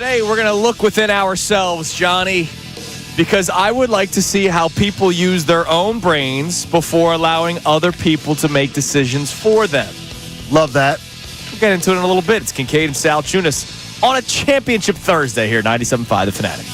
Today, we're going to look within ourselves, Johnny, because I would like to see how people use their own brains before allowing other people to make decisions for them. Love that. We'll get into it in a little bit. It's Kincade and Salciunas on a championship Thursday here at 97.5 The Fanatic.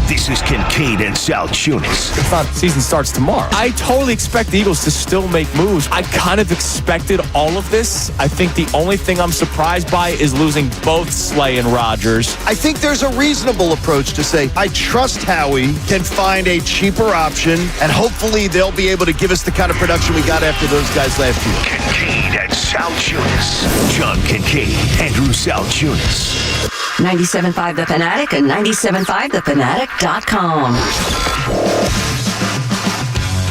This is Kincade and Salciunas. It's not, season starts tomorrow. I totally expect the Eagles to still make moves. I kind of expected all of this. I think the only thing I'm surprised by is losing both Slay and Rodgers. I think there's a reasonable approach to say, I trust Howie can find a cheaper option, and hopefully they'll be able to give us the kind of production we got after those guys last year. Kincade and Salciunas. John Kincade, Andrew Salciunas. 97.5 The Fanatic and 97.5thefanatic.com.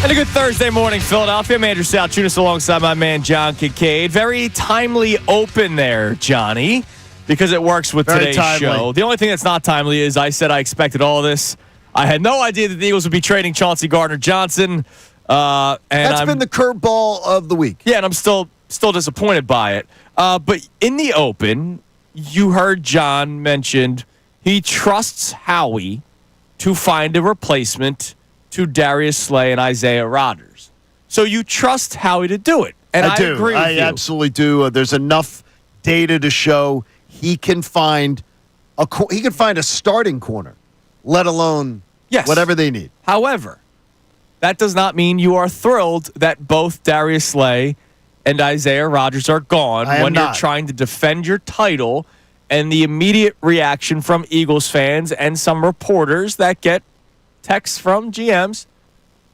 And a good Thursday morning, Philadelphia. I'm Andrew Salciunas alongside my man, John Kincade. Very timely open there, Johnny, because it works with Very today's timely. show. The only thing that's not timely is I said I expected all of this. I had no idea that the Eagles would be trading Chauncey Gardner-Johnson. That's been the curveball of the week. Yeah, and I'm still disappointed by it. But in the open, you heard John mentioned he trusts Howie to find a replacement to Darius Slay and Isaiah Rodgers. So you trust Howie to do it. And I do. agree with you. I absolutely do. There's enough data to show he can find a starting corner, let alone whatever they need. However, that does not mean you are thrilled that both Darius Slay and Isaiah Rodgers are gone when you're trying to defend your title, and the immediate reaction from Eagles fans and some reporters that get texts from GMs,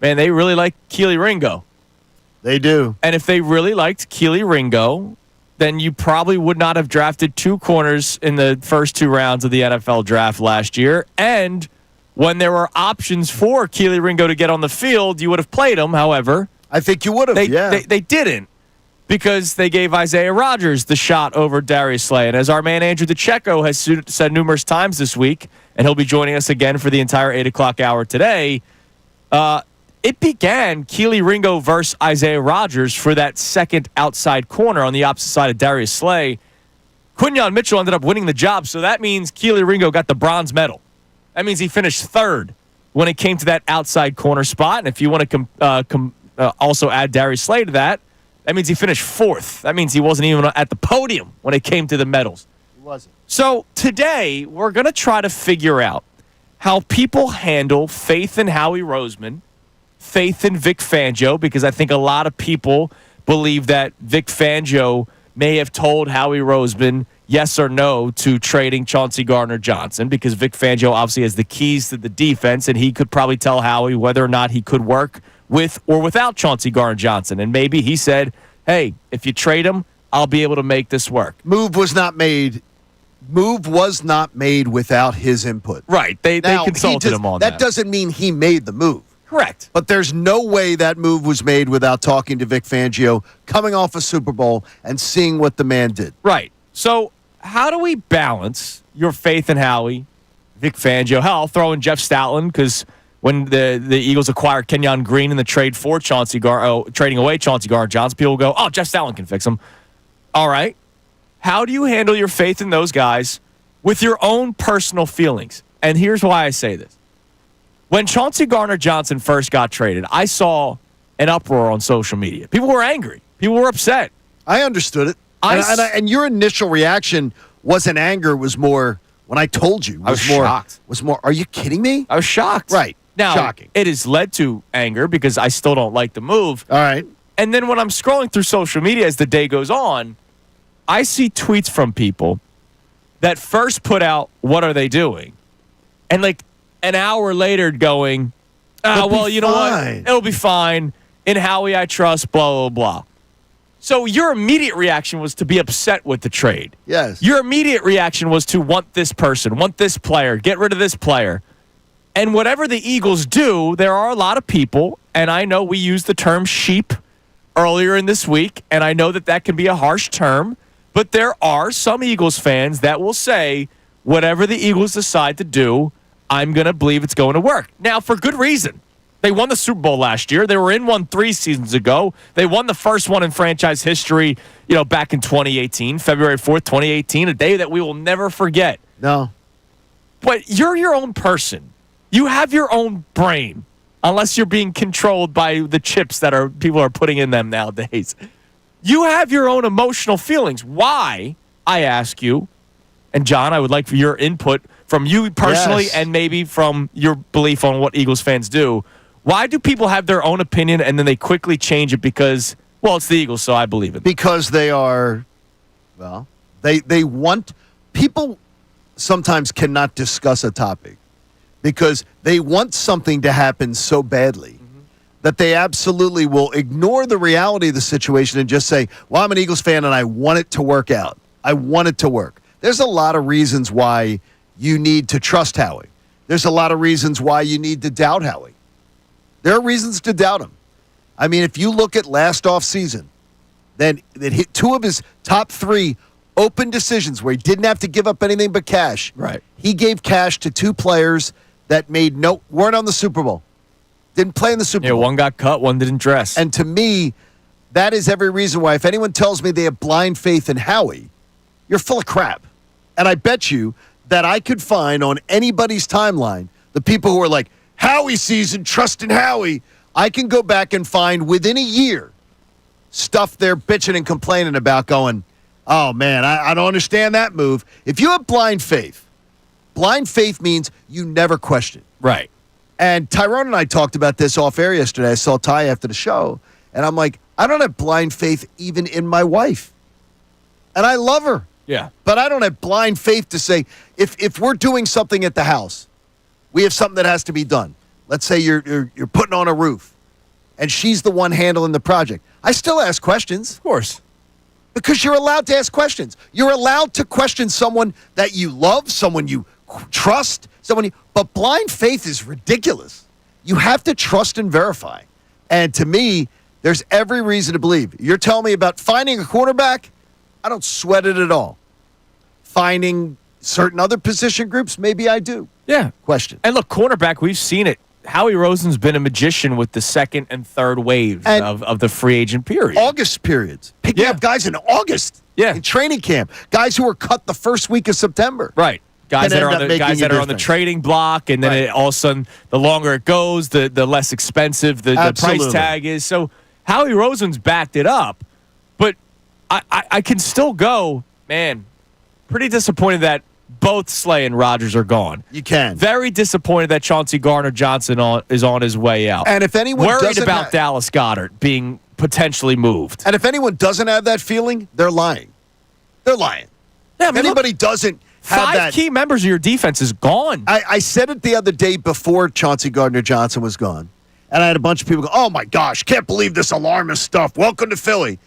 man, they really like Keely Ringo. They do. And if they really liked Keely Ringo, then you probably would not have drafted two corners in the first two rounds of the NFL draft last year. And when there were options for Keely Ringo to get on the field, you would have played him. However, I think you would have. They didn't, because they gave Isaiah Rodgers the shot over Darius Slay. And as our man Andrew DeCecco has said numerous times this week, and he'll be joining us again for the entire 8 o'clock hour today, it began Keely Ringo versus Isaiah Rodgers for that second outside corner on the opposite side of Darius Slay. Quinyon Mitchell ended up winning the job, so that means Keely Ringo got the bronze medal. That means he finished third when it came to that outside corner spot. And if you want to also add Darius Slay to that, that means he finished fourth. That means he wasn't even at the podium when it came to the medals. He wasn't. So today, we're going to try to figure out how people handle faith in Howie Roseman, faith in Vic Fangio, because I think a lot of people believe that Vic Fangio may have told Howie Roseman yes or no to trading Chauncey Gardner-Johnson, because Vic Fangio obviously has the keys to the defense, and he could probably tell Howie whether or not he could work with or without Chauncey Gardner-Johnson. And maybe he said, hey, if you trade him, I'll be able to make this work. Move was not made without his input. Right. They consulted him on that. That doesn't mean he made the move. Correct. But there's no way that move was made without talking to Vic Fangio, coming off a Super Bowl, and seeing what the man did. Right. So how do we balance your faith in Howie, Vic Fangio? Hell, I'll throw in Jeff Stoutland, because when the Eagles acquired Kenyon Green in the trade for trading away Chauncey Gardner-Johnson, people go, oh, Jeff Stoutland can fix him. All right. How do you handle your faith in those guys with your own personal feelings? And here's why I say this. When Chauncey Gardner-Johnson first got traded, I saw an uproar on social media. People were angry. People were upset. I understood it. And your initial reaction wasn't anger. It was more, when I told you. I was shocked. Was more, are you kidding me? I was shocked. Right. Now, shocking. It has led to anger because I still don't like the move. All right. And then when I'm scrolling through social media as the day goes on, I see tweets from people that first put out, what are they doing? And like an hour later going, well, you know what? It'll be fine. In Howie, I trust, blah, blah, blah. So your immediate reaction was to be upset with the trade. Yes. Your immediate reaction was to want this person, want this player, get rid of this player. And whatever the Eagles do, there are a lot of people, and I know we used the term sheep earlier in this week, and I know that can be a harsh term, but there are some Eagles fans that will say, whatever the Eagles decide to do, I'm going to believe it's going to work. Now, for good reason. They won the Super Bowl last year. They were in one 3 seasons ago. They won the first one in franchise history, back in 2018, February 4th, 2018, a day that we will never forget. No. But you're your own person. You have your own brain, unless you're being controlled by the chips that people are putting in them nowadays. You have your own emotional feelings. Why, I ask you, and John, I would like for your input from you personally and maybe from your belief on what Eagles fans do. Why do people have their own opinion and then they quickly change it because, well, it's the Eagles, so I believe it? Because they are, well, they want, people sometimes cannot discuss a topic because they want something to happen so badly that they absolutely will ignore the reality of the situation and just say, well, I'm an Eagles fan and I want it to work out. I want it to work. There's a lot of reasons why you need to trust Howie. There's a lot of reasons why you need to doubt Howie. There are reasons to doubt him. I mean, if you look at last offseason, then it hit 2 of his top 3 open decisions where he didn't have to give up anything but cash. Right. He gave cash to 2 players that weren't on the Super Bowl. Didn't play in the Super Bowl. One got cut, one didn't dress. And to me, that is every reason why if anyone tells me they have blind faith in Howie, you're full of crap. And I bet you that I could find on anybody's timeline the people who are like, Howie season, trust in Howie. I can go back and find within a year stuff they're bitching and complaining about going, oh, man, I don't understand that move. If you have blind faith means you never question. Right. And Tyrone and I talked about this off air yesterday. I saw Ty after the show, and I'm like, I don't have blind faith even in my wife. And I love her. Yeah. But I don't have blind faith to say, if we're doing something at the house, we have something that has to be done. Let's say you're putting on a roof, and she's the one handling the project. I still ask questions. Of course. Because you're allowed to ask questions. You're allowed to question someone that you love, someone you trust, but blind faith is ridiculous. You have to trust and verify. And to me, there's every reason to believe. You're telling me about finding a quarterback? I don't sweat it at all. Finding certain other position groups, maybe I do. Yeah. Question. And look, cornerback, we've seen it. Howie Roseman's been a magician with the second and third waves of the free agent period. August periods. Picking up guys in August. Yeah. In training camp. Guys who were cut the first week of September. Right. Guys that are on the difference. trading block, and then all of a sudden, the longer it goes, the less expensive the price tag is. So Howie Roseman's backed it up, but I can still go, man, pretty disappointed that both Slay and Rodgers are gone. You can. Very disappointed that Chauncey Gardner-Johnson is on his way out. And if anyone worried about Dallas Goedert being potentially moved. And if anyone doesn't have that feeling, they're lying. They're lying. Yeah, if anybody doesn't have 5 that, key members of your defense is gone. I said it the other day before Chauncey Gardner-Johnson was gone. And I had a bunch of people go, oh, my gosh, can't believe this alarmist stuff. Welcome to Philly.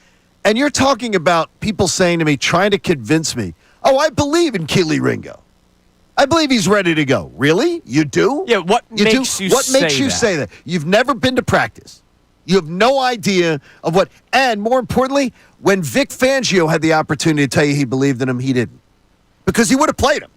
And you're talking about people saying to me, trying to convince me, oh, I believe in Keely Ringo. I believe he's ready to go. Really? You do? Yeah, what makes you say that? You've never been to practice. You have no idea of what. And more importantly, when Vic Fangio had the opportunity to tell you he believed in him, he didn't. Because he would have played him.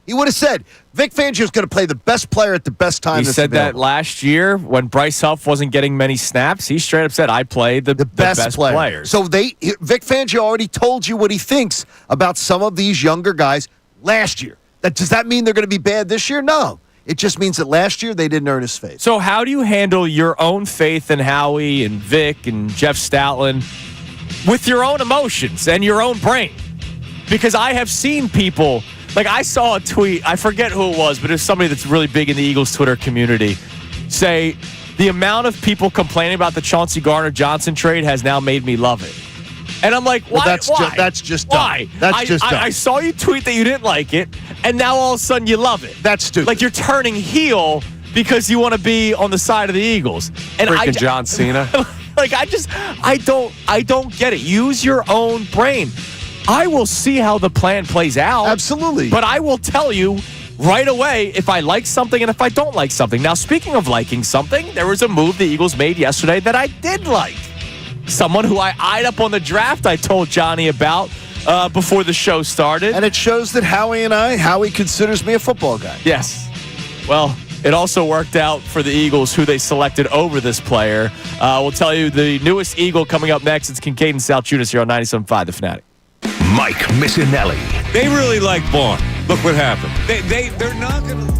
He would have said, Vic Fangio's going to play the best player at the best time. He said available. that last year when Bryce Huff wasn't getting many snaps. He straight up said, I played the best players. So Vic Fangio already told you what he thinks about some of these younger guys last year. Does that mean they're going to be bad this year? No. It just means that last year they didn't earn his faith. So how do you handle your own faith in Howie and Vic and Jeff Stoutland with your own emotions and your own brain? Because I have seen people, like I saw a tweet, I forget who it was, but it was somebody that's really big in the Eagles Twitter community, say the amount of people complaining about the Chauncey Gardner-Johnson trade has now made me love it. And I'm like, why? Well, that's just dumb. Why? That's just dumb. I saw you tweet that you didn't like it, and now all of a sudden you love it. That's stupid. Like you're turning heel because you want to be on the side of the Eagles. And Freaking John Cena. Like I don't get it. Use your own brain. I will see how the plan plays out. Absolutely. But I will tell you right away if I like something and if I don't like something. Now, speaking of liking something, there was a move the Eagles made yesterday that I did like. Someone who I eyed up on the draft I told Johnny about before the show started. And it shows that Howie considers me a football guy. Yes. Well, it also worked out for the Eagles who they selected over this player. We'll tell you the newest Eagle coming up next. It's Kincade Salciunas here on 97.5 The Fanatic. Mike Missanelli. They really like Vaughn. Look what happened. They're not going to.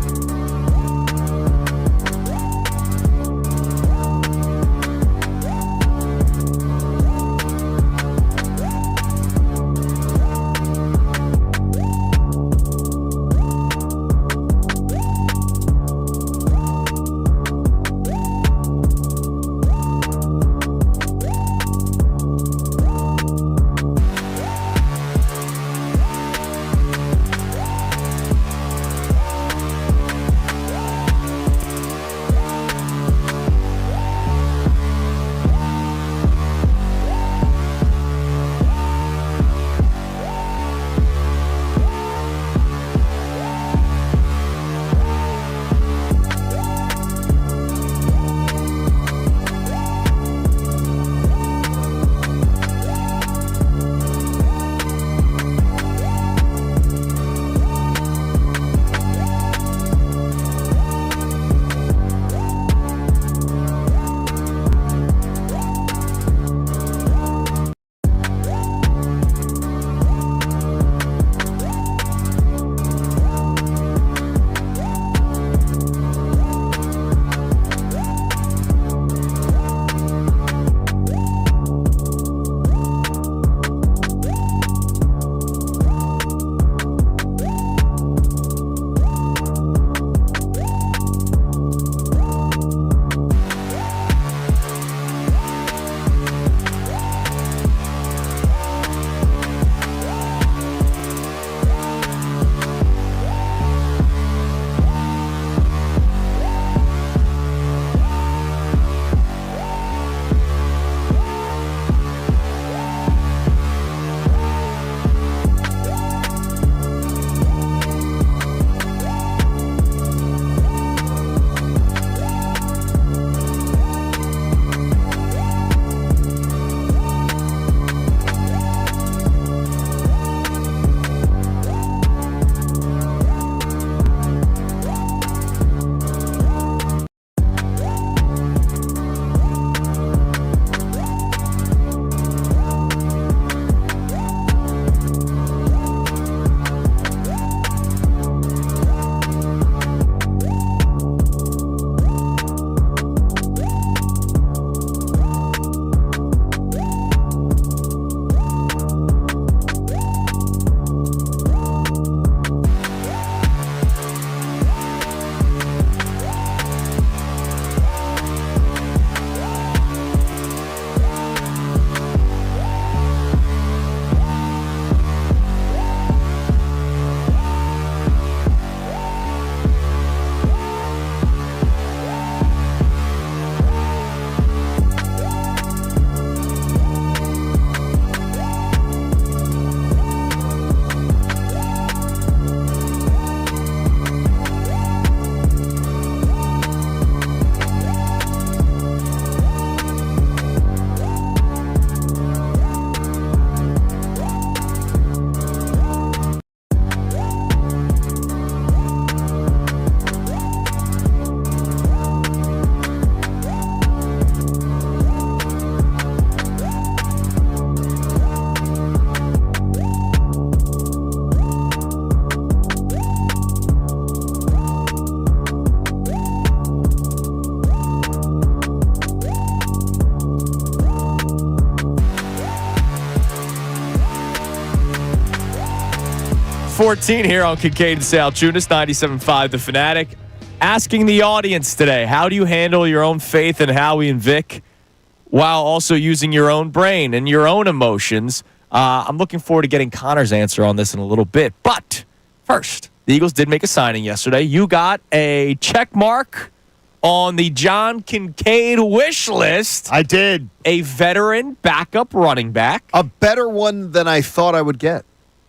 .14 here on Kincade Salciunas, 97.5 The Fanatic. Asking the audience today, how do you handle your own faith in Howie and Vic while also using your own brain and your own emotions? I'm looking forward to getting Connor's answer on this in a little bit. But first, the Eagles did make a signing yesterday. You got a check mark on the John Kincade wish list. I did. A veteran backup running back. A better one than I thought I would get.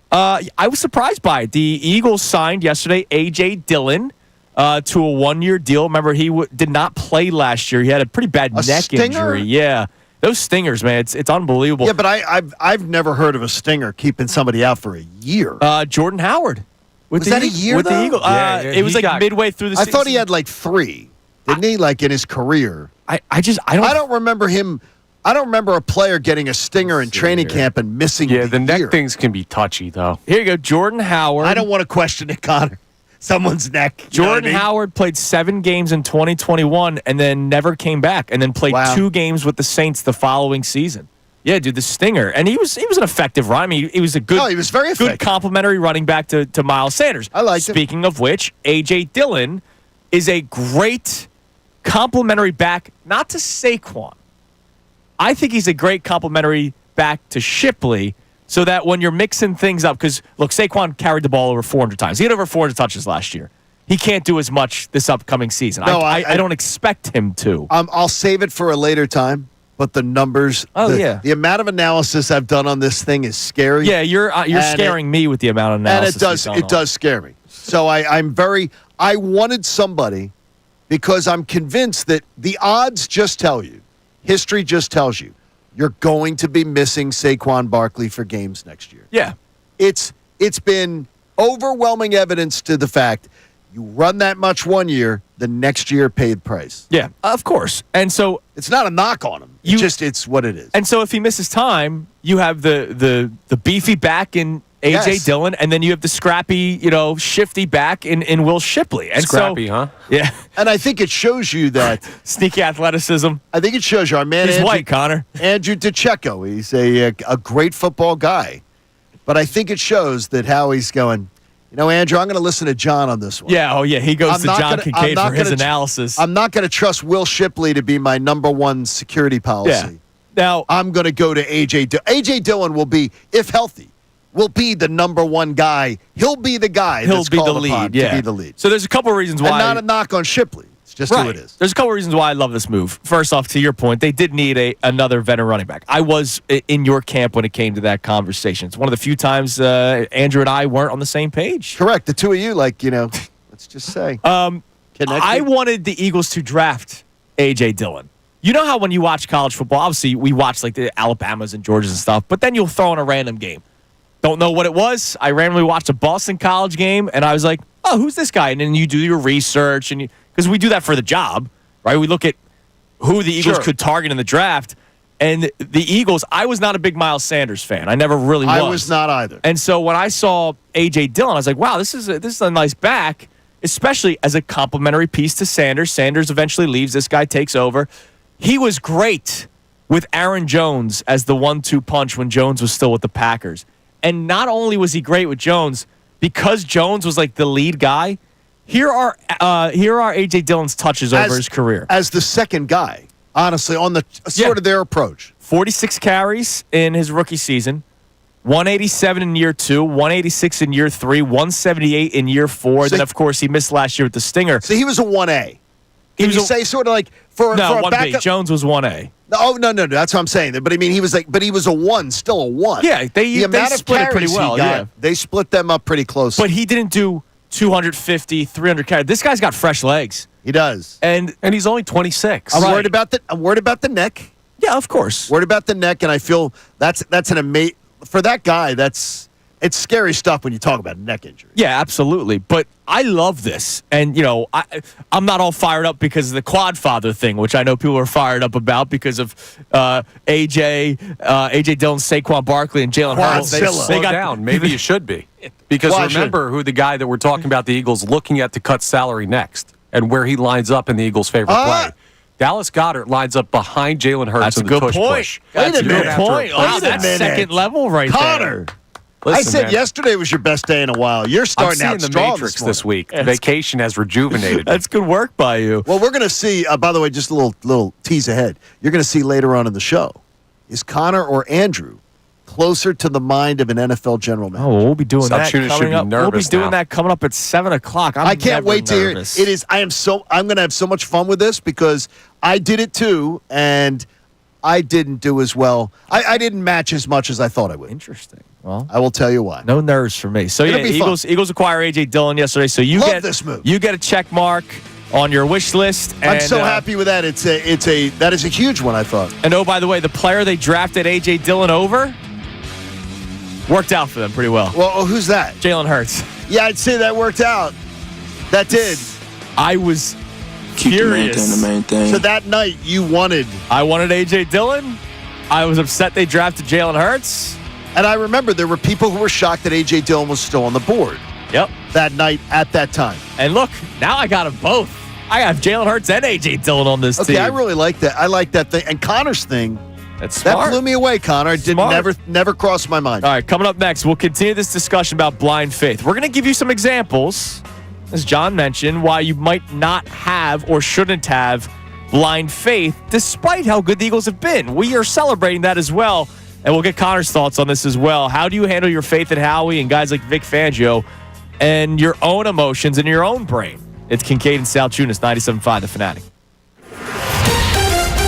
I was surprised by it. The Eagles signed yesterday A.J. Dillon to a one-year deal. Remember, he did not play last year. He had a pretty bad neck stinger? injury. Yeah. Those stingers, man, it's unbelievable. Yeah, but I've never heard of a stinger keeping somebody out for a year. Jordan Howard. Was that a year, with though? the Eagles? It was like midway through the I season. thought he had like 3, didn't he? Like in his career. I don't remember him. I don't remember a player getting a stinger in training camp and missing Yeah, the neck year. things can be touchy, though. Here you go, Jordan Howard. I don't want to question it, Connor. Someone's neck. You know what I Jordan mean? Howard played 7 games in 2021 and then never came back, and then played 2 games with the Saints the following season. Yeah, dude, the stinger, and he was an effective run. I mean, he was a good, he was very good effective. complimentary running back to Miles Sanders. I liked it. Speaking of which, A.J. Dillon is a great complimentary back, not to Saquon. I think he's a great complimentary back to Shipley, so that when you're mixing things up, because, look, Saquon carried the ball over 400 times. He had over 400 touches last year. He can't do as much this upcoming season. No, I don't expect him to. I'll save it for a later time, but the numbers, the amount of analysis I've done on this thing is scary. Yeah, you're scaring me with the amount of analysis. And it does scare me. So I wanted somebody, because I'm convinced that the odds just tell you, history just tells you, you're going to be missing Saquon Barkley for games next year. Yeah. It's been overwhelming evidence to the fact you run that much one year, the next year paid price. Yeah, of course. And so it's not a knock on him. It's what it is. And so if he misses time, you have the beefy back in A.J. Dillon, and then you have the scrappy, shifty back in Will Shipley. And Scrappy, huh? Yeah. And I think it shows you that sneaky athleticism. I think it shows you our man. He's white, Connor. Andrew DeCecco. He's a great football guy, but I think it shows that Howie's going. Andrew, I'm going to listen to John on this one. Yeah, oh yeah, he goes to John Kincade for his analysis. I'm not going to trust Will Shipley to be my number one security policy. Yeah. Now I'm going to go to A.J. A.J. Dillon will be, if healthy, will be the number one guy. He'll be the guy. He'll that's be the called lead. upon Yeah, to be the lead. So there's a couple of reasons why. And not a knock on Shipley. It's just who it is. There's a couple of reasons why I love this move. First off, to your point, they did need another veteran running back. I was in your camp when it came to that conversation. It's one of the few times Andrew and I weren't on the same page. Correct. The two of you, let's just say. I wanted the Eagles to draft A.J. Dillon. You know how when you watch college football, obviously we watch like the Alabamas and Georgias and stuff, but then you'll throw in a random game. Don't know what it was. I randomly watched a Boston College game, and I was like, oh, who's this guy? And then you do your research, and because we do that for the job, right? We look at who the Eagles could target in the draft. And the Eagles, I was not a big Miles Sanders fan. I never really was. I was not either. And so when I saw A.J. Dillon, I was like, wow, this is a nice back, especially as a complementary piece to Sanders. Sanders eventually leaves. This guy takes over. He was great with Aaron Jones as the 1-2 punch when Jones was still with the Packers. And not only was he great with Jones, because Jones was like the lead guy, here are A.J. Dillon's touches over his career. As the second guy, honestly, on the sort of their approach. 46 carries in his rookie season, 187 in year 2, 186 in year 3, 178 in year 4. Then, of course, he missed last year with the stinger. So he was a 1A. Can you say sort of like for a 1B. backup? Jones was 1A. Oh, no. That's what I'm saying. But I mean, he was a 1, still a 1. Yeah, they split it pretty well. They split them up pretty close. But he didn't do 250, 300 carries. This guy's got fresh legs. He does. And he's only 26. I'm worried about the neck. Yeah, of course. Worried about the neck, and I feel that's an amazing for that guy. It's scary stuff when you talk about neck injury. Yeah, absolutely. But I love this. And, I'm not all fired up because of the quad father thing, which I know people are fired up about because of A.J. Dillon, Saquon Barkley, and Jalen Hurts. They got down. Maybe you should be. Because remember who the guy that we're talking about the Eagles looking at to cut salary next and where he lines up in the Eagles' favorite play. Dallas Goedert lines up behind Jalen Hurts. That's a good point. That's a good point. Wow, that's second level right Connor. there. Listen, I said yesterday was your best day in a while. You're starting out strong. The Matrix this week. Vacation has rejuvenated. That's good work by you. Well, we're going to see, by the way, just a little tease ahead. You're going to see later on in the show, is Connor or Andrew closer to the mind of an NFL general manager? Oh, we'll be doing that coming up. We'll be doing that coming up at 7 o'clock. I can't wait to hear it. It is. I'm going to have so much fun with this because I did it too, and I didn't do as well. I didn't match as much as I thought I would. Interesting. Well, I will tell you why. No nerves for me. So Eagles acquire A.J. Dillon yesterday. So you Love this move. You get a check mark on your wish list. And, I'm so happy with that. That is a huge one, I thought. And oh, by the way, the player they drafted A.J. Dillon over worked out for them pretty well. Well, who's that? Jalen Hurts. Yeah, I'd say that worked out. That did. I was curious. The main thing. So that night you wanted. I wanted A.J. Dillon. I was upset they drafted Jalen Hurts. And I remember there were people who were shocked that A.J. Dillon was still on the board Yep. that night at that time. And look, now I got them both. I have Jalen Hurts and A.J. Dillon on this team. Okay, I really like that. I like that thing. And Connor's thing, That's smart. that blew me away, Connor. It never crossed my mind. All right, coming up next, we'll continue this discussion about blind faith. We're going to give you some examples, as John mentioned, why you might not have or shouldn't have blind faith, despite how good the Eagles have been. We are celebrating that as well, and we'll get Connor's thoughts on this as well. How do you handle your faith in Howie and guys like Vic Fangio and your own emotions in your own brain? It's Kincade and Salciunas, 97.5 The Fanatic.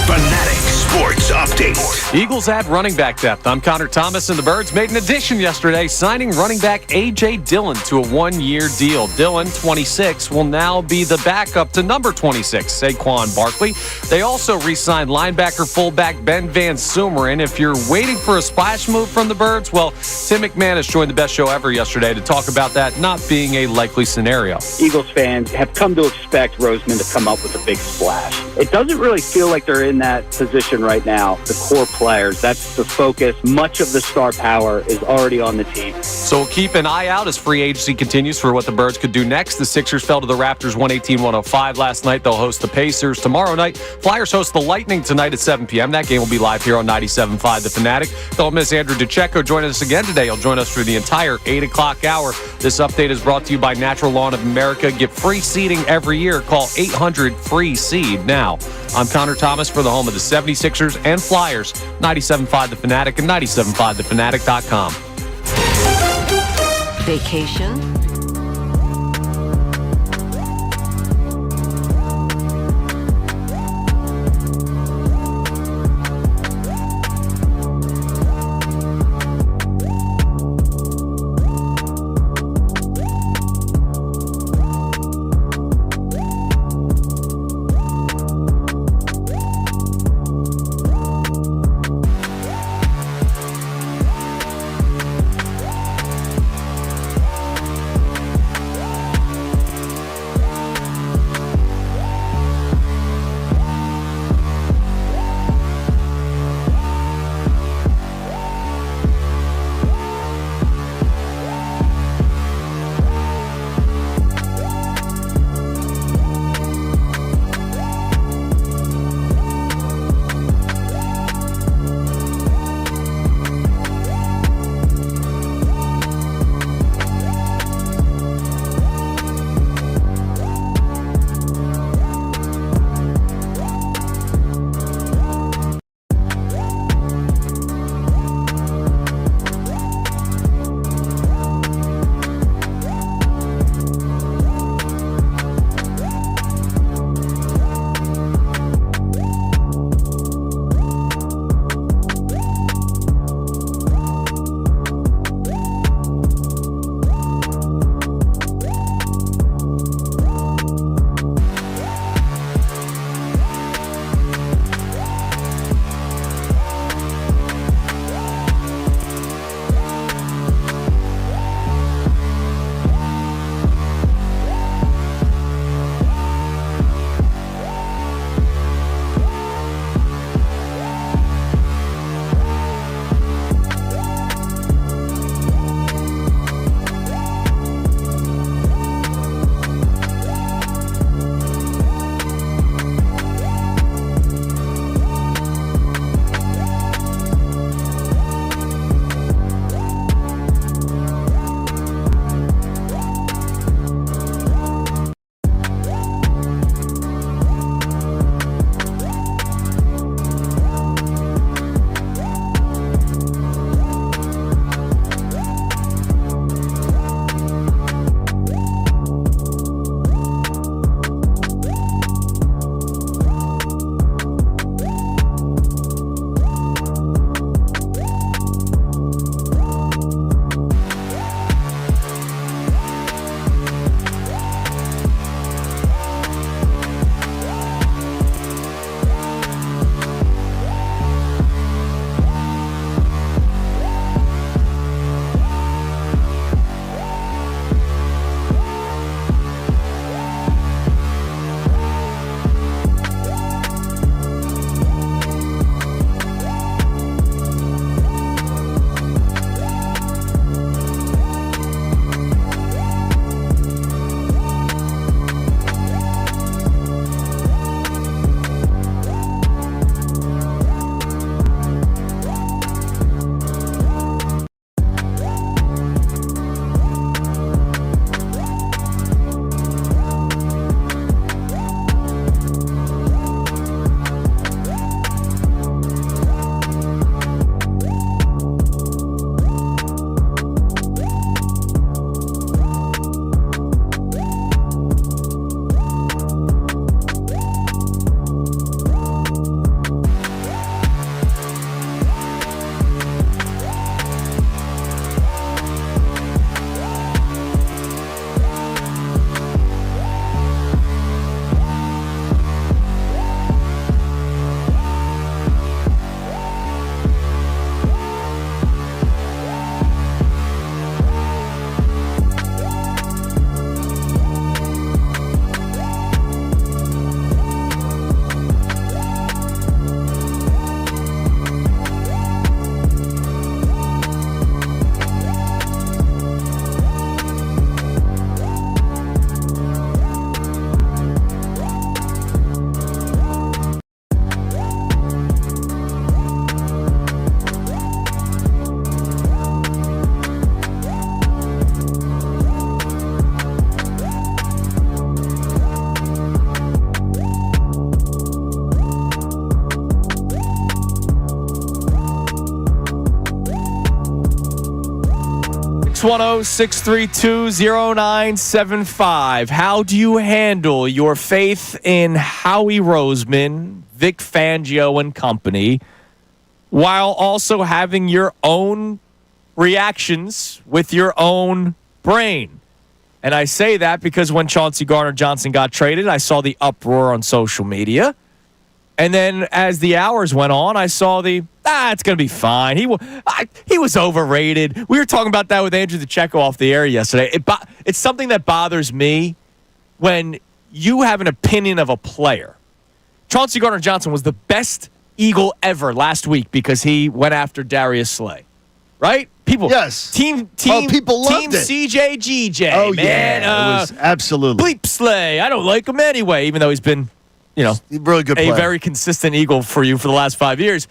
Fanatic Sports Update. The Eagles add running back depth. I'm Connor Thomas, and the Birds made an addition yesterday, signing running back A.J. Dillon to a one-year deal. Dillon, 26, will now be the backup to number 26, Saquon Barkley. They also re-signed linebacker fullback Ben Van Sumeren. If you're waiting for a splash move from the Birds, well, Tim McManus joined the best show ever yesterday to talk about that not being a likely scenario. Eagles fans have come to expect Roseman to come up with a big splash. It doesn't really feel like they're in that position right now. The core players, that's the focus. Much of the star power is already on the team. So we'll keep an eye out as free agency continues for what the Birds could do next. The Sixers fell to the Raptors 118-105 last night. They'll host the Pacers tomorrow night. Flyers host the Lightning tonight at 7 p.m. That game will be live here on 97.5 The Fanatic. Don't miss Andrew DeCecco joining us again today. He'll join us for the entire 8 o'clock hour. This update is brought to you by Natural Lawn of America. Get free seeding every year. Call 800-FREE-SEED now. I'm Connor Thomas for the home of the 76ers and Flyers, 97.5 The Fanatic and 97.5thefanatic.com. Vacation? 610-632-0975. How do you handle your faith in Howie Roseman, Vic Fangio, and company, while also having your own reactions with your own brain? And I say that because when Chauncey Gardner-Johnson got traded, I saw the uproar on social media. And then as the hours went on, I saw it's going to be fine. He was overrated. We were talking about that with Andrew DeCecco off the air yesterday. It's something that bothers me when you have an opinion of a player. Chauncey Gardner-Johnson was the best Eagle ever last week because he went after Darius Slay. Right? People. Yes. Team people loved Team it. CJGJ. Oh, man. yeah. It was absolutely. Bleep Slay. I don't like him anyway, even though he's been, really good player. A very consistent Eagle for you for the last 5 years.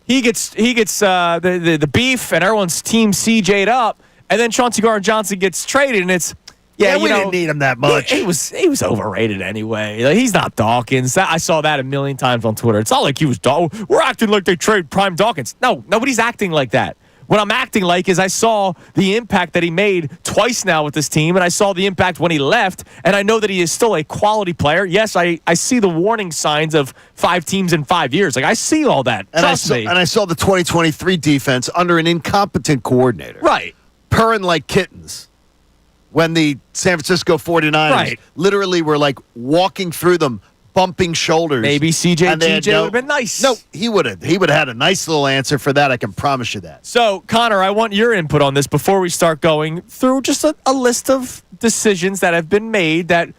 He gets the beef, and everyone's Team CJ'd up, and then Chauncey Gardner-Johnson gets traded, and it's we didn't need him that much. He was overrated anyway. Like, he's not Dawkins. I saw that a million times on Twitter. It's not like he was we're acting like they trade Prime Dawkins. No, nobody's acting like that. What I'm acting like is I saw the impact that he made twice now with this team, and I saw the impact when he left, and I know that he is still a quality player. Yes, I see the warning signs of 5 teams in 5 years. Like, I see all that. Trust me. And I saw the 2023 defense under an incompetent coordinator. Right. Purring like kittens when the San Francisco 49ers literally were like walking through them, bumping shoulders. Maybe CJGJ would have been nice. No, he would have had a nice little answer for that. I can promise you that. So, Connor, I want your input on this before we start going through just a list of decisions that have been made that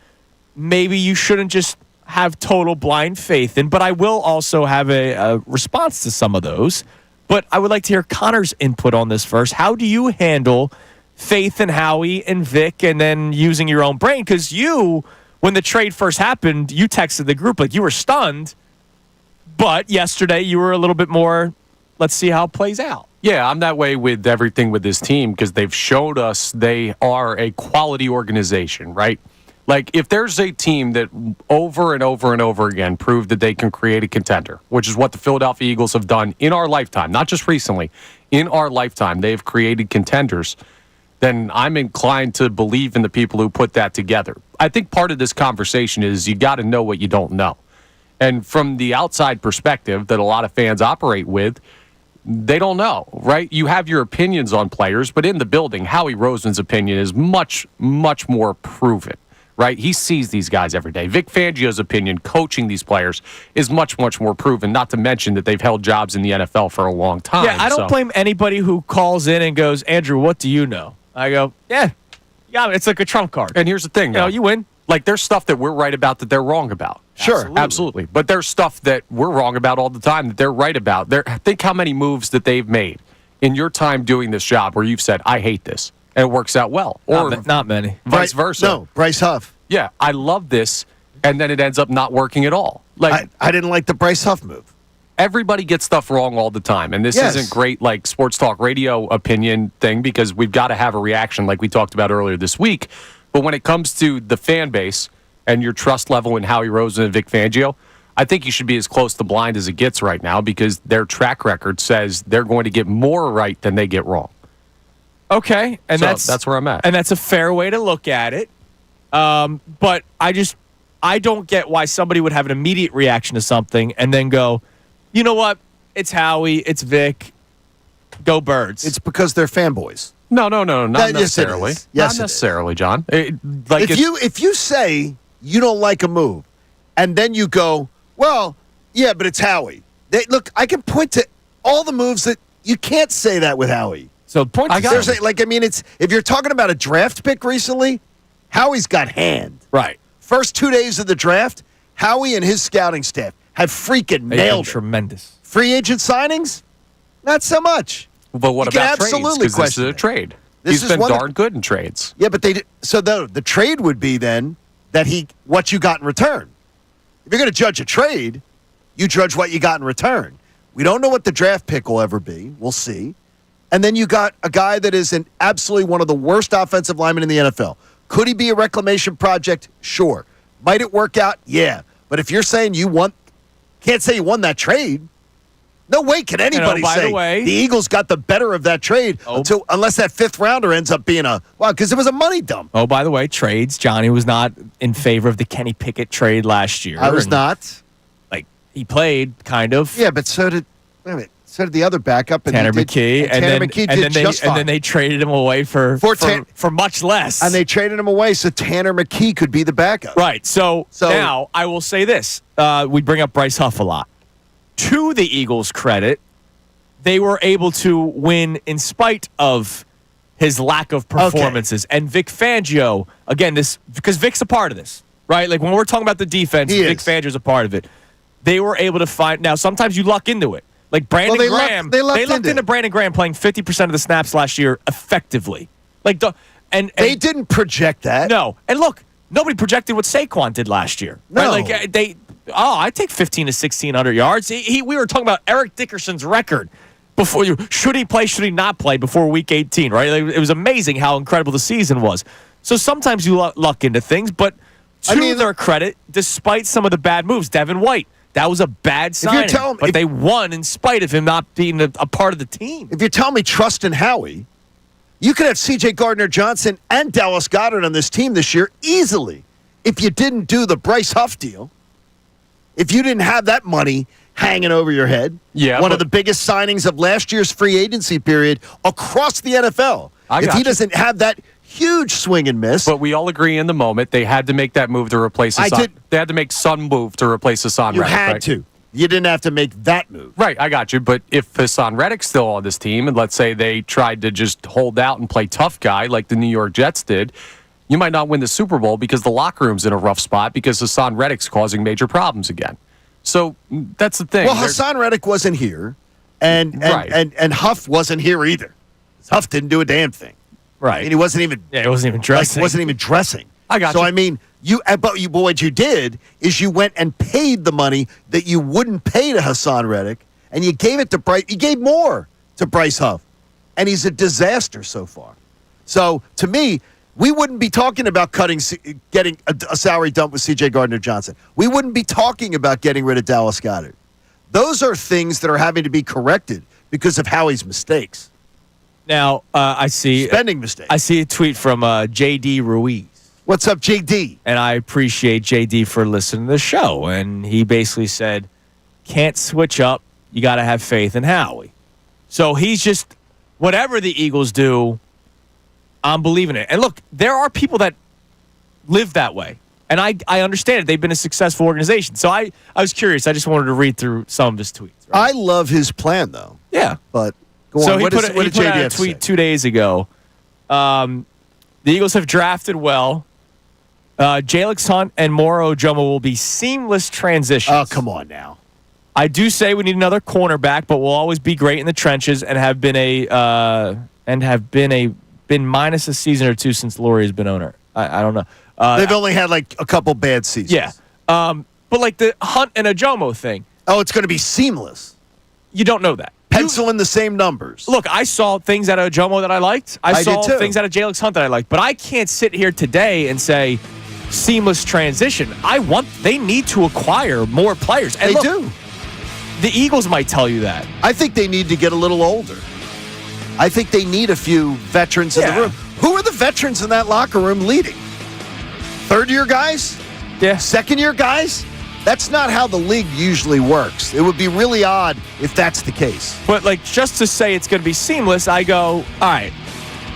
maybe you shouldn't just have total blind faith in, but I will also have a response to some of those. But I would like to hear Connor's input on this first. How do you handle faith in Howie and Vic and then using your own brain? Because when the trade first happened, you texted the group like you were stunned, but yesterday you were a little bit more, let's see how it plays out. Yeah, I'm that way with everything with this team because they've showed us they are a quality organization, right? Like, if there's a team that over and over and over again proved that they can create a contender, which is what the Philadelphia Eagles have done in our lifetime, not just recently, in our lifetime, they've created contenders, then I'm inclined to believe in the people who put that together. I think part of this conversation is you got to know what you don't know. And from the outside perspective that a lot of fans operate with, they don't know, right? You have your opinions on players, but in the building, Howie Roseman's opinion is much, much more proven, right? He sees these guys every day. Vic Fangio's opinion, coaching these players, is much, much more proven, not to mention that they've held jobs in the NFL for a long time. Yeah, I don't blame anybody who calls in and goes, Andrew, what do you know? I go, yeah, it's like a trump card. And here's the thing, you win. Like, there's stuff that we're right about that they're wrong about. Sure. Absolutely. But there's stuff that we're wrong about all the time that they're right about. Think how many moves that they've made in your time doing this job where you've said, I hate this, and it works out well. Or not many. Vice versa. No, Bryce Huff. Yeah, I love this, and then it ends up not working at all. Like, I didn't like the Bryce Huff move. Everybody gets stuff wrong all the time, and this isn't great like sports talk radio opinion thing because we've got to have a reaction like we talked about earlier this week. But when it comes to the fan base and your trust level in Howie Roseman and Vic Fangio, I think you should be as close to blind as it gets right now because their track record says they're going to get more right than they get wrong. Okay, and so that's where I'm at. And that's a fair way to look at it. But I don't get why somebody would have an immediate reaction to something and then go, you know what? It's Howie. It's Vic. Go Birds. It's because they're fanboys. No, not necessarily. Yes, not necessarily, John. If you say you don't like a move, and then you go, well, yeah, but it's Howie. Look, I can point to all the moves that you can't say that with Howie. So point. It's if you're talking about a draft pick recently, Howie's got hand. Right. First 2 days of the draft, Howie and his scouting staff have freaking nailed it. Tremendous. Free agent signings? Not so much. But what about trades? Because this is a trade. He's been darn good in trades. Yeah, but the trade would be then that what you got in return. If you're going to judge a trade, you judge what you got in return. We don't know what the draft pick will ever be. We'll see. And then you got a guy that is absolutely one of the worst offensive linemen in the NFL. Could he be a reclamation project? Sure. Might it work out? Yeah. But if you're saying can't say you won that trade. No way can anybody by say the way, the Eagles got the better of that trade unless that fifth rounder ends up being because it was a money dump. Oh, by the way, trades. Johnny was not in favor of the Kenny Pickett trade last year. I was not. Like, he played, kind of. Yeah, but so did the other backup. Tanner McKee. And then they traded him away for much less. And they traded him away so Tanner McKee could be the backup. Right. So now, I will say this. We bring up Bryce Huff a lot. To the Eagles' credit, they were able to win in spite of his lack of performances. Okay. And Vic Fangio, again, because Vic's a part of this, right? Like when we're talking about the defense, Vic Fangio's a part of it. They were able to find. Now, sometimes you luck into it. Like Brandon Graham, they lucked into Brandon Graham playing 50% of the snaps last year effectively. Like and they didn't project that. No, and look, nobody projected what Saquon did last year. No, right? Like I take 1,500 to 1,600 yards. We were talking about Eric Dickerson's record before. Should he play? Should he not play before Week 18? Right? Like, it was amazing how incredible the season was. So sometimes you luck into things, but to their credit, despite some of the bad moves, Devin White, that was a bad signing. But they won in spite of him not being a part of the team. If you're telling me trust in Howie, you could have C.J. Gardner-Johnson and Dallas Goedert on this team this year easily if you didn't do the Bryce Huff deal. If you didn't have that money hanging over your head, one of the biggest signings of last year's free agency period across the NFL. If he doesn't have that huge swing and miss. But we all agree in the moment they had to make that move to replace Hassan. They had to make some move to replace Hassan Reddick. You had to. You didn't have to make that move. Right, I got you. But if Hassan Reddick's still on this team, and let's say they tried to just hold out and play tough guy like the New York Jets did, you might not win the Super Bowl because the locker room's in a rough spot because Hassan Reddick's causing major problems again. So that's the thing. Well, Hassan Reddick wasn't here, and Huff wasn't here either. Huff didn't do a damn thing. Right. And he wasn't even. Yeah, he wasn't even dressing. Wasn't even dressing. I got you. So I mean, what you did is you went and paid the money that you wouldn't pay to Hassan Reddick, and you gave it to Bryce. You gave more to Bryce Huff, and he's a disaster so far. So to me, we wouldn't be talking about getting a salary dump with C.J. Gardner-Johnson. We wouldn't be talking about getting rid of Dallas Goedert. Those are things that are having to be corrected because of Howie's mistakes. Now, I see spending mistakes. I see a tweet from J.D. Ruiz. What's up, J.D.? And I appreciate J.D. for listening to the show. And he basically said, can't switch up. You got to have faith in Howie. So he's just, whatever the Eagles do, I'm believing it. And look, there are people that live that way. And I understand it. They've been a successful organization. So I was curious. I just wanted to read through some of his tweets. I Right? love his plan, though. Yeah. But go on. So What did he put out a tweet 2 days ago. The Eagles have drafted well. Jalix Hunt and Moro Ojomo will be seamless transitions. Oh, come on now. I do say we need another cornerback, but we'll always be great in the trenches and have been minus a season or two since Laurie has been owner. I don't know. They've only had like a couple bad seasons. Yeah. But like the Hunt and Ojomo thing. Oh, it's going to be seamless. You don't know that. Pencil in the same numbers. Look, I saw things out of Ojomo that I liked. I saw did too. things out of Jalix Hunt that I liked. But I can't sit here today and say seamless transition. They need to acquire more players. And they do. The Eagles might tell you that. I think they need to get a little older. I think they need a few veterans in the room. Who are the veterans in that locker room leading? Third-year guys? Yeah. Second-year guys? That's not how the league usually works. It would be really odd if that's the case. But like just to say it's going to be seamless, I go, all right.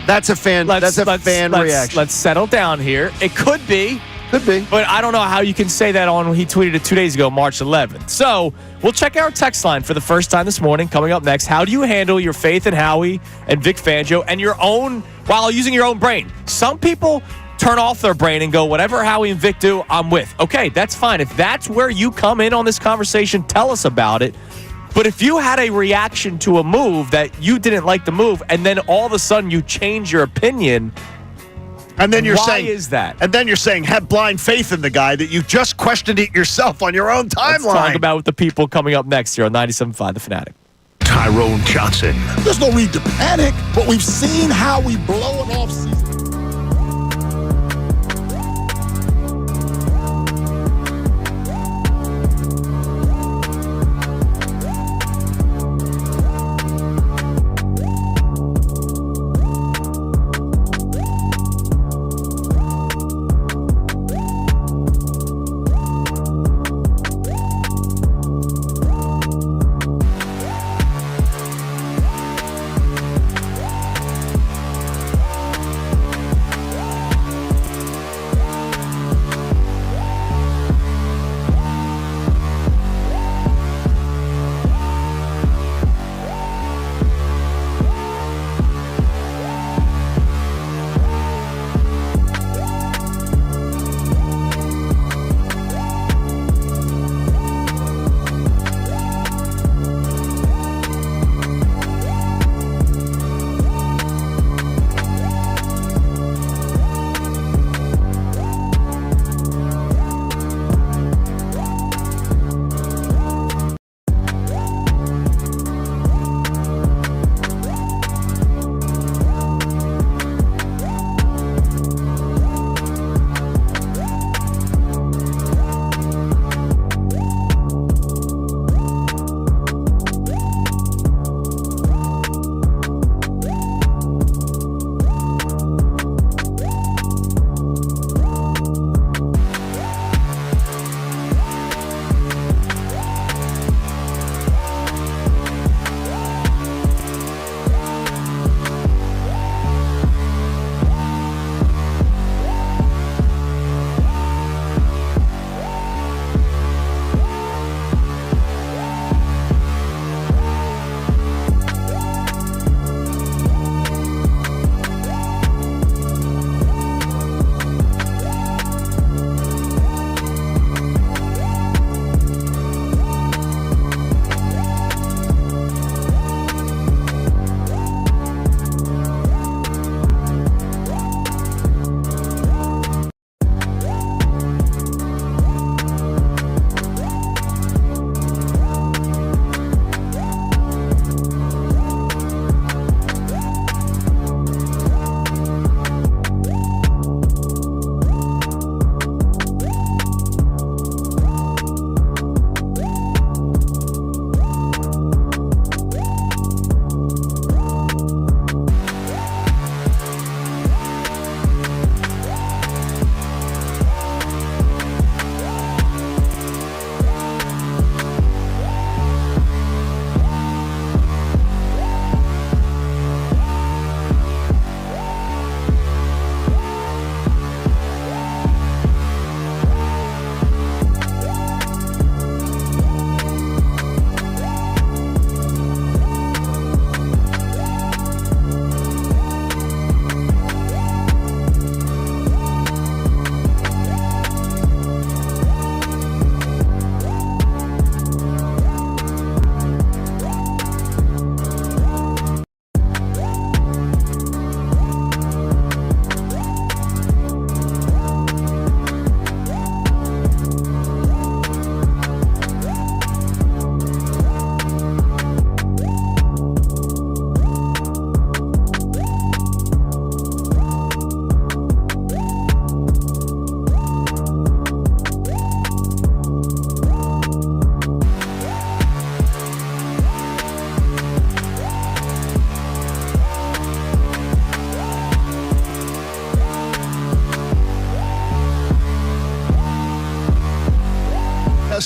That's a fan reaction. Let's settle down here. It could be. Could be. But I don't know how you can say that on he tweeted it 2 days ago, March 11th. So we'll check our text line for the first time this morning. Coming up next, how do you handle your faith in Howie and Vic Fangio and your own, while using your own brain? Some people turn off their brain and go, whatever Howie and Vic do, I'm with. Okay, that's fine. If that's where you come in on this conversation, tell us about it. But if you had a reaction to a move that you didn't like the move, and then all of a sudden you change your opinion, and then why is that? And then you're saying have blind faith in the guy that you just questioned it yourself on your own timeline. Let's talk about the people coming up next here on 97.5 The Fanatic. Tyrone Johnson. There's no need to panic, but we've seen how we blow an offseason.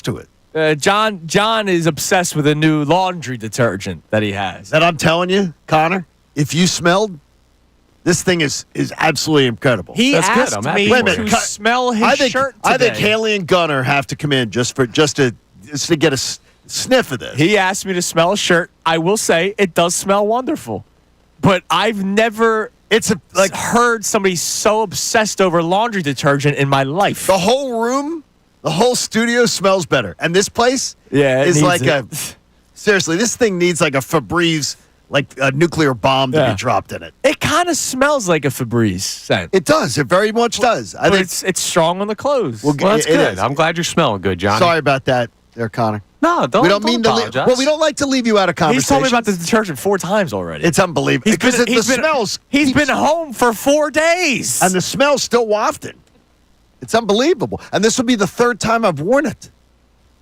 used to it. John is obsessed with a new laundry detergent that he has. That I'm telling you, Connor, if you smelled, this thing is absolutely incredible. He That's good. asked I'm happy me for to you. smell his shirt today. I think Haley and Gunner have to come in just to get a sniff of this. He asked me to smell a shirt. I will say it does smell wonderful, but I've never heard somebody so obsessed over laundry detergent in my life. The whole room, the whole studio smells better, and this place is like seriously. This thing needs like a Febreze, like a nuclear bomb to be dropped in it. It kind of smells like a Febreze scent. It does. It very much does. I think it's strong on the clothes. Well, that's it good. is. I'm glad you're smelling good, Johnny. Sorry about that, there, Connor. No, don't. We don't don't mean to. apologize. Well, we don't like to leave you out of conversation. He's told me about the detergent 4 times already. It's unbelievable because the smells. He's been home for 4 days, and the smell's still wafting. It's unbelievable. And this will be the 3rd time I've worn it.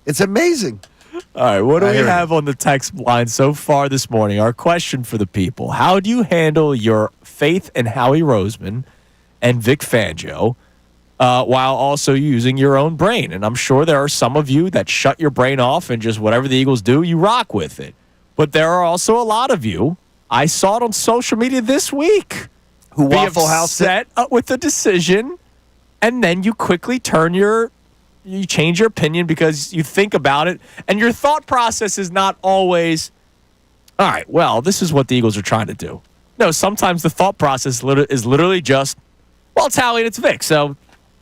It's amazing. All right, what do we hear have on the text line so far this morning? Our question for the people: how do you handle your faith in Howie Roseman and Vic Fangio while also using your own brain? And I'm sure there are some of you that shut your brain off and just whatever the Eagles do, you rock with it. But there are also a lot of you, I saw it on social media this week, who be Waffle House upset with the decision, and then you quickly you change your opinion because you think about it, and your thought process is not always, all right, well, this is what the Eagles are trying to do. No, sometimes the thought process is literally just, well, it's Howie and it's Vic, so.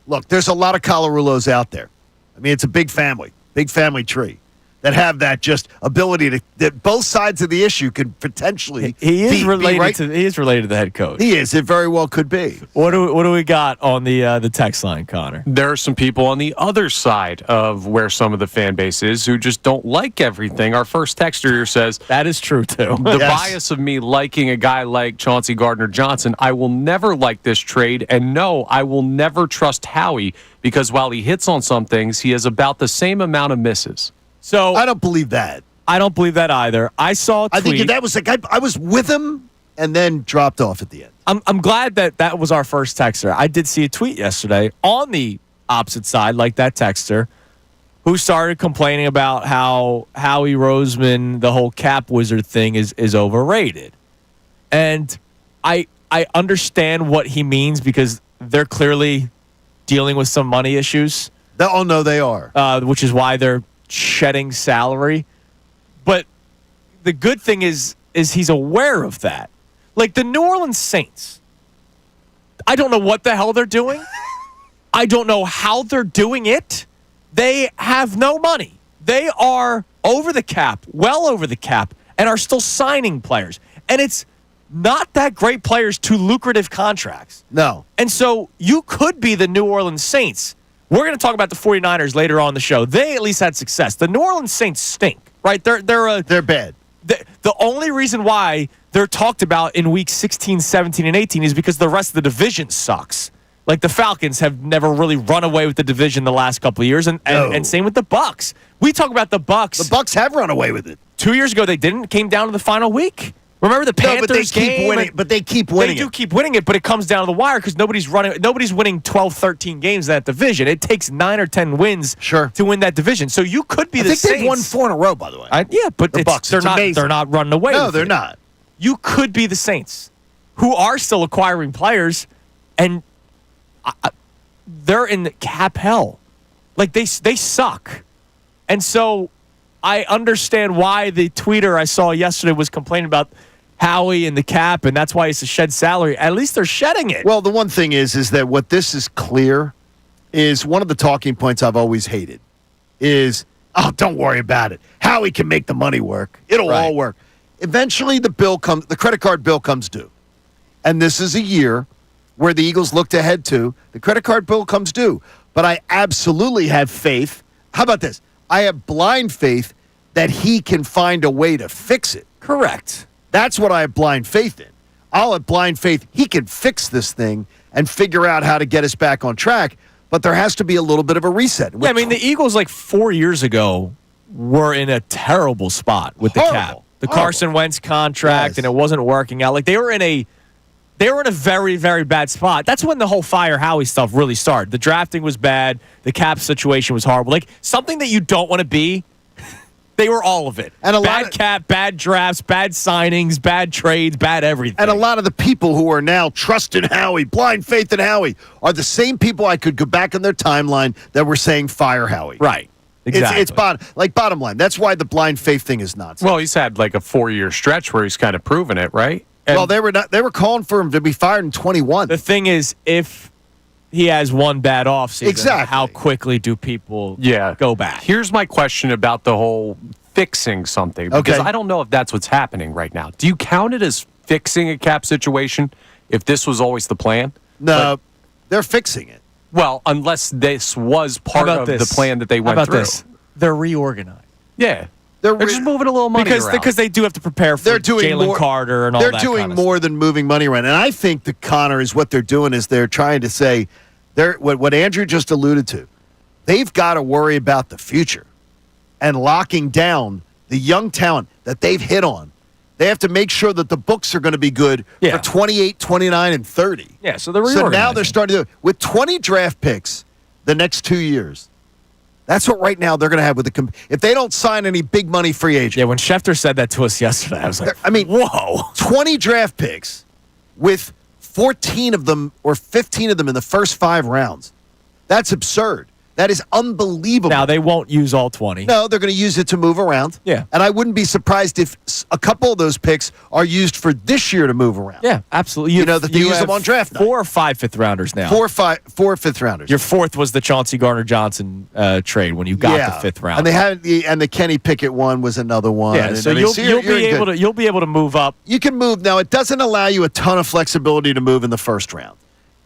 Look, there's a lot of Colorulos out there. I mean, it's a big family tree that have that just ability that both sides of the issue could potentially he is related right. to the head coach. He is. It very well could be. What do we got on the text line, Connor? There are some people on the other side of where some of the fan base is who just don't like everything. Our first texter here says, that is true, too. The bias of me liking a guy like Chauncey Gardner-Johnson, I will never like this trade, and no, I will never trust Howie because while he hits on some things, he has about the same amount of misses. So I don't believe that. I don't believe that either. I saw a tweet. I think that was I was with him and then dropped off at the end. I'm glad that was our first texter. I did see a tweet yesterday on the opposite side, like that texter, who started complaining about how Howie Roseman, the whole cap wizard thing is overrated. And I understand what he means because they're clearly dealing with some money issues. Oh, no, they are. Which is why they're shedding salary. But the good thing is he's aware of that. Like the New Orleans Saints, I don't know what the hell they're doing. I don't know how they're doing it. They have no money. They are over the cap, well over the cap, and are still signing players. And it's not that great players to lucrative contracts. No. And so you could be the New Orleans Saints. We're going to talk about the 49ers later on in the show. They at least had success. The New Orleans Saints stink, right? They're bad. The only reason why they're talked about in week 16, 17, and 18 is because the rest of the division sucks. Like the Falcons have never really run away with the division the last couple of years, and same with the Bucs. We talk about the Bucs. The Bucs have run away with it. 2 years ago, they didn't. Came down to the final week. Remember the Panthers game? But they keep winning. They do keep winning it, but it comes down to the wire because nobody's winning 12, 13 games in that division. It takes 9 or 10 wins to win that division. So you could be the Saints. They've won 4 in a row, by the way. But the Bucs, they're not running away. No, they're not. You could be the Saints, who are still acquiring players, and they're in cap hell. Like they suck, and so I understand why the tweeter I saw yesterday was complaining about Howie and the cap, and that's why it's a shed salary. At least they're shedding it. Well, the one thing is that what this is clear is one of the talking points I've always hated is, oh, don't worry about it. Howie can make the money work. It'll all work. Eventually, the credit card bill comes due. And this is a year where the Eagles looked ahead to. The credit card bill comes due. But I absolutely have faith. How about this? I have blind faith that he can find a way to fix it. Correct. That's what I have blind faith in. I'll have blind faith he can fix this thing and figure out how to get us back on track. But there has to be a little bit of a reset. Yeah, I mean, the Eagles, 4 years ago, were in a terrible spot with the cap. The Carson Wentz contract, and it wasn't working out. Like, they were in a they were in a very, very bad spot. That's when the whole fire Howie stuff really started. The drafting was bad. The cap situation was horrible. Like, something that you don't want to be, they were all of it. And bad cap, bad drafts, bad signings, bad trades, bad everything. And a lot of the people who are now trusting Howie, blind faith in Howie, are the same people I could go back in their timeline that were saying fire Howie. Right. Exactly. It's bottom line. That's why the blind faith thing is nonsense. Well, he's had like a 4-year stretch where he's kind of proven it, right? And well, they were calling for him to be fired in 21. The thing is, if he has one bad offseason, exactly. How quickly do people go back? Here's my question about the whole fixing something, because I don't know if that's what's happening right now. Do you count it as fixing a cap situation if this was always the plan? No, they're fixing it. Well, unless this was part of the plan that they went through. This? They're reorganized. Yeah. They're just moving a little money around. Because they do have to prepare for Jalen Carter and all that. They're doing more than moving money around. And I think that Connor is what they're doing is they're trying to say, what Andrew just alluded to, they've got to worry about the future and locking down the young talent that they've hit on. They have to make sure that the books are going to be good for 28, 29, and 30. Yeah, so they're reorganizing. So now they're starting to do it. With 20 draft picks the next 2 years, that's what right now they're going to have with if they don't sign any big money free agent. Yeah, when Schefter said that to us yesterday, I was like, whoa. 20 draft picks with 14 of them or 15 of them in the first 5 rounds. That's absurd. That is unbelievable. Now, they won't use all 20. No, they're going to use it to move around. Yeah. And I wouldn't be surprised if a couple of those picks are used for this year to move around. Yeah, absolutely. You know that they use them on draft night. 4 or 5 fifth-rounders now. 4 fifth-rounders. Your fourth was the Chauncey Gardner-Johnson trade when you got the fifth round. And they had the Kenny Pickett one was another one. Yeah, so you'll be able to move up. You can move. Now, it doesn't allow you a ton of flexibility to move in the first round.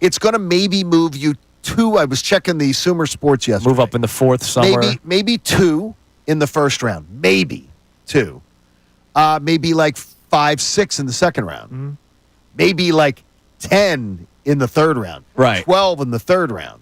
It's going to maybe move you 2. I was checking the Sumer Sports yesterday. Move up in the fourth somewhere. Maybe 2 in the first round. Maybe 2. Maybe like 5, 6 in the second round. Mm-hmm. Maybe like 10 in the third round. Right. 12 in the third round.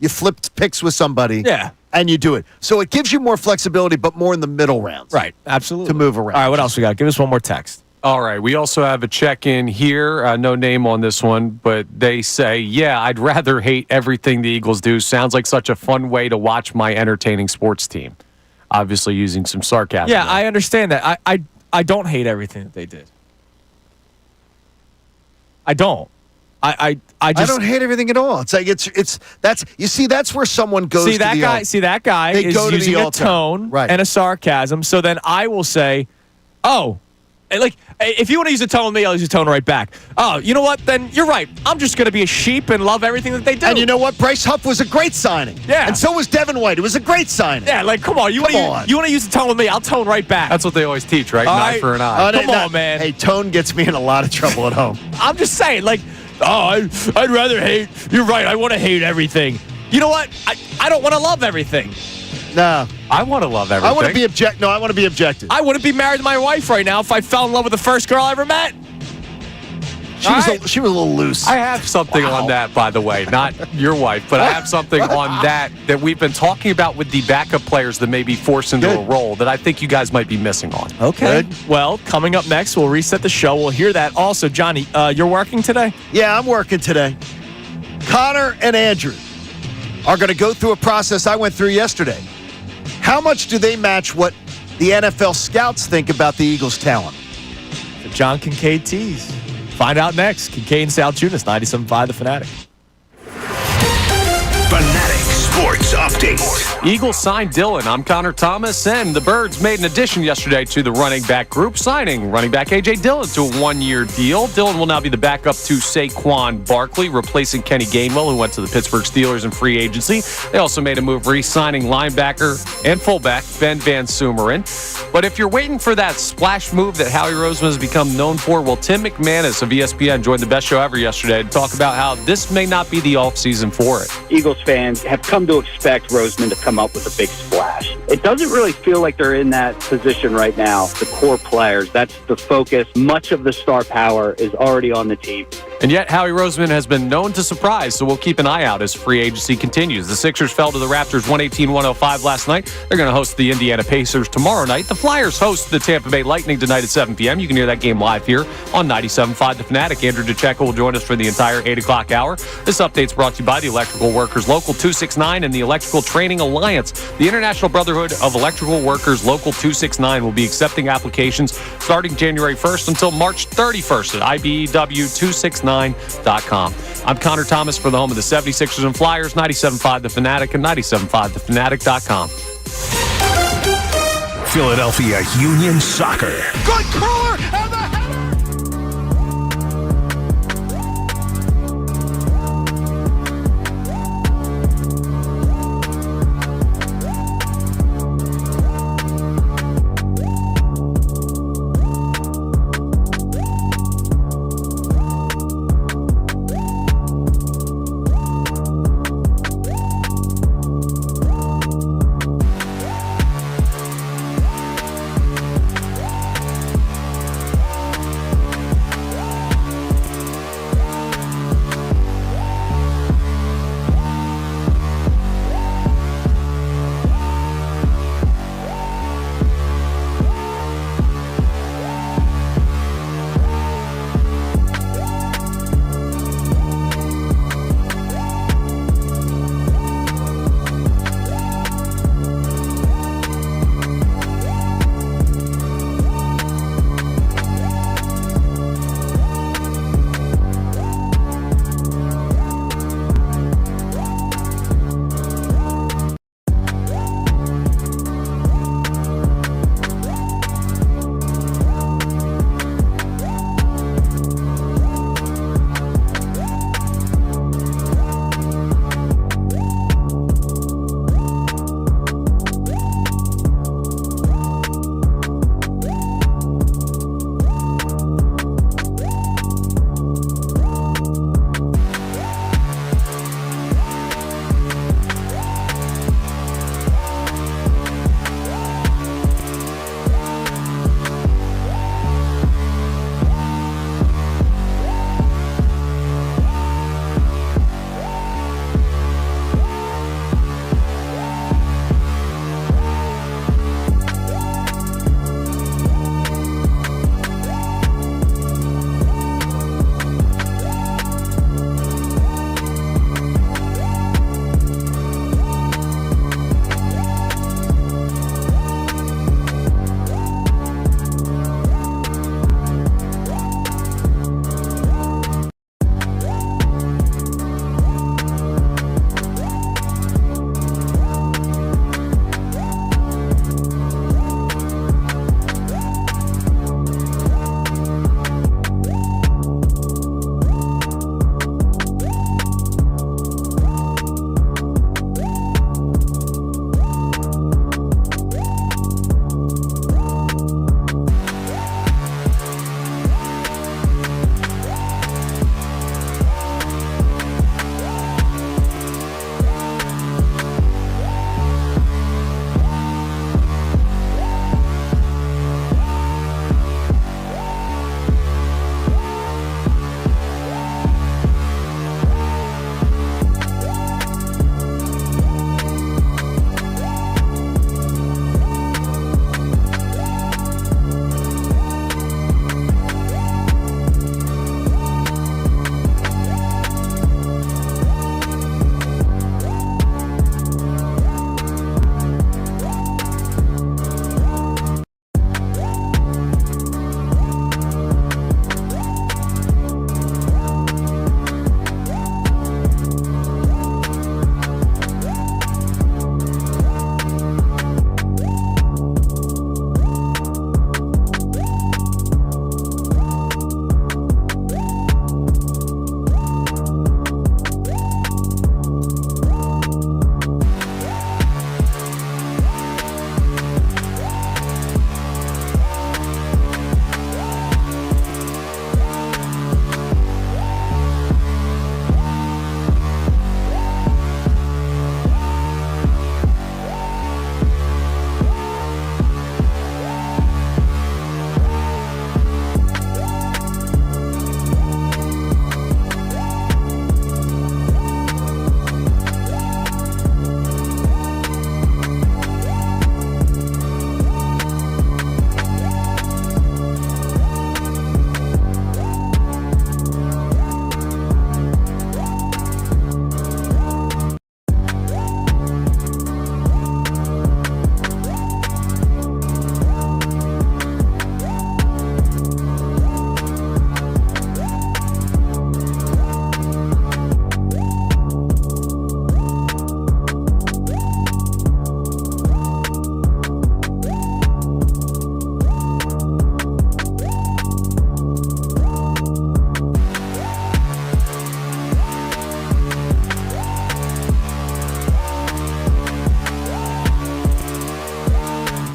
You flip picks with somebody. Yeah. And you do it. So it gives you more flexibility, but more in the middle rounds. Right. Absolutely. To move around. All right, what else we got? Give us one more text. All right, we also have a check-in here. No name on this one, but they say, yeah, I'd rather hate everything the Eagles do. Sounds like such a fun way to watch my entertaining sports team. Obviously using some sarcasm. Yeah, there. I understand that. I don't hate everything that they did. I don't. I don't hate everything at all. It's like that's where someone goes see that guy. See that guy is using a tone and a sarcasm. So then I will say, oh. Like, if you want to use a tone with me, I'll use a tone right back. Oh, you know what? Then you're right. I'm just going to be a sheep and love everything that they do. And you know what? Bryce Huff was a great signing. Yeah. And so was Devin White. It was a great signing. Yeah, like, come on. You want to use a tone with me? I'll tone right back. That's what they always teach, right? An eye for an eye. Come on, man. Hey, tone gets me in a lot of trouble at home. I'm just saying, like, I'd rather hate. You're right. I want to hate everything. You know what? I don't want to love everything. No. I want to love everything. I want to be objective. I wouldn't be married to my wife right now if I fell in love with the first girl I ever met. She was a little loose. I have something on that, by the way. Not your wife, but I have something on that we've been talking about with the backup players that may be forced into a role that I think you guys might be missing on. Okay. Good. Well, coming up next, we'll reset the show. We'll hear that. Also, Johnny, you're working today? Yeah, I'm working today. Connor and Andrew are going to go through a process I went through yesterday. How much do they match what the NFL scouts think about the Eagles' talent? The John Kincade tease. Find out next. Kincade Salciunas, 97.5 The Fanatic. Fanatic Sports Update. Eagles signed Dillon. I'm Connor Thomas, and the Birds made an addition yesterday to the running back group, signing running back A.J. Dillon to a 1-year deal. Dillon will now be the backup to Saquon Barkley, replacing Kenny Gainwell, who went to the Pittsburgh Steelers in free agency. They also made a move re-signing linebacker and fullback Ben Van Sumeren. But if you're waiting for that splash move that Howie Roseman has become known for, well, Tim McManus of ESPN joined the best show ever yesterday to talk about how this may not be the offseason for it. Eagles fans have come to expect Roseman to come up with a big splash. It doesn't really feel like they're in that position right now. The core players, that's the focus. Much of the star power is already on the team. And yet, Howie Roseman has been known to surprise, so we'll keep an eye out as free agency continues. The Sixers fell to the Raptors 118-105 last night. They're going to host the Indiana Pacers tomorrow night. The Flyers host the Tampa Bay Lightning tonight at 7 p.m. You can hear that game live here on 97.5 The Fanatic. Andrew DeCecco will join us for the entire 8 o'clock hour. This update's brought to you by the Electrical Workers Local 269 and the Electrical Training Alliance. The International Brotherhood of Electrical Workers Local 269 will be accepting applications starting January 1st until March 31st at IBEW269.com. I'm Connor Thomas for the home of the 76ers and Flyers, 97.5 The Fanatic and 97.5thefanatic.com. Philadelphia Union Soccer. Good crawler and the header.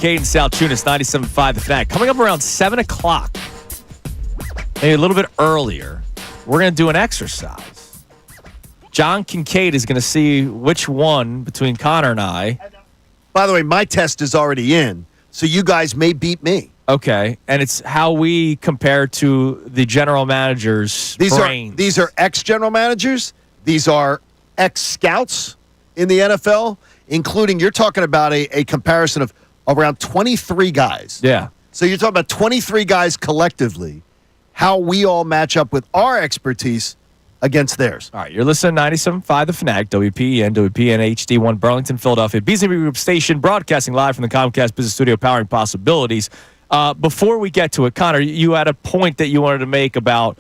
Kincade Salciunas, 97.5 The Fanatic. Coming up around 7 o'clock, maybe a little bit earlier, we're going to do an exercise. John Kincade is going to see which one between Connor and I. By the way, my test is already in, so you guys may beat me. Okay, and it's how we compare to the general manager's brains. These are ex-general managers. These are ex-scouts in the NFL, including, you're talking about a comparison of around 23 guys. Yeah. So you're talking about 23 guys collectively, how we all match up with our expertise against theirs. All right, you're listening to 97.5 The Fanatic, WPEN, WPN HD1, Burlington, Philadelphia, BZB Group Station, broadcasting live from the Comcast Business Studio, powering possibilities. Before we get to it, Connor, you had a point that you wanted to make about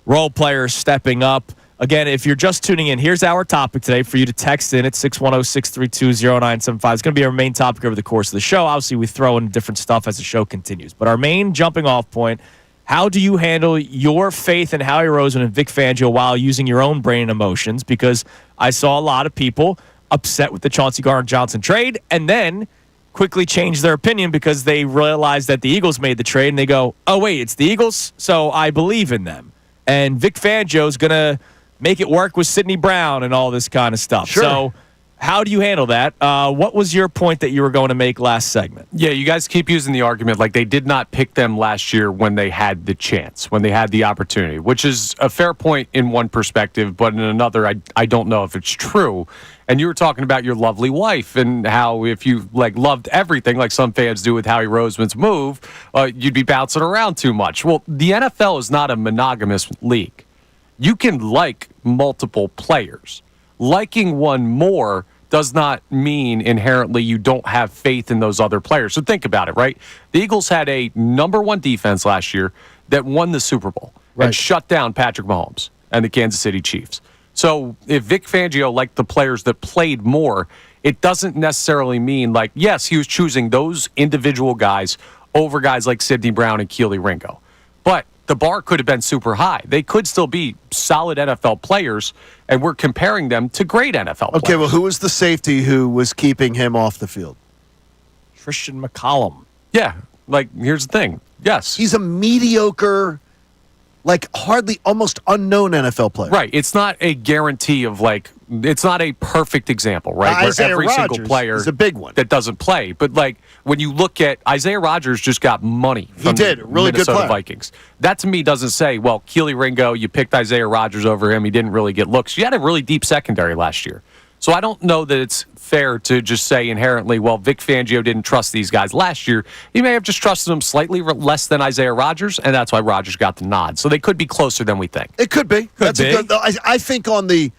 role players stepping up. Again, if you're just tuning in, here's our topic today for you to text in at 610-632-0975. It's going to be our main topic over the course of the show. Obviously, we throw in different stuff as the show continues. But our main jumping off point, how do you handle your faith in Howie Roseman and Vic Fangio while using your own brain and emotions? Because I saw a lot of people upset with the Chauncey Gardner-Johnson trade and then quickly change their opinion because they realized that the Eagles made the trade and they go, oh, wait, it's the Eagles, so I believe in them. And Vic Fangio's going to make it work with Sidney Brown and all this kind of stuff. Sure. So how do you handle that? What was your point that you were going to make last segment? Yeah, you guys keep using the argument like they did not pick them last year when they had the chance, when they had the opportunity, which is a fair point in one perspective, but in another, I don't know if it's true. And you were talking about your lovely wife and how if you loved everything like some fans do with Howie Roseman's move, you'd be bouncing around too much. Well, the NFL is not a monogamous league. You can like multiple players. Liking one more does not mean inherently you don't have faith in those other players. So think about it, right? The Eagles had a number one defense last year that won the Super Bowl and shut down Patrick Mahomes and the Kansas City Chiefs. So if Vic Fangio liked the players that played more, it doesn't necessarily mean yes, he was choosing those individual guys over guys like Sidney Brown and Keely Ringo. But the bar could have been super high. They could still be solid NFL players, and we're comparing them to great NFL players. Okay, well, who was the safety who was keeping him off the field? Christian McCollum. Yeah, here's the thing. Yes. He's a mediocre, hardly, almost unknown NFL player. Right. It's not a guarantee of, it's not a perfect example, right? Where Isaiah every Rodgers single player is a big one that doesn't play. But, when you look at Isaiah Rodgers just got money from the really Minnesota good player. Vikings. That, to me, doesn't say, well, Keely Ringo, you picked Isaiah Rodgers over him. He didn't really get looks. You had a really deep secondary last year. So I don't know that it's fair to just say inherently, well, Vic Fangio didn't trust these guys last year. He may have just trusted them slightly less than Isaiah Rodgers, and that's why Rodgers got the nod. So they could be closer than we think. It could be. I think on the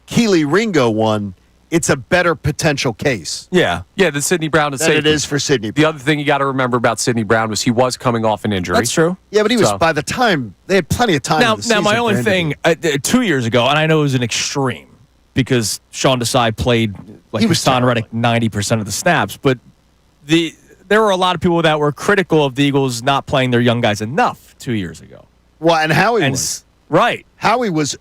Keely Ringo one, it's a better potential case. Yeah. Yeah, the Sidney Brown is than it is for Sidney Brown. The other thing you got to remember about Sidney Brown was he was coming off an injury. That's true. Yeah, but he was, by the time, they had plenty of time. Now my only thing, 2 years ago, and I know it was an extreme because Sean Desai played Hassan Reddick 90% of the snaps, but there were a lot of people that were critical of the Eagles not playing their young guys enough 2 years ago. Well, and Howie was. Right. Howie was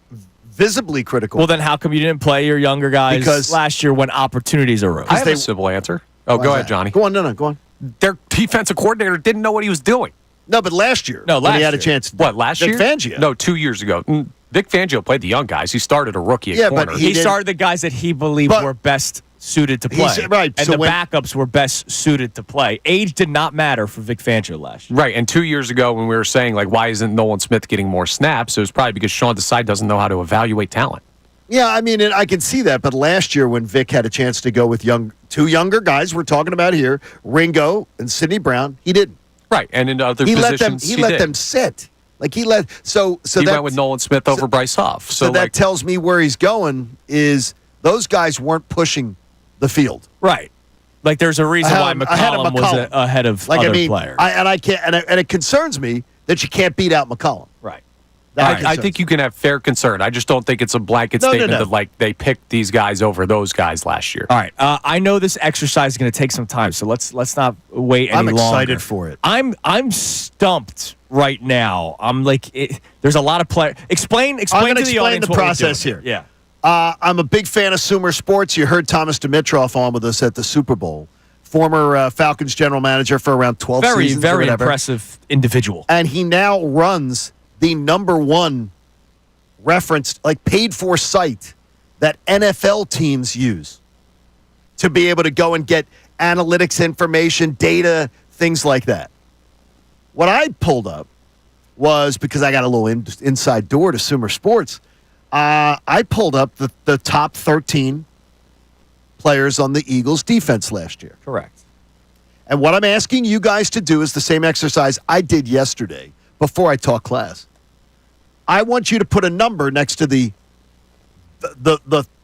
visibly critical. Well, then how come you didn't play your younger guys because last year when opportunities arose? I have a simple answer. Oh, go ahead, Johnny. Go on. No, go on. Their defensive coordinator didn't know what he was doing. No, but last year. No, when he had year. a chance. What, last year? Vic Fangio. No, 2 years ago. Vic Fangio played the young guys. He started a rookie at corner. But he started the guys that he believed were best suited to play. Right. And so the backups were best suited to play. Age did not matter for Vic Fangio last year. Right. And 2 years ago when we were saying, why isn't Nolan Smith getting more snaps, it was probably because Sean Desai doesn't know how to evaluate talent. Yeah, I mean, I can see that. But last year when Vic had a chance to go with two younger guys we're talking about here, Ringo and Sidney Brown, he didn't. Right. And in other positions, he let them sit. He went with Nolan Smith over Bryce Huff. So that tells me where he's going is those guys weren't pushing the field. Right. There's a reason why McCollum was ahead of other players. And it concerns me that you can't beat out McCollum. Right. I think you can have fair concern. I just don't think it's a blanket statement that they picked these guys over those guys last year. All right. I know this exercise is going to take some time, so let's not wait any longer. I'm excited for it. I'm stumped right now. I'm there's a lot of players. Explain to the audience the process here. Yeah. I'm a big fan of Sumer Sports. You heard Thomas Dimitroff on with us at the Super Bowl. Former Falcons general manager for around 12 seasons. Very or whatever. impressive individual. And he now runs the #1 referenced, paid-for site that NFL teams use to be able to go and get analytics information, data, things like that. What I pulled up was, because I got a little inside door to Sumer Sports, I pulled up the top 13 players on the Eagles' defense last year. Correct. And what I'm asking you guys to do is the same exercise I did yesterday before I taught class. I want you to put a number next to the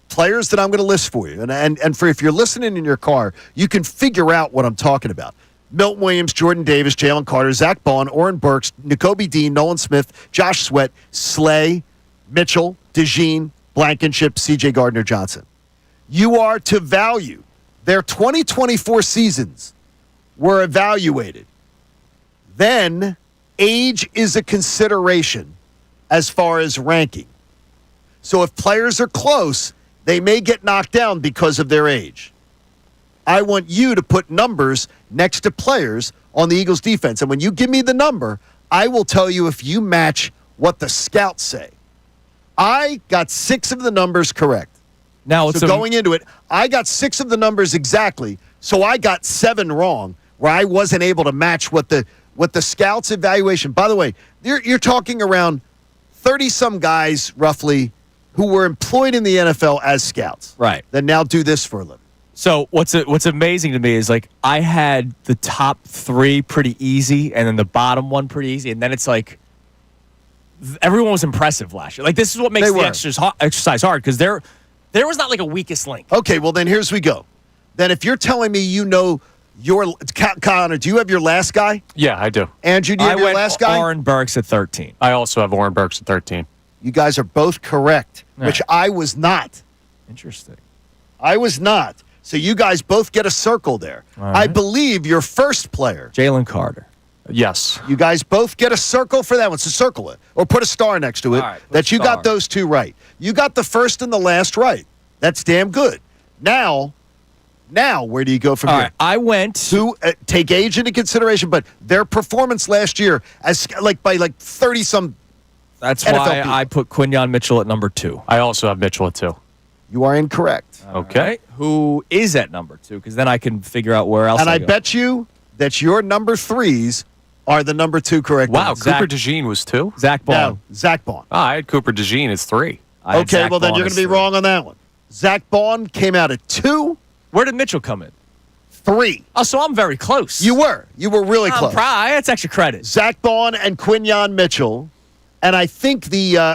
players that I'm going to list for you. And for if you're listening in your car, you can figure out what I'm talking about. Milton Williams, Jordan Davis, Jalen Carter, Zach Bond, Oren Burks, N'Kobe Dean, Nolan Smith, Josh Sweat, Slay, Mitchell, DeJean, Blankenship, C.J. Gardner-Johnson. You are to value their 2024 seasons were evaluated. Then age is a consideration as far as ranking. So if players are close, they may get knocked down because of their age. I want you to put numbers next to players on the Eagles defense. And when you give me the number, I will tell you if you match what the scouts say. I got 6 of the numbers correct. Now, so going into it, I got 6 of the numbers exactly, so I got 7 wrong, where I wasn't able to match what the scouts' evaluation. By the way, you're talking around 30-some guys, roughly, who were employed in the NFL as scouts. Right. That now do this for a living. So what's amazing to me is, I had the top 3 pretty easy, and then the bottom one pretty easy, and then it's everyone was impressive last year. This is what makes the exercise hard, because there was not a weakest link. Okay, well then here's we go. Then if you're telling me you know your Connor, do you have your last guy? Yeah, I do. Andrew, do you have your last guy? Oren Burks at 13. I also have Oren Burks at 13. You guys are both correct, which I was not. Interesting. I was not. So you guys both get a circle there. Right. I believe your first player. Jalen Carter. Yes. You guys both get a circle for that one. So circle it or put a star next to it that you got those 2 right. You got the first and the last right. That's damn good. Now, where do you go from here? All right, I went to take age into consideration, but their performance last year as by 30-some. That's NFL why people. I put Quinyon Mitchell at number 2. I also have Mitchell at 2. You are incorrect. Okay. Right. Who is at number 2? Because then I can figure out where else. And I go. bet you that your number 3s are the number 2 correct. Wow, ones. Cooper DeJean was 2? Zach Bond. No, Zach Bond. I had Cooper DeJean as 3. Okay, well then you're going to be wrong on that one. Zach Bond came out at 2. Where did Mitchell come in? 3. Oh, so I'm very close. You were really close. That's extra credit. Zach Bond and Quinyon Mitchell. And I think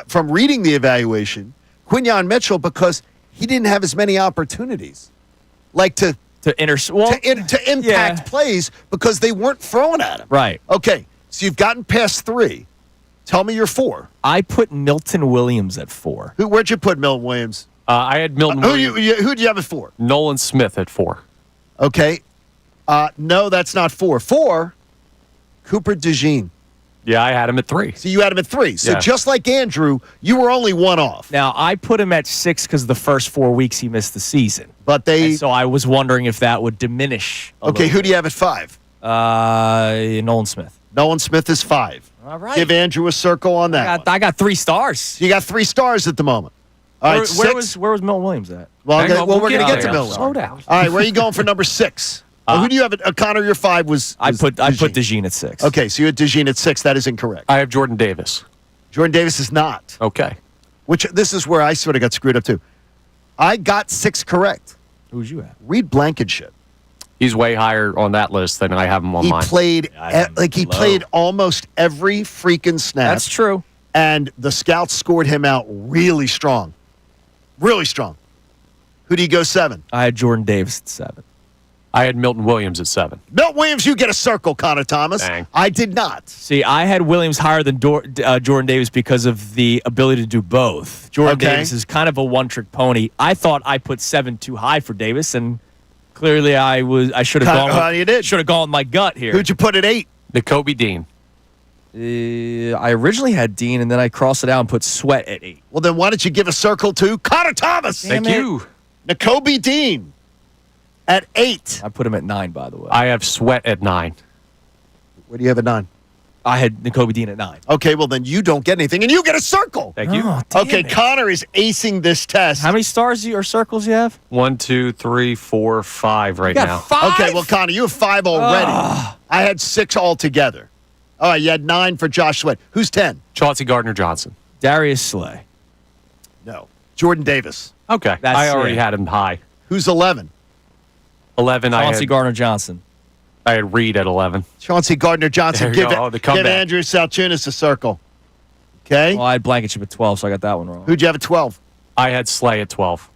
from reading the evaluation, Quinyon Mitchell, because he didn't have as many opportunities, to impact plays because they weren't throwing at him. Right. Okay, so you've gotten past 3. Tell me your 4. I put Milton Williams at 4. Where'd you put Milton Williams? I had Milton Williams. Who'd you have at 4? Nolan Smith at 4. Okay. No, that's not 4. 4, Cooper DeJean. Yeah, I had him at 3. So you had him at 3. So just like Andrew, you were only 1 off. Now, I put him at 6 because the first 4 weeks he missed the season. But so I was wondering if that would diminish. Okay, who do you have at 5? Nolan Smith. Nolan Smith is 5. All right. Give Andrew a circle on that. I got 3 stars. You got 3 stars at the moment. All right, where was Milton Williams at? Well, we're going to get to Milton. Slow down. All right, where are you going for number 6? Who do you have? Connor, your 5 was. I put DeJean at 6. Okay, so you had DeJean at 6. That is incorrect. I have Jordan Davis. Jordan Davis is not. Okay. This is where I sort of got screwed up too. I got 6 correct. Who's you at? Reed Blankenship. He's way higher on that list than I have him on mine. He played played almost every freaking snap. That's true. And the scouts scored him out really strong. Really strong. Who do you go 7? I had Jordan Davis at 7. I had Milton Williams at 7. Milton Williams, you get a circle, Connor Thomas. Dang. I did not. See, I had Williams higher than Jordan Davis because of the ability to do both. Jordan Davis is kind of a one-trick pony. I thought I put 7 too high for Davis, and clearly I should have gone. You did. Should have gone with my gut here. Who'd you put at 8? N'Kobe Dean. I originally had Dean, and then I crossed it out and put Sweat at 8. Well, then why don't you give a circle to Connor Thomas? Thank you. N'Kobe Dean at 8. I put him at 9, by the way. I have Sweat at 9. Where do you have at 9? I had N'Kobe Dean at 9. Okay, well, then you don't get anything, and you get a circle. Thank you. Oh, damn Okay, it. Connor is acing this test. How many stars or circles you have? 1, 2, 3, 4, 5 right You got now. 5? Okay, well, Connor, you have 5 already. I had 6 altogether. All right, you had 9 for Josh Sweat. Who's 10? Chauncey Gardner-Johnson. Darius Slay. No. Jordan Davis. Okay. That's I already it. had him high. Who's 11? 11, Chauncey Gardner-Johnson. I had Reed at 11. Chauncey Gardner-Johnson. There you go. The Give comeback. Andrew Salciunas a circle. Okay? Well, I had Blankenship at 12, so I got that one wrong. Who'd you have at 12? I had Slay at 12.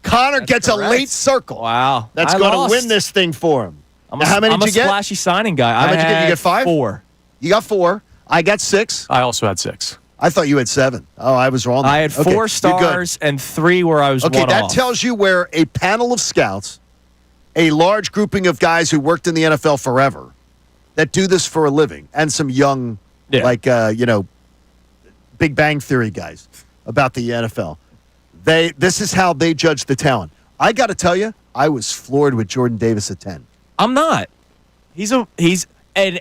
Connor gets correct. a late circle. Wow. That's I going lost. to win this thing for him. I'm Now, how many I'm did a you get? splashy signing guy. How much you get? You get 5? 4. You got 4. I got 6. I also had 6. I thought you had 7. Oh, I was wrong. I had Okay, 4 you're good. stars and 3 where I was Okay, one that off. tells you where a panel of scouts, a large grouping of guys who worked in the NFL forever, that do this for a living, and some young, Big Bang Theory guys about the NFL. This is how they judge the talent. I got to tell you, I was floored with Jordan Davis at 10. I'm not. He's an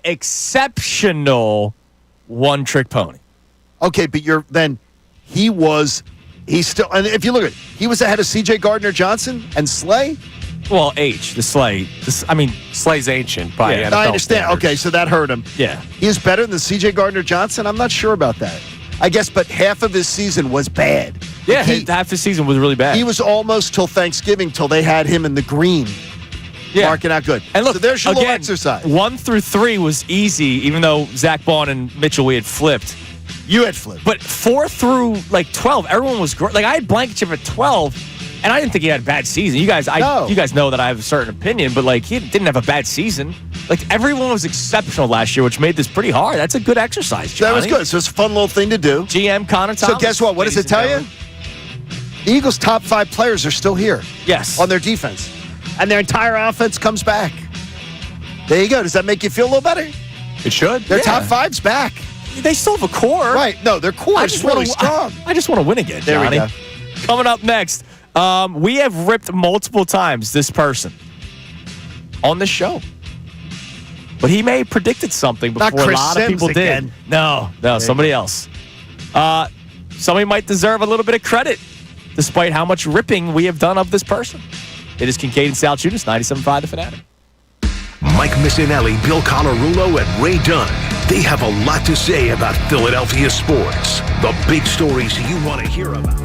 exceptional one-trick pony. Okay, but he's still, and if you look at it, he was ahead of C.J. Gardner-Johnson and Slay. Well, the Slay. Slay's ancient by Yeah. NFL I understand. standards. Okay, so that hurt him. Yeah. He is better than C.J. Gardner-Johnson? I'm not sure about that. I guess, but half of his season was bad. Yeah, He, half the season was really bad. he was almost till Thanksgiving till they had him in the green. yeah. Marking out good. And look, so there's your again, little exercise. 1 through 3 was easy, even though Zach Bond and Mitchell, we had flipped. You had flipped. But 4 through 12, everyone was great. Like I had Blankenship at 12, and I didn't think he had a bad season. You guys know that I have a certain opinion, but he didn't have a bad season. Everyone was exceptional last year, which made this pretty hard. That's a good exercise, Johnny. That was good. So it's a fun little thing to do. GM Connor Thomas. So guess what? What does it tell you? The Eagles' top 5 players are still here. Yes. On their defense. And their entire offense comes back. There you go. Does that make you feel a little better? It should. Their top 5's back. They still have a core. Right. No, their core is really strong. I just want to win again, There we Johnny. go. Coming up next, we have ripped multiple times this person on the show. But he may have predicted something before Not Chris a lot of Sims people again. did. No, somebody else. Somebody might deserve a little bit of credit, despite how much ripping we have done of this person. It is Kincade Salciunas, 97.5 The Fanatic. Mike Missanelli, Bill Colarulo, and Ray Dunn. They have a lot to say about Philadelphia sports. The big stories you want to hear about.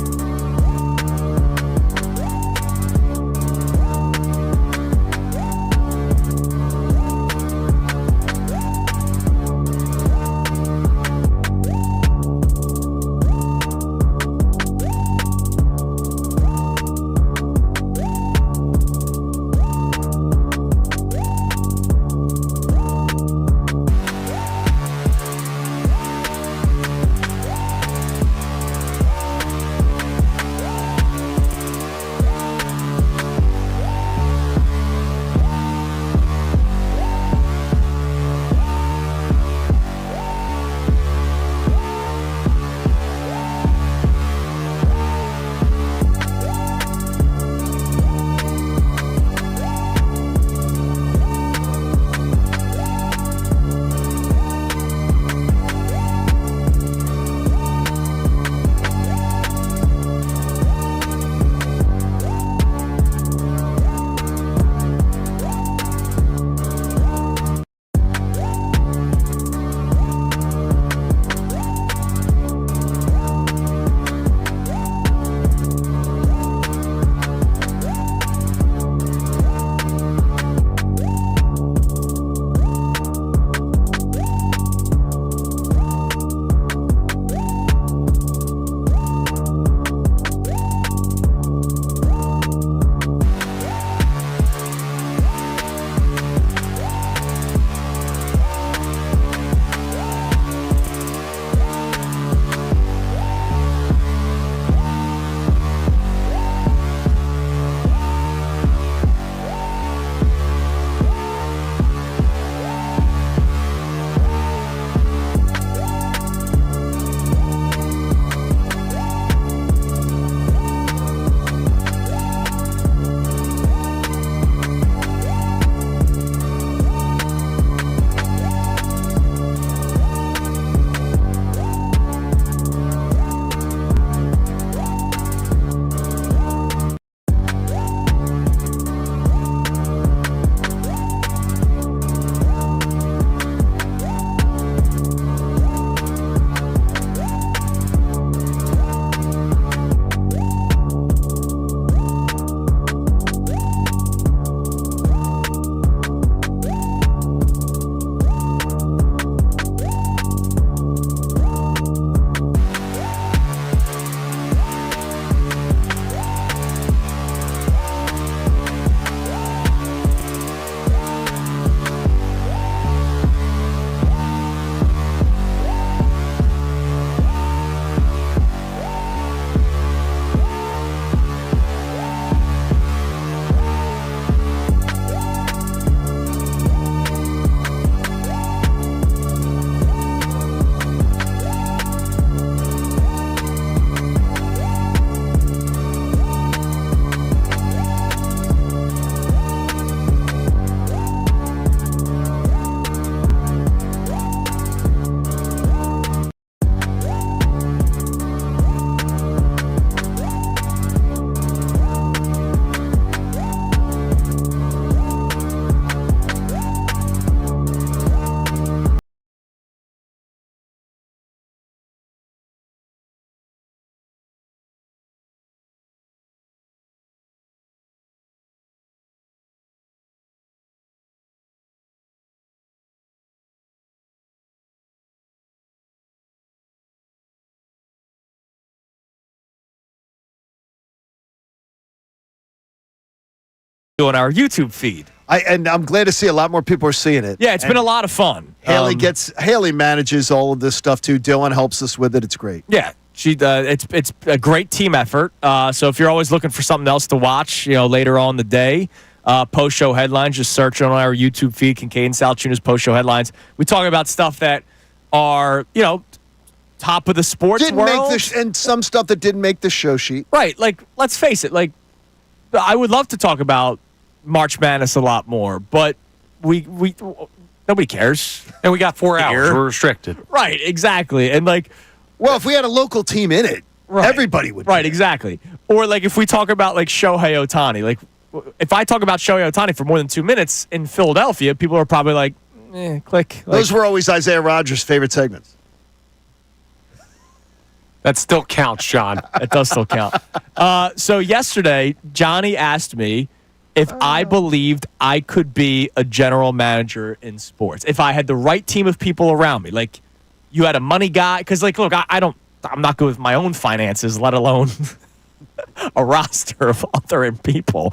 on our YouTube feed. And I'm glad to see a lot more people are seeing it. Yeah, it's been a lot of fun. Haley manages all of this stuff too. Dylan helps us with it. It's great. Yeah, it's a great team effort. So if you're always looking for something else to watch, later on in the day, post show headlines, just search on our YouTube feed, Kincade Salciunas post show headlines. We talk about stuff that are top of the sports world, and some stuff that didn't make the show sheet. Right, like let's face it, like I would love to talk about March Madness a lot more, but we nobody cares, and we got 4 hours. We're restricted. Right, exactly, and well, if we had a local team in it, everybody would. Right, exactly. Or if we talk about Shohei Ohtani, if I talk about Shohei Ohtani for more than 2 minutes in Philadelphia, people are probably like, click. Those were always Isaiah Rogers' favorite segments. That still counts, John. It does still count. So yesterday, Johnny asked me if I believed I could be a general manager in sports, if I had the right team of people around me. Like, you had a money guy, because look, I'm not good with my own finances, let alone a roster of other people.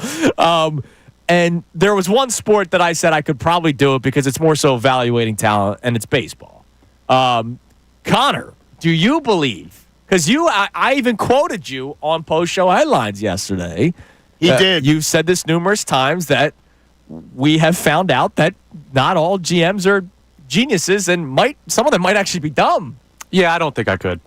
And there was one sport that I said I could probably do it because it's more so evaluating talent, and it's baseball. Connor, do you believe? Because I even quoted you on post-show headlines yesterday. He did. You've said this numerous times that we have found out that not all GMs are geniuses, and some of them might actually be dumb. Yeah, I don't think I could.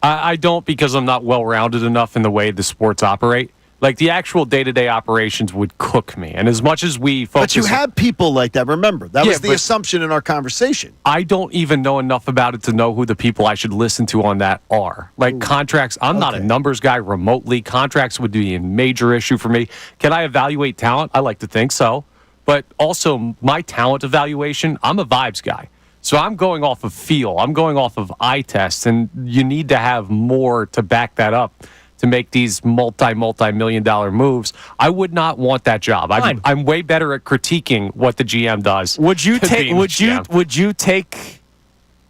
I don't, because I'm not well-rounded enough in the way the sports operate. The actual day-to-day operations would cook me. And as much as we focus... But you have people like that, remember. That was the assumption in our conversation. I don't even know enough about it to know who the people I should listen to on that are. Contracts, I'm not a numbers guy remotely. Contracts would be a major issue for me. Can I evaluate talent? I like to think so. But also, my talent evaluation, I'm a vibes guy. So I'm going off of feel. I'm going off of eye tests. And you need to have more to back that up to make these multi-million-dollar moves. I would not want that job. I'm way better at critiquing what the GM does. Would you take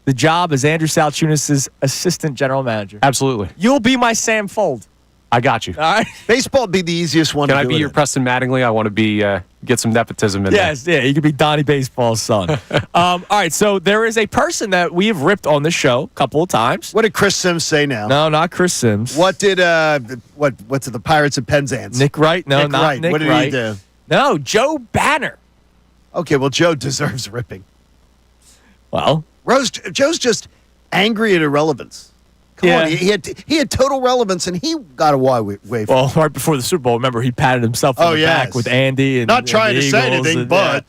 the job as Andrew Salciunas' assistant general manager? Absolutely. You'll be my Sam Fold. I got you. All right. Baseball would be the easiest one. Can I be your Preston Mattingly? I want to be get some nepotism in there. Yes, yeah, you could be Donnie Baseball's son. All right, so there is a person that we have ripped on the show a couple of times. What did Chris Sims say now? No, not Chris Sims. What did what's it, the Pirates of Penzance? Nick Wright? No, Nick not Wright. Nick What did Wright. he do? No, Joe Banner. Okay, well, Joe deserves ripping. Well, Joe's just angry at irrelevance. Come on, he had total relevance, and he got away from it. Well, right before the Super Bowl, remember, he patted himself on the back with Andy. And not trying and to say anything, but...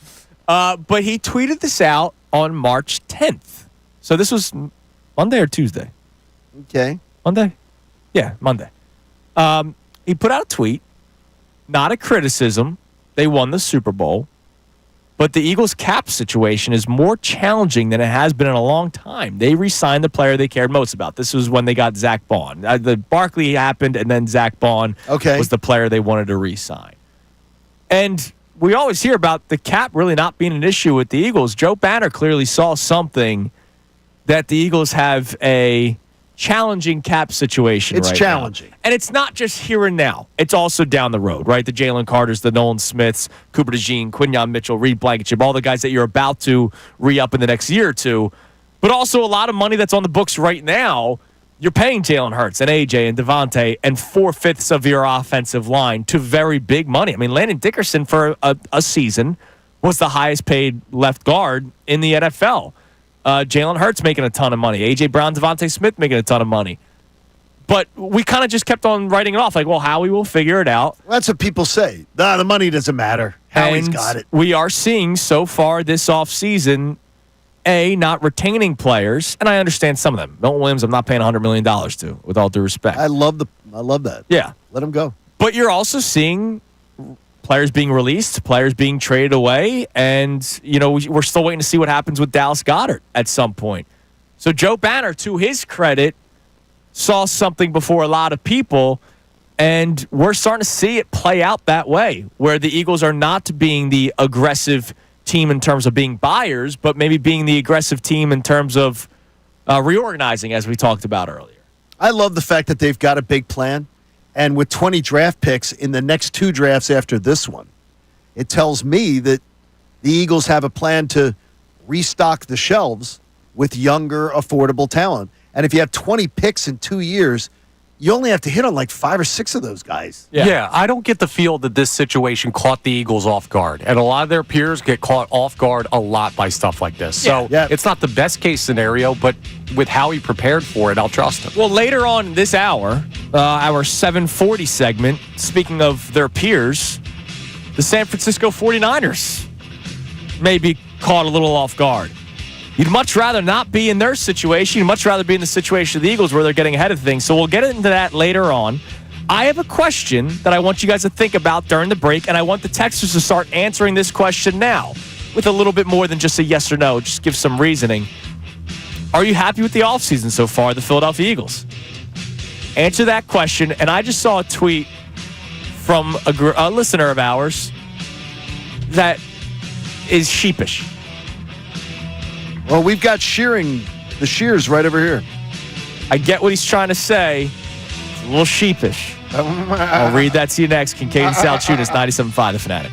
But he tweeted this out on March 10th. So this was Monday or Tuesday? Okay. Monday? Yeah, Monday. He put out a tweet, not a criticism. They won the Super Bowl. But the Eagles' cap situation is more challenging than it has been in a long time. They re-signed the player they cared most about. This was when they got Zach Bond. The Barkley happened, and then Zach Bond was the player they wanted to re-sign. And we always hear about the cap really not being an issue with the Eagles. Joe Banner clearly saw something that the Eagles have a challenging cap situation It's right challenging. now. And it's not just here and now. It's also down the road, right? The Jalen Carters, the Nolan Smiths, Cooper DeJean, Quinyon Mitchell, Reed Blankenship, all the guys that you're about to re-up in the next year or two. But also a lot of money that's on the books right now. You're paying Jalen Hurts and AJ and Devontae and 4/5 of your offensive line to very big money. I mean, Landon Dickerson for a season was the highest paid left guard in the NFL. Jalen Hurts making a ton of money. A.J. Brown, Devontae Smith making a ton of money. But we kind of just kept on writing it off. Like, well, Howie will figure it out. Well, that's what people say. The money doesn't matter. Howie's got it. We are seeing so far this offseason, not retaining players. And I understand some of them. Milton Williams, I'm not paying $100 million to, with all due respect. I love that. Yeah. Let him go. But you're also seeing players being released, players being traded away, and we're still waiting to see what happens with Dallas Goedert at some point. So Joe Banner, to his credit, saw something before a lot of people, and we're starting to see it play out that way, where the Eagles are not being the aggressive team in terms of being buyers, but maybe being the aggressive team in terms of reorganizing, as we talked about earlier. I love the fact that they've got a big plan. And with 20 draft picks in the next 2 drafts after this one, it tells me that the Eagles have a plan to restock the shelves with younger, affordable talent. And if you have 20 picks in 2 years, you only have to hit on like 5 or 6 of those guys. Yeah, I don't get the feel that this situation caught the Eagles off guard. And a lot of their peers get caught off guard a lot by stuff like this. So it's not the best case scenario, but with how he prepared for it, I'll trust him. Well, later on this hour, our 740 segment, speaking of their peers, the San Francisco 49ers may be caught a little off guard. You'd much rather not be in their situation. You'd much rather be in the situation of the Eagles where they're getting ahead of things. So we'll get into that later on. I have a question that I want you guys to think about during the break, and I want the texters to start answering this question now with a little bit more than just a yes or no. Just give some reasoning. Are you happy with the offseason so far, the Philadelphia Eagles? Answer that question. And I just saw a tweet from a listener of ours that is sheepish. Well, we've got the shears right over here. I get what he's trying to say. It's a little sheepish. I'll read that to you next. Kincade Salciunas, 97.5 The Fanatic.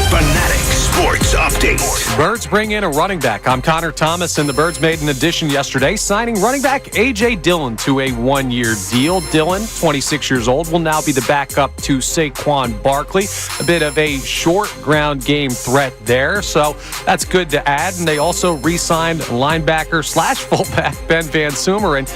Fanatic Sports Update. Birds bring in a running back. I'm Connor Thomas, and the Birds made an addition yesterday, signing running back A.J. Dillon to a one-year deal. Dillon, 26 years old, will now be the backup to Saquon Barkley. A bit of a short ground game threat there, so that's good to add. And they also re-signed linebacker/fullback Ben Van Sumeren.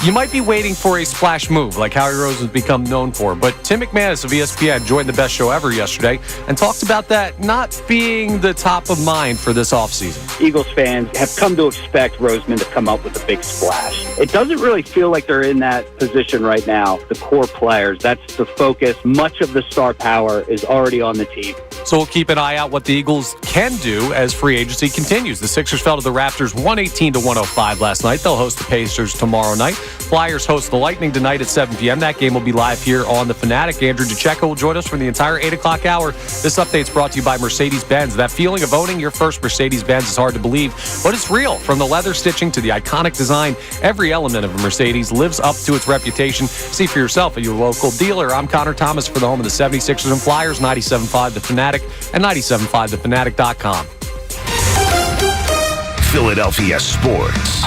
You might be waiting for a splash move like Howie Rose has become known for, but Tim McManus of ESPN joined the best show ever yesterday and talked about that not being the top of mind for this offseason. Eagles fans have come to expect Roseman to come up with a big splash. It doesn't really feel like they're in that position right now. The core players, that's the focus. Much of the star power is already on the team. So we'll keep an eye out what the Eagles can do as free agency continues. The Sixers fell to the Raptors 118-105 last night. They'll host the Pacers tomorrow night. Flyers host the Lightning tonight at 7 p.m. That game will be live here on The Fanatic. Andrew DeCecco will join us for the entire 8 o'clock hour. This update's brought to you by Mercedes-Benz. That feeling of owning your first Mercedes-Benz is hard to believe, but it's real. From the leather stitching to the iconic design, every element of a Mercedes lives up to its reputation. See for yourself at your local dealer. I'm Connor Thomas for the home of the 76ers and Flyers, 97.5 The Fanatic and 97.5thefanatic.com. Philadelphia Sports.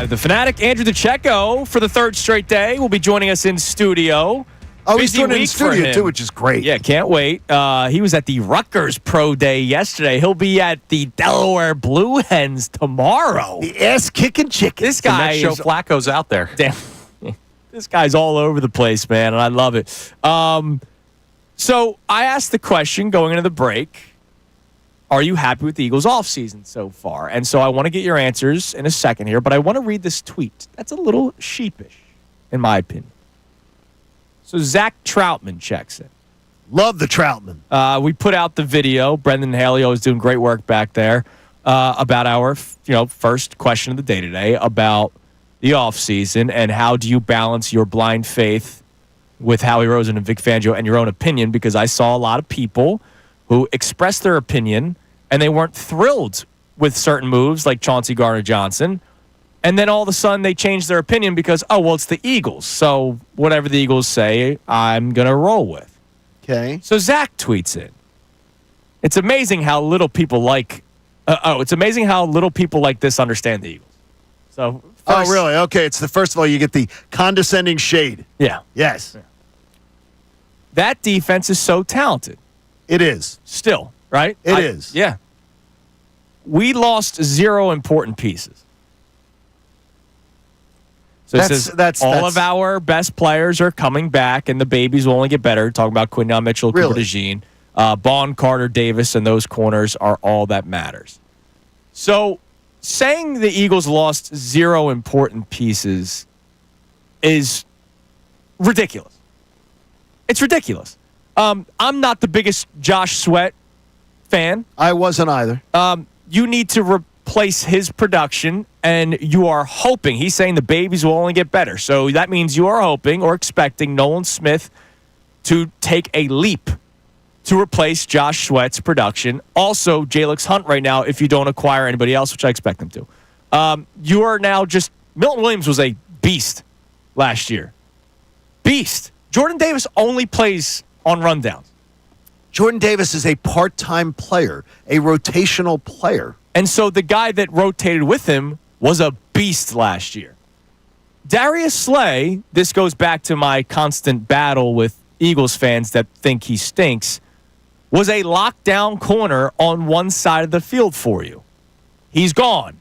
The Fanatic, Andrew DeCecco, for the third straight day, will be joining us in studio. Oh, he's Busy doing it in week for studio, him. too, which is great. Yeah, can't wait. He was at the Rutgers Pro Day yesterday. He'll be at the Delaware Blue Hens tomorrow. The ass-kicking chicken. This guy Next show, is... Flacco's out there. Damn. This guy's all over the place, man, and I love it. So I asked the question going into the break, are you happy with the Eagles' offseason so far? And so I want to get your answers in a second here, but I want to read this tweet. That's a little sheepish, in my opinion. So Zach Troutman checks in. Love the Troutman. We put out the video. Brendan Haley always doing great work back there about our first question of the day today about the offseason and how do you balance your blind faith with Howie Rosen and Vic Fangio and your own opinion, because I saw a lot of people who expressed their opinion and they weren't thrilled with certain moves like Chauncey Gardner-Johnson. And then all of a sudden they changed their opinion because, it's the Eagles. So whatever the Eagles say, I'm going to roll with. Okay. So Zach tweets in. It's amazing how little people like this understand the Eagles. So first, oh, really? Okay. It's the first of all, you get the condescending shade. Yeah. Yes. Yeah. That defense is so talented. It is. Still, right? It is. Yeah. We lost 0 important pieces. So it says all of our best players are coming back, and the babies will only get better. Talking about Quinyon Mitchell, really? Cooper DeJean, Bond, Carter, Davis, and those corners are all that matters. So saying the Eagles lost 0 important pieces is ridiculous. It's ridiculous. I'm not the biggest Josh Sweat fan. I wasn't either. You need to replace his production, and you are hoping. He's saying the babies will only get better. So that means you are hoping or expecting Nolan Smith to take a leap to replace Josh Sweat's production. Also, Jalix Hunt right now, if you don't acquire anybody else, which I expect them to. You are now just... Milton Williams was a beast last year. Beast. Jordan Davis only plays on rundowns. Jordan Davis is a part-time player, a rotational player. And so the guy that rotated with him was a beast last year. Darius Slay, this goes back to my constant battle with Eagles fans that think he stinks, was a lockdown corner on one side of the field for you. He's gone.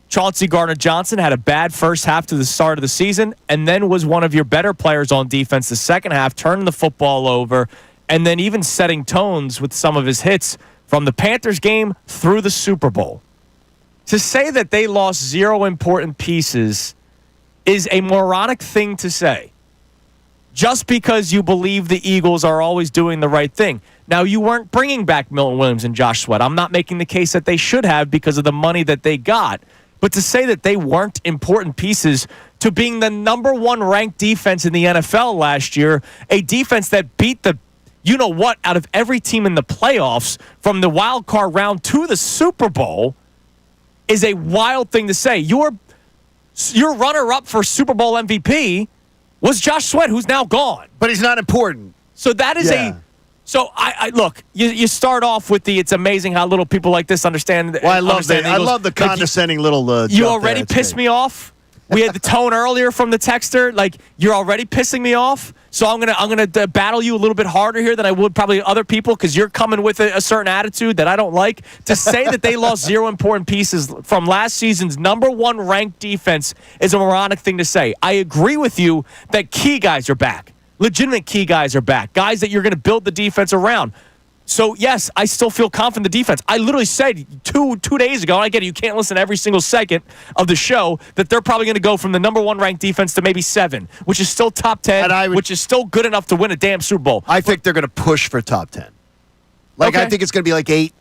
Chauncey Gardner-Johnson had a bad first half to the start of the season and then was one of your better players on defense the second half, turning the football over, and then even setting tones with some of his hits from the Panthers game through the Super Bowl. To say that they lost 0 important pieces is a moronic thing to say. Just because you believe the Eagles are always doing the right thing. Now, you weren't bringing back Milton Williams and Josh Sweat. I'm not making the case that they should have because of the money that they got. But to say that they weren't important pieces to being the number 1 ranked defense in the NFL last year, a defense that beat the you-know-what out of every team in the playoffs from the wild card round to the Super Bowl, is a wild thing to say. Your runner-up for Super Bowl MVP was Josh Sweat, who's now gone. But he's not important. So that is So I look. You start off with it's amazing how little people like this understand. Well, I love the condescending little. You already pissed me off. We had the tone earlier from the texter. Like, you're already pissing me off. So I'm gonna battle you a little bit harder here than I would probably other people, because you're coming with a certain attitude that I don't like. To say that they lost 0 important pieces from last season's number 1 ranked defense is a moronic thing to say. I agree with you that key guys are back. Legitimate key guys are back. Guys that you're going to build the defense around. So, yes, I still feel confident in the defense. I literally said two days ago, and I get it, you can't listen every single second of the show, that they're probably going to go from the number 1 ranked defense to maybe 7, which is still top 10, which is still good enough to win a damn Super Bowl. I think they're going to push for top 10. I think it's going to be like 8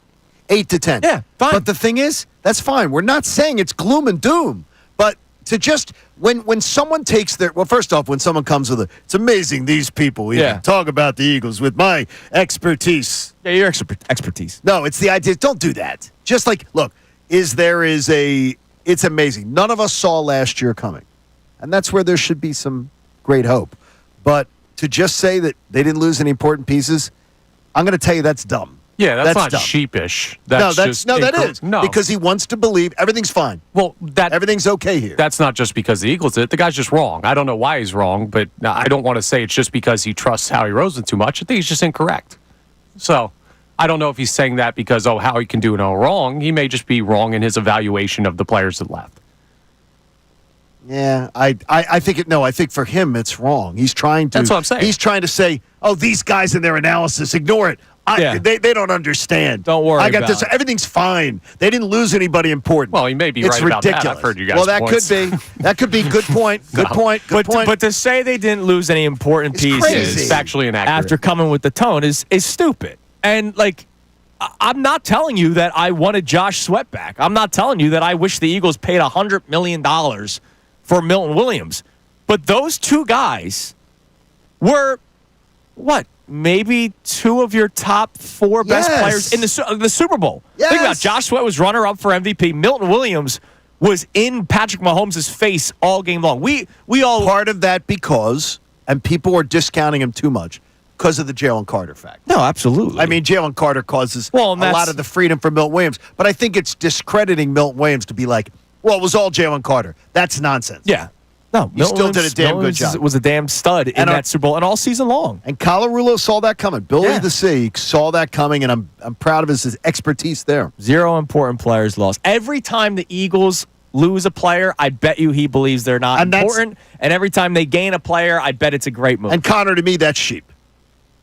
to 10. Yeah, fine. But the thing is, that's fine. We're not saying it's gloom and doom. But to just, when someone takes first off, when someone comes with it's amazing these people even talk about the Eagles with my expertise. Yeah, your expertise. No, it's the idea. Don't do that. Just like, look, it's amazing. None of us saw last year coming. And that's where there should be some great hope. But to just say that they didn't lose any important pieces, I'm going to tell you that's dumb. Yeah, that's not dumb. sheepish. That's just that is. No, Because he wants to believe everything's fine. well, Everything's okay here. that's not just because the Eagles did it. The guy's just wrong. I don't know why he's wrong, but I don't want to say it's just because he trusts Howie Roseman too much. I think he's just incorrect. So I don't know if he's saying that because, Howie can do no wrong. He may just be wrong in his evaluation of the players that left. Yeah, I think I think for him it's wrong. He's trying to. That's what I'm saying. He's trying to say, these guys in their analysis, ignore it. They don't understand. Don't worry I got about this. it. Everything's fine. They didn't lose anybody important. Well, he may be it's right about ridiculous. that. I've heard you guys' Well, that points. could be. That could be. Good point. Good point. Good point. But to say they didn't lose any important It's pieces crazy. It's factually inaccurate. after coming with the tone is stupid. And I'm not telling you that I wanted Josh Sweat back. I'm not telling you that I wish the Eagles paid $100 million for Milton Williams. But those two guys were, maybe two of your top four best players in the Super Bowl. Yes. Think about it. Josh Sweat was runner-up for MVP. Milton Williams was in Patrick Mahomes' face all game long. We all Part of that because, and people are discounting him too much, because of the Jalen Carter factor. No, absolutely. I mean, Jalen Carter causes a lot of the freedom for Milton Williams, but I think it's discrediting Milton Williams to be like, well, it was all Jalen Carter. That's nonsense. Yeah. No, He still did a damn good job. Was a damn stud in that Super Bowl and all season long. And Colarulo saw that coming. Billy the C saw that coming, and I'm proud of his expertise there. 0 important players lost. Every time the Eagles lose a player, I bet you he believes they're not important. And every time they gain a player, I bet it's a great move. And Connor, to me, that's sheep.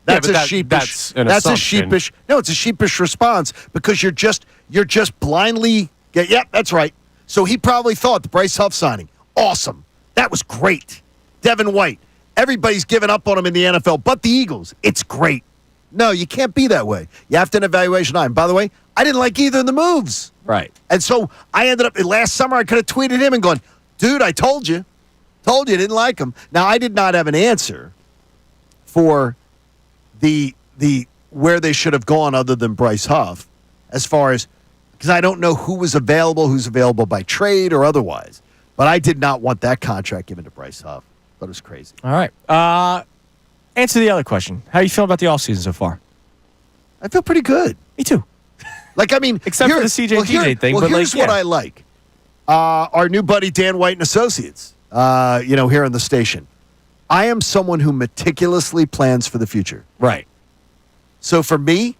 That's a sheepish. That's a sheepish. No, it's a sheepish response because you're just blindly. Yeah, that's right. So he probably thought the Bryce Huff signing, awesome. That was great. Devin White. Everybody's given up on him in the NFL, but the Eagles. It's great. No, you can't be that way. You have to an evaluation eye. And by the way, I didn't like either of the moves. Right. And so I ended up, last summer, I could have tweeted him and gone, dude, I told you. Told you, didn't like him. Now, I did not have an answer for the where they should have gone other than Bryce Huff as far as, because I don't know who's available by trade or otherwise. But I did not want that contract given to Bryce Huff. But it was crazy. All right. Answer the other question. How are you feeling about the offseason so far? I feel pretty good. Me too. Except for the CJ thing. Well, but here's what I like. Our new buddy Dan White and Associates, here on the station. I am someone who meticulously plans for the future. Right. So for me,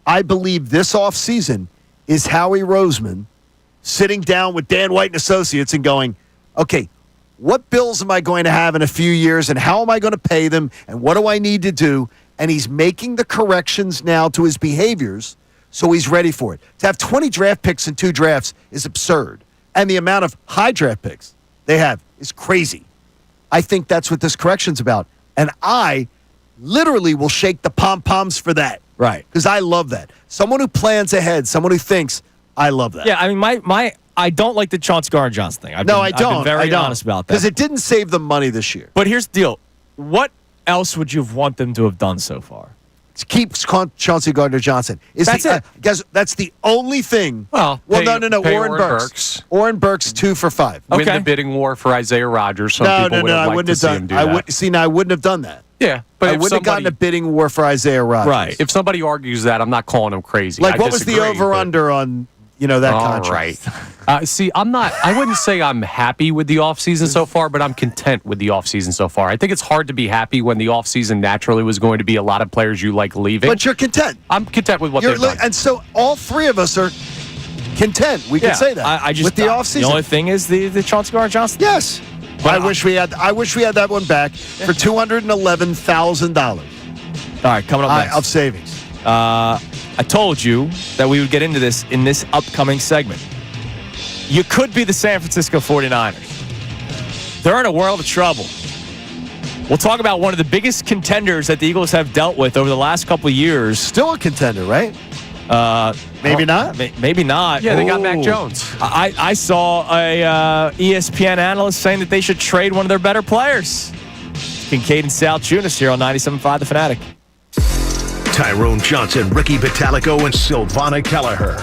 I believe this offseason is Howie Roseman sitting down with Dan White and Associates and going, okay, what bills am I going to have in a few years and how am I going to pay them and what do I need to do? And he's making the corrections now to his behaviors so he's ready for it. To have 20 draft picks in 2 drafts is absurd. And the amount of high draft picks they have is crazy. I think that's what this correction's about. And I literally will shake the pom-poms for that. Right. Because I love that. Someone who plans ahead, someone who thinks, I love that. Yeah, I mean, I don't like the Chauncey Gardner-Johnson thing. I've been very honest about that. Because it didn't save them money this year. But here's the deal. What else would you want them to have done so far? To keep Chauncey Gardner-Johnson. That's it. Guess that's the only thing. No. Pay Oren Burks. Oren Burks 2 for $5. Win the bidding war for Isaiah Rodgers. Some people would have liked to see him do that. I wouldn't have done that. Yeah, but I wouldn't have gotten a bidding war for Isaiah Rodgers. Right. If somebody argues that, I'm not calling him crazy. Like, what was the over-under on that contract? Right. See, I wouldn't say I'm happy with the offseason so far, but I'm content with the offseason so far. I think it's hard to be happy when the offseason naturally was going to be a lot of players you like leaving. But you're content. I'm content with what they've done. And so all 3 of us are content. We can say that. I just with the offseason. The only thing is the Chauncey Gardner-Johnson. Yes. But I wish we had that one back for $211,000. All right, coming up next. Of savings. I told you that we would get into this in this upcoming segment. You could be the San Francisco 49ers. They're in a world of trouble. We'll talk about one of the biggest contenders that the Eagles have dealt with over the last couple of years. Still a contender, right? Maybe not. Maybe not. Yeah, they got Mac Jones. I saw a ESPN analyst saying that they should trade one of their better players. Kincade Salciunas here on 97.5 The Fanatic. Tyrone Johnson, Ricky Vitalico, and Silvana Kelleher.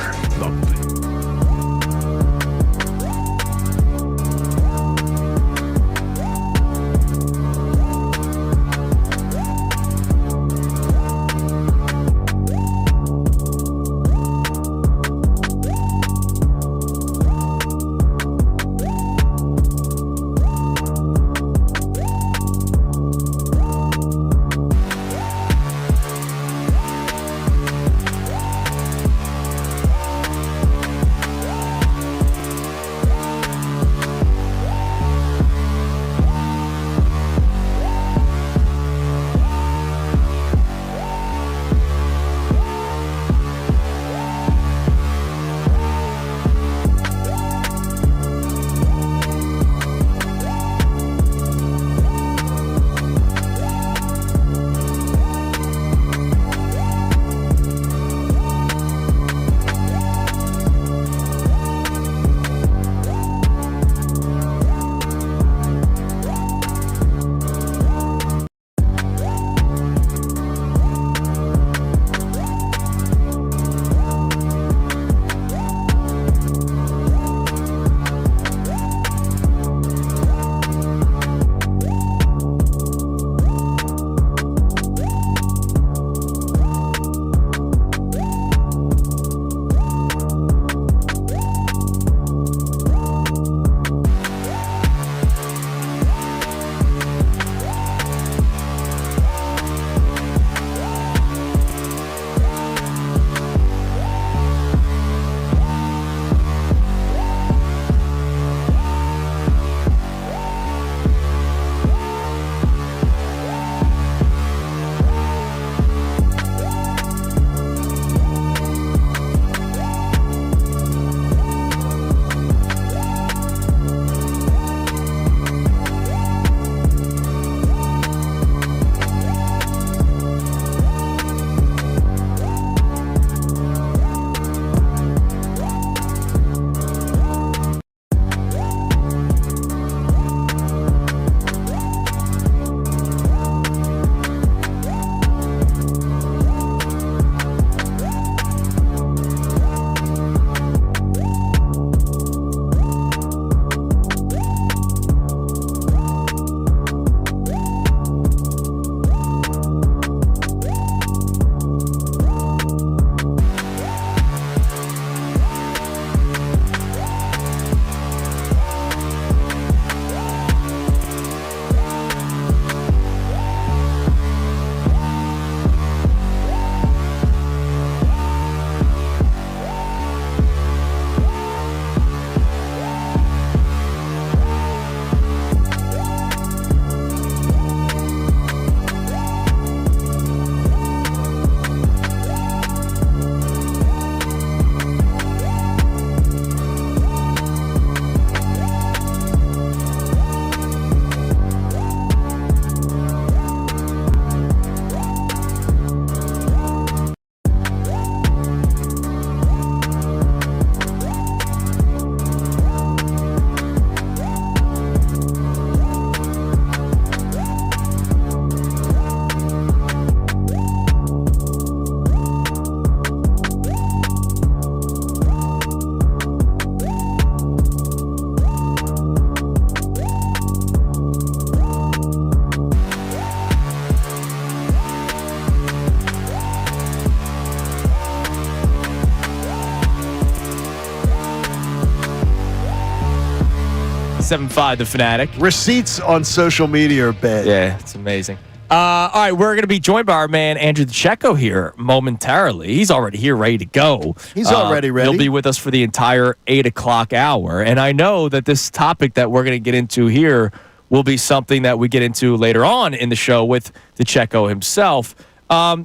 97.5 The Fanatic. Receipts on social media are bad. Yeah, it's amazing. All right, we're going to be joined by our man Andrew DeCecco here momentarily. He's already here, ready to go. He's already ready. He'll be with us for the entire 8 o'clock hour. And I know that this topic that we're going to get into here will be something that we get into later on in the show with DeCecco himself.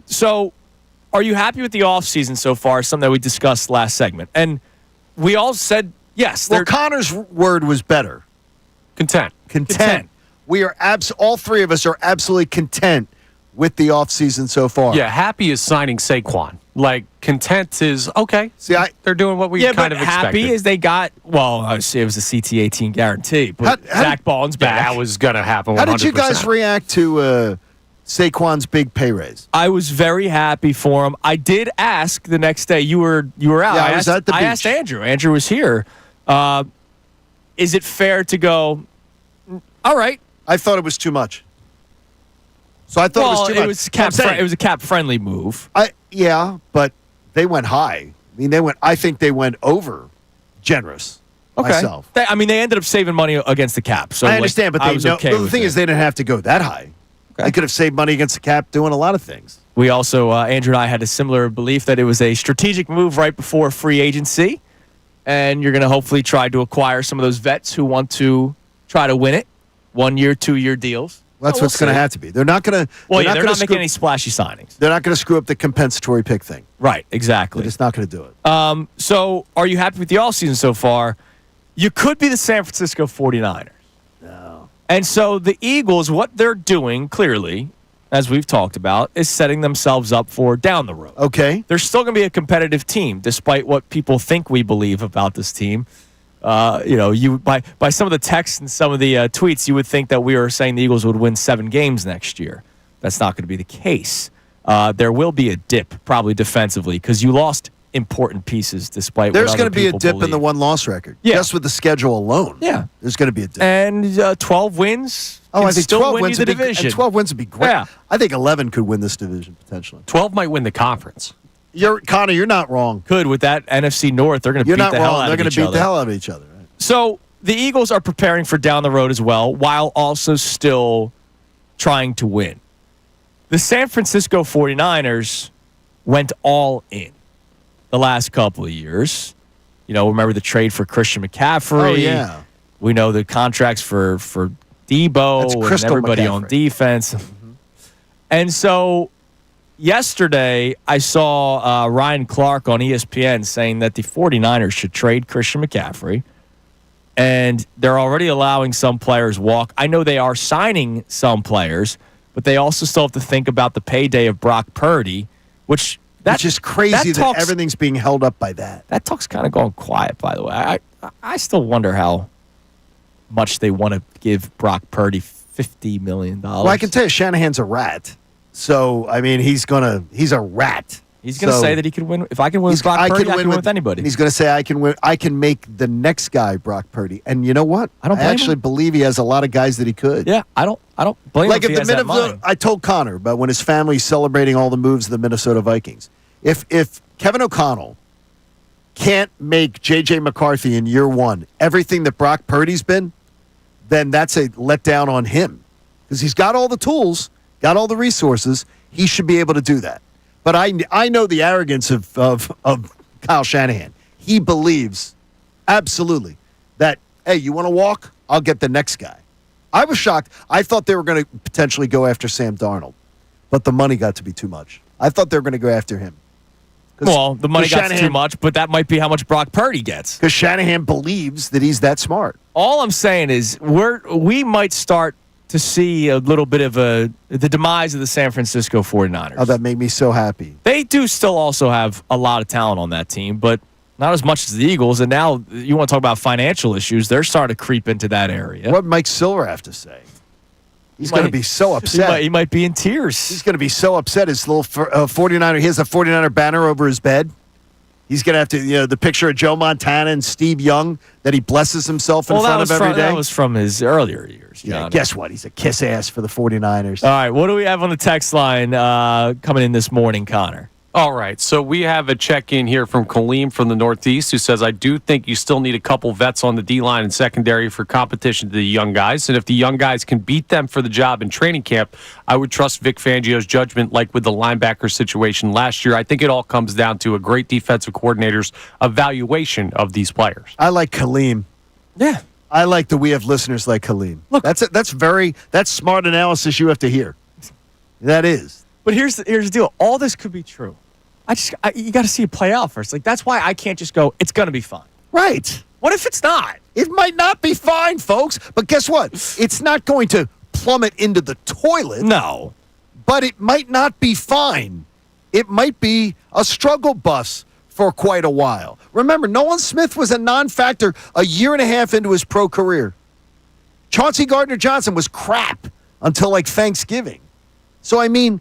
So are you happy with the offseason so far, something that we discussed last segment? And we all said yes. Well, Connor's word was better. Content. We are all three of us are absolutely content with the offseason so far. Yeah, happy is signing Saquon. Like, content is, okay. See, they're doing what we kind of expected. Happy is they got, well, I would say it was a CT18 guarantee, but Zach Baldwin's back. That was going to happen 100%. How did you guys react to Saquon's big pay raise? I was very happy for him. I did ask the next day. You were out. Yeah, I was at the beach. I asked Andrew. Andrew was here. Is it fair to go, all right. I thought it was too much. So I thought it was too much. It was a cap-friendly move. Yeah, but they went high. I mean, I think they went over generous. Okay. Myself. They ended up saving money against the cap. So I understand, but the thing is, they didn't have to go that high. Okay. They could have saved money against the cap doing a lot of things. We also, Andrew and I had a similar belief that it was a strategic move right before free agency, and you're going to hopefully try to acquire some of those vets who want to try to win it. 1-year, 2-year deals. That's what's going to have to be. They're not going to. Well, they're not making any splashy signings. They're not going to screw up the compensatory pick thing. Right, exactly. They're just not going to do it. So, are you happy with the offseason so far? You could be the San Francisco 49ers. No. And so the Eagles, what they're doing, clearly, as we've talked about, is setting themselves up for down the road. Okay. They're still going to be a competitive team, despite what people think we believe about this team. By some of the texts and some of the tweets, you would think that we were saying the Eagles would win 7 games next year. That's not going to be the case. There will be a dip, probably defensively, because you lost important pieces despite There's what going to be a dip believe. in the one-loss record. Yeah. Just with the schedule alone. Yeah. There's going to be a dip. And 12 wins I think still 12 win wins you the would be, division. and 12 wins would be great. Yeah. I think 11 could win this division, potentially. 12 might win the conference. Connor, you're not wrong. Could with that NFC North, they're going to beat the hell out of each other. They're going to beat the hell out of each other. Right? So the Eagles are preparing for down the road as well, while also still trying to win. The San Francisco 49ers went all in the last couple of years. Remember the trade for Christian McCaffrey. Oh, yeah. We know the contracts for Debo and everybody McCaffrey. on defense. Mm-hmm. And so yesterday, I saw Ryan Clark on ESPN saying that the 49ers should trade Christian McCaffrey. And they're already allowing some players walk. I know they are signing some players, but they also still have to think about the payday of Brock Purdy, which is crazy that everything's being held up by that. That talk's kind of gone quiet, by the way. I still wonder how much they want to give Brock Purdy $50 million. Well, I can tell you Shanahan's a rat. So, I mean, he's a rat. He's going to say that he could win. If I can win with Brock Purdy, I can win with anybody. He's going to say I can win. I can make the next guy Brock Purdy. And you know what? I actually believe he has a lot of guys that he could. Yeah, I don't blame him if he has that mind. I told Connor about when his family's celebrating all the moves of the Minnesota Vikings. If Kevin O'Connell can't make J.J. McCarthy in year one everything that Brock Purdy's been, then that's a letdown on him. Because he's got all the tools, got all the resources. He should be able to do that. But I know the arrogance of Kyle Shanahan. He believes absolutely that, hey, you want to walk? I'll get the next guy. I was shocked. I thought they were going to potentially go after Sam Darnold, but the money got to be too much. I thought they were going to go after him. Well, the money got too much, but that might be how much Brock Purdy gets. Because Shanahan believes that he's that smart. All I'm saying is we might start to see a little bit of the demise of the San Francisco 49ers. Oh, that made me so happy. They do still also have a lot of talent on that team, but not as much as the Eagles. And now you want to talk about financial issues. They're starting to creep into that area. What Mike Silver have to say? He's going to be so upset. He might be in tears. He's going to be so upset. His little 49er, he has a 49er banner over his bed. He's going to have to, the picture of Joe Montana and Steve Young that he blesses himself in front of every day. That was from his earlier years. Yeah, guess what? He's a kiss-ass for the 49ers. All right, what do we have on the text line coming in this morning, Connor? All right, so we have a check-in here from Kaleem from the Northeast who says, I do think you still need a couple vets on the D-line and secondary for competition to the young guys, and if the young guys can beat them for the job in training camp, I would trust Vic Fangio's judgment like with the linebacker situation last year. I think it all comes down to a great defensive coordinator's evaluation of these players. I like Kaleem. Yeah. I like that we have listeners like Kaleem. Look, that's smart analysis you have to hear. That is. But here's the deal. All this could be true. You got to see it play out first. Like, that's why I can't just go, it's going to be fine. Right. What if it's not? It might not be fine, folks. But guess what? It's not going to plummet into the toilet. No. But it might not be fine. It might be a struggle bus for quite a while. Remember, Nolan Smith was a non-factor a year and a half into his pro career. Chauncey Gardner-Johnson was crap until like Thanksgiving. So, I mean,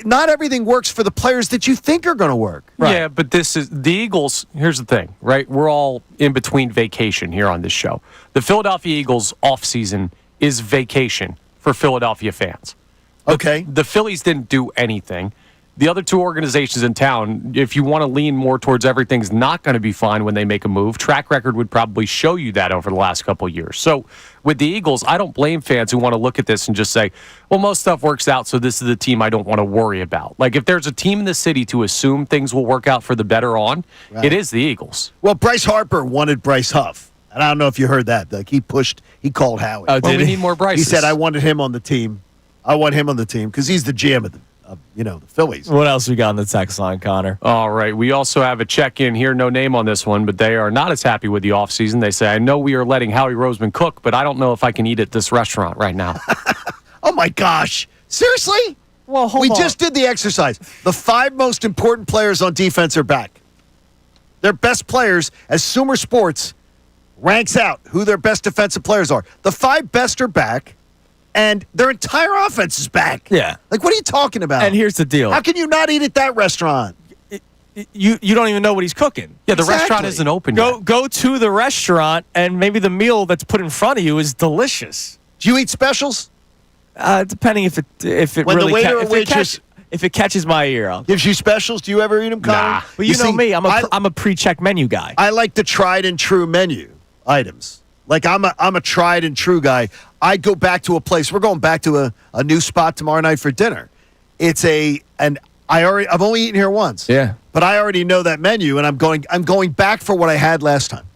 not everything works for the players that you think are going to work. Right. Yeah, but this is the Eagles. Here's the thing, right? We're all in between vacation here on this show. The Philadelphia Eagles offseason is vacation for Philadelphia fans. Okay. The Phillies didn't do anything. The other two organizations in town, if you want to lean more towards everything's not going to be fine when they make a move, track record would probably show you that over the last couple of years. So with the Eagles, I don't blame fans who want to look at this and just say, well, most stuff works out, so this is the team I don't want to worry about. Like, if there's a team in the city to assume things will work out for the better on, It is the Eagles. Well, Bryce Harper wanted Bryce Huff. And I don't know if you heard that. Like, he called Howie. Oh, we need more Bryces. He said, I wanted him on the team. I want him on the team because he's the GM of the Phillies. What else we got on the text line, Connor? All right. We also have a check-in here. No name on this one, but they are not as happy with the offseason. They say, I know we are letting Howie Roseman cook, but I don't know if I can eat at this restaurant right now. Oh, my gosh. Seriously? Well, hold we on. just did the exercise. The 5 most important players on defense are back. Their best players, as Sumer Sports ranks out who their best defensive players are. The 5 best are back. And their entire offense is back. Yeah. Like, what are you talking about? And here's the deal. How can you not eat at that restaurant? You don't even know what he's cooking. Yeah, the Exactly. restaurant isn't open yet. Go to the restaurant, and maybe the meal that's put in front of you is delicious. Do you eat specials? Depending if it When the really waiter or waitress if it catches my ear, I'll. gives you specials, do you ever eat them, Connor? Nah. Well, you know see, me. I'm a pre-check menu guy. I like the tried and true menu items. Like, I'm a tried and true guy. I go back to a place. We're going back to a new spot tomorrow night for dinner. I've only eaten here once. Yeah. But I already know that menu, and I'm going back for what I had last time.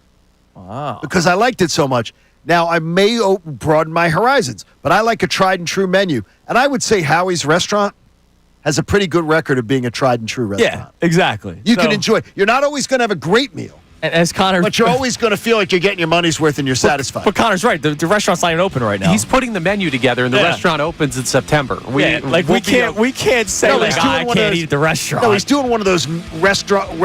Wow. Because I liked it so much. Now, I may broaden my horizons, but I like a tried and true menu. And I would say Howie's restaurant has a pretty good record of being a tried and true restaurant. Yeah, exactly. You can enjoy. You're not always going to have a great meal. And as Connor, But you're always going to feel like you're getting your money's worth and you're satisfied. But Connor's right. The restaurant's not even open right now. He's putting the menu together, and the Yeah. restaurant opens in September. we can't say No, like, he's doing I one of can't those- eat at the restaurant. No, he's doing one of those restaurant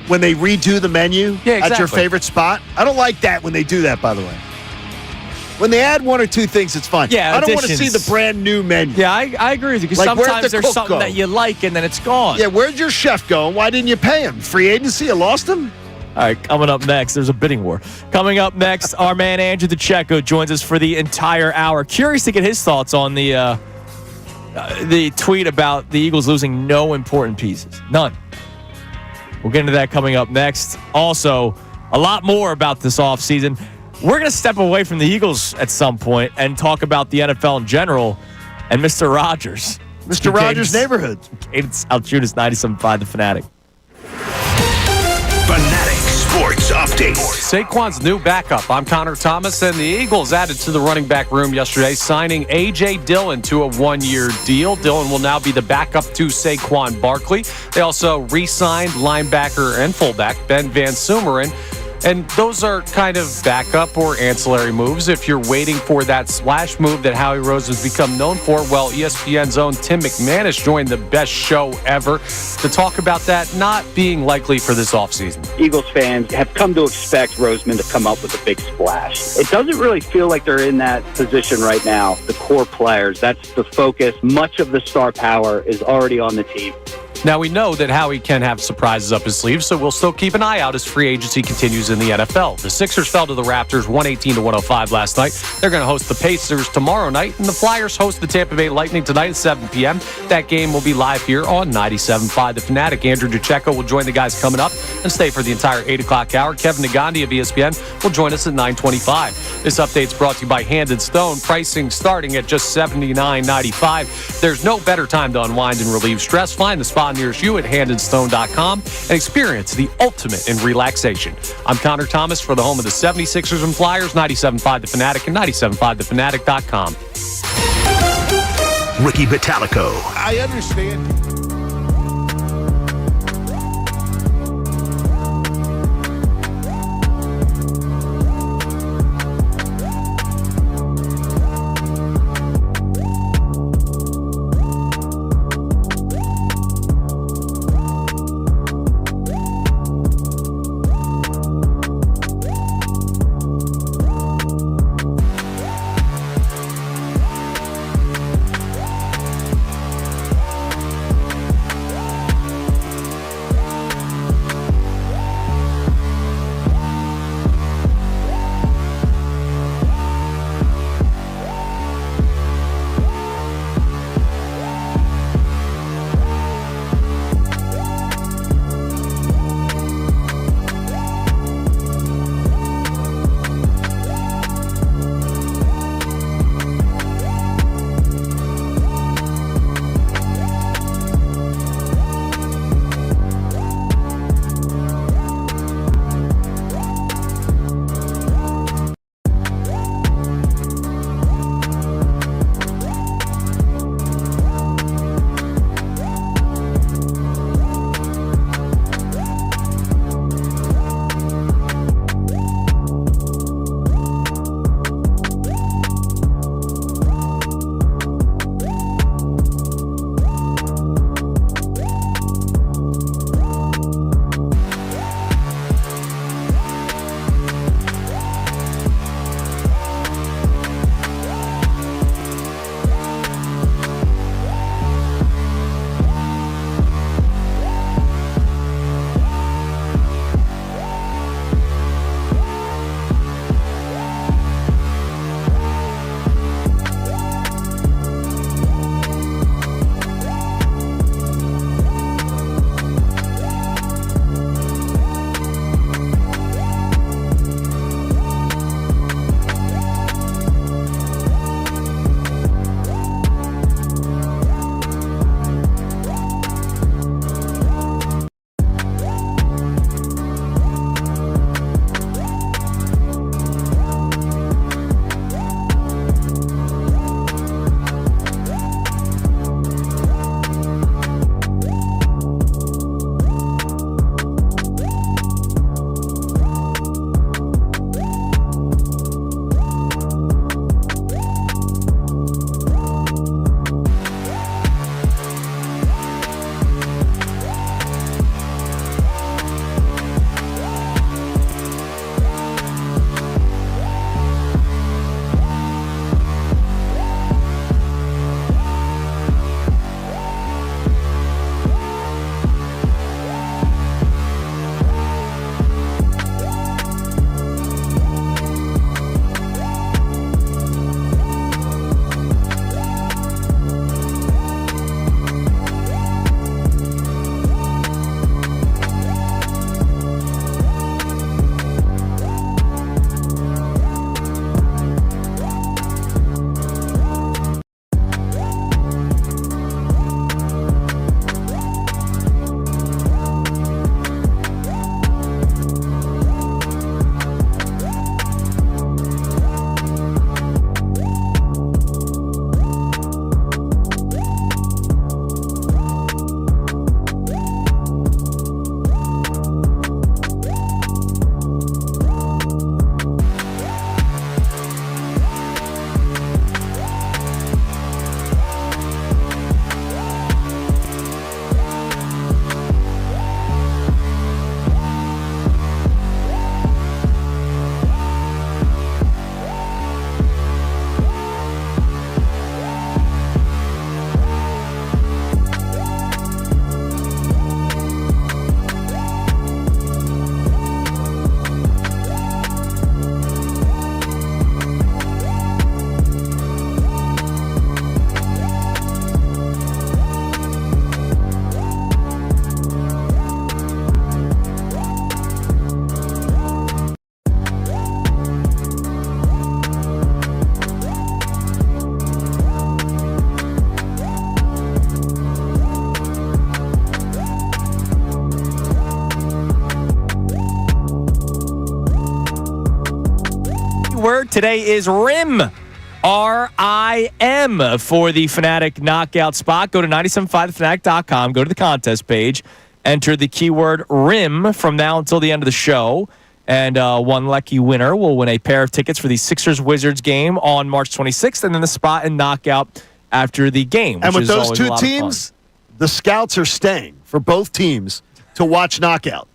when they redo the menu Yeah, at your exactly. favorite spot. I don't like that when they do that, by the way. When they add 1 or 2 things, it's fine. Yeah, I don't want to see additions. the brand new menu. Yeah, I agree with you because Like, where'd sometimes the there's cook something go? that you like and then it's gone. Yeah, where'd your chef go? And why didn't you pay him? Free agency? You lost him? All right, coming up next, there's a bidding war. Coming up next, our man Andrew DeCecco joins us for the entire hour. Curious to get his thoughts on the tweet about the Eagles losing no important pieces. None. We'll get into that coming up next. Also, a lot more about this offseason. We're going to step away from the Eagles at some point and talk about the NFL in general and Mr. Rogers. Mr. Rogers' neighborhood. Kincade Salciunas, 97.5 The Fanatic. Fanatic Sports Update. Saquon's new backup. I'm Connor Thomas, and the Eagles added to the running back room yesterday, signing A.J. Dillon to a 1-year deal. Dillon will now be the backup to Saquon Barkley. They also re-signed linebacker and fullback Ben Van Sumeren. And those are kind of backup or ancillary moves. If you're waiting for that splash move that Howie Rose has become known for, well, ESPN's own Tim McManus joined the best show ever to talk about that not being likely for this offseason. Eagles fans have come to expect Roseman to come up with a big splash. It doesn't really feel like they're in that position right now. The core players, that's the focus. Much of the star power is already on the team. Now, we know that Howie can have surprises up his sleeve, so we'll still keep an eye out as free agency continues in the NFL. The Sixers fell to the Raptors 118-105 last night. They're going to host the Pacers tomorrow night, and the Flyers host the Tampa Bay Lightning tonight at 7 p.m. That game will be live here on 97.5 The Fanatic. Andrew DeCecco will join the guys coming up and stay for the entire 8 o'clock hour. Kevin Nagandi of ESPN will join us at 9:25. This update's brought to you by Hand & Stone. Pricing starting at just $79.95. There's no better time to unwind and relieve stress. Find the spa nearest you at handandstone.com and experience the ultimate in relaxation. I'm Connor Thomas for the home of the 76ers and Flyers, 97.5 The Fanatic and 97.5thefanatic.com. Ricky Batalico. I understand. today is RIM. RIM for the Fanatic knockout spot. Go to 975thefanatic.com. Go to the contest page. Enter the keyword RIM from now until the end of the show. And one lucky winner will win a pair of tickets for the Sixers-Wizards game on March 26th, and then the spot and knockout after the game. And with those two teams, the scouts are staying for both teams to watch knockout.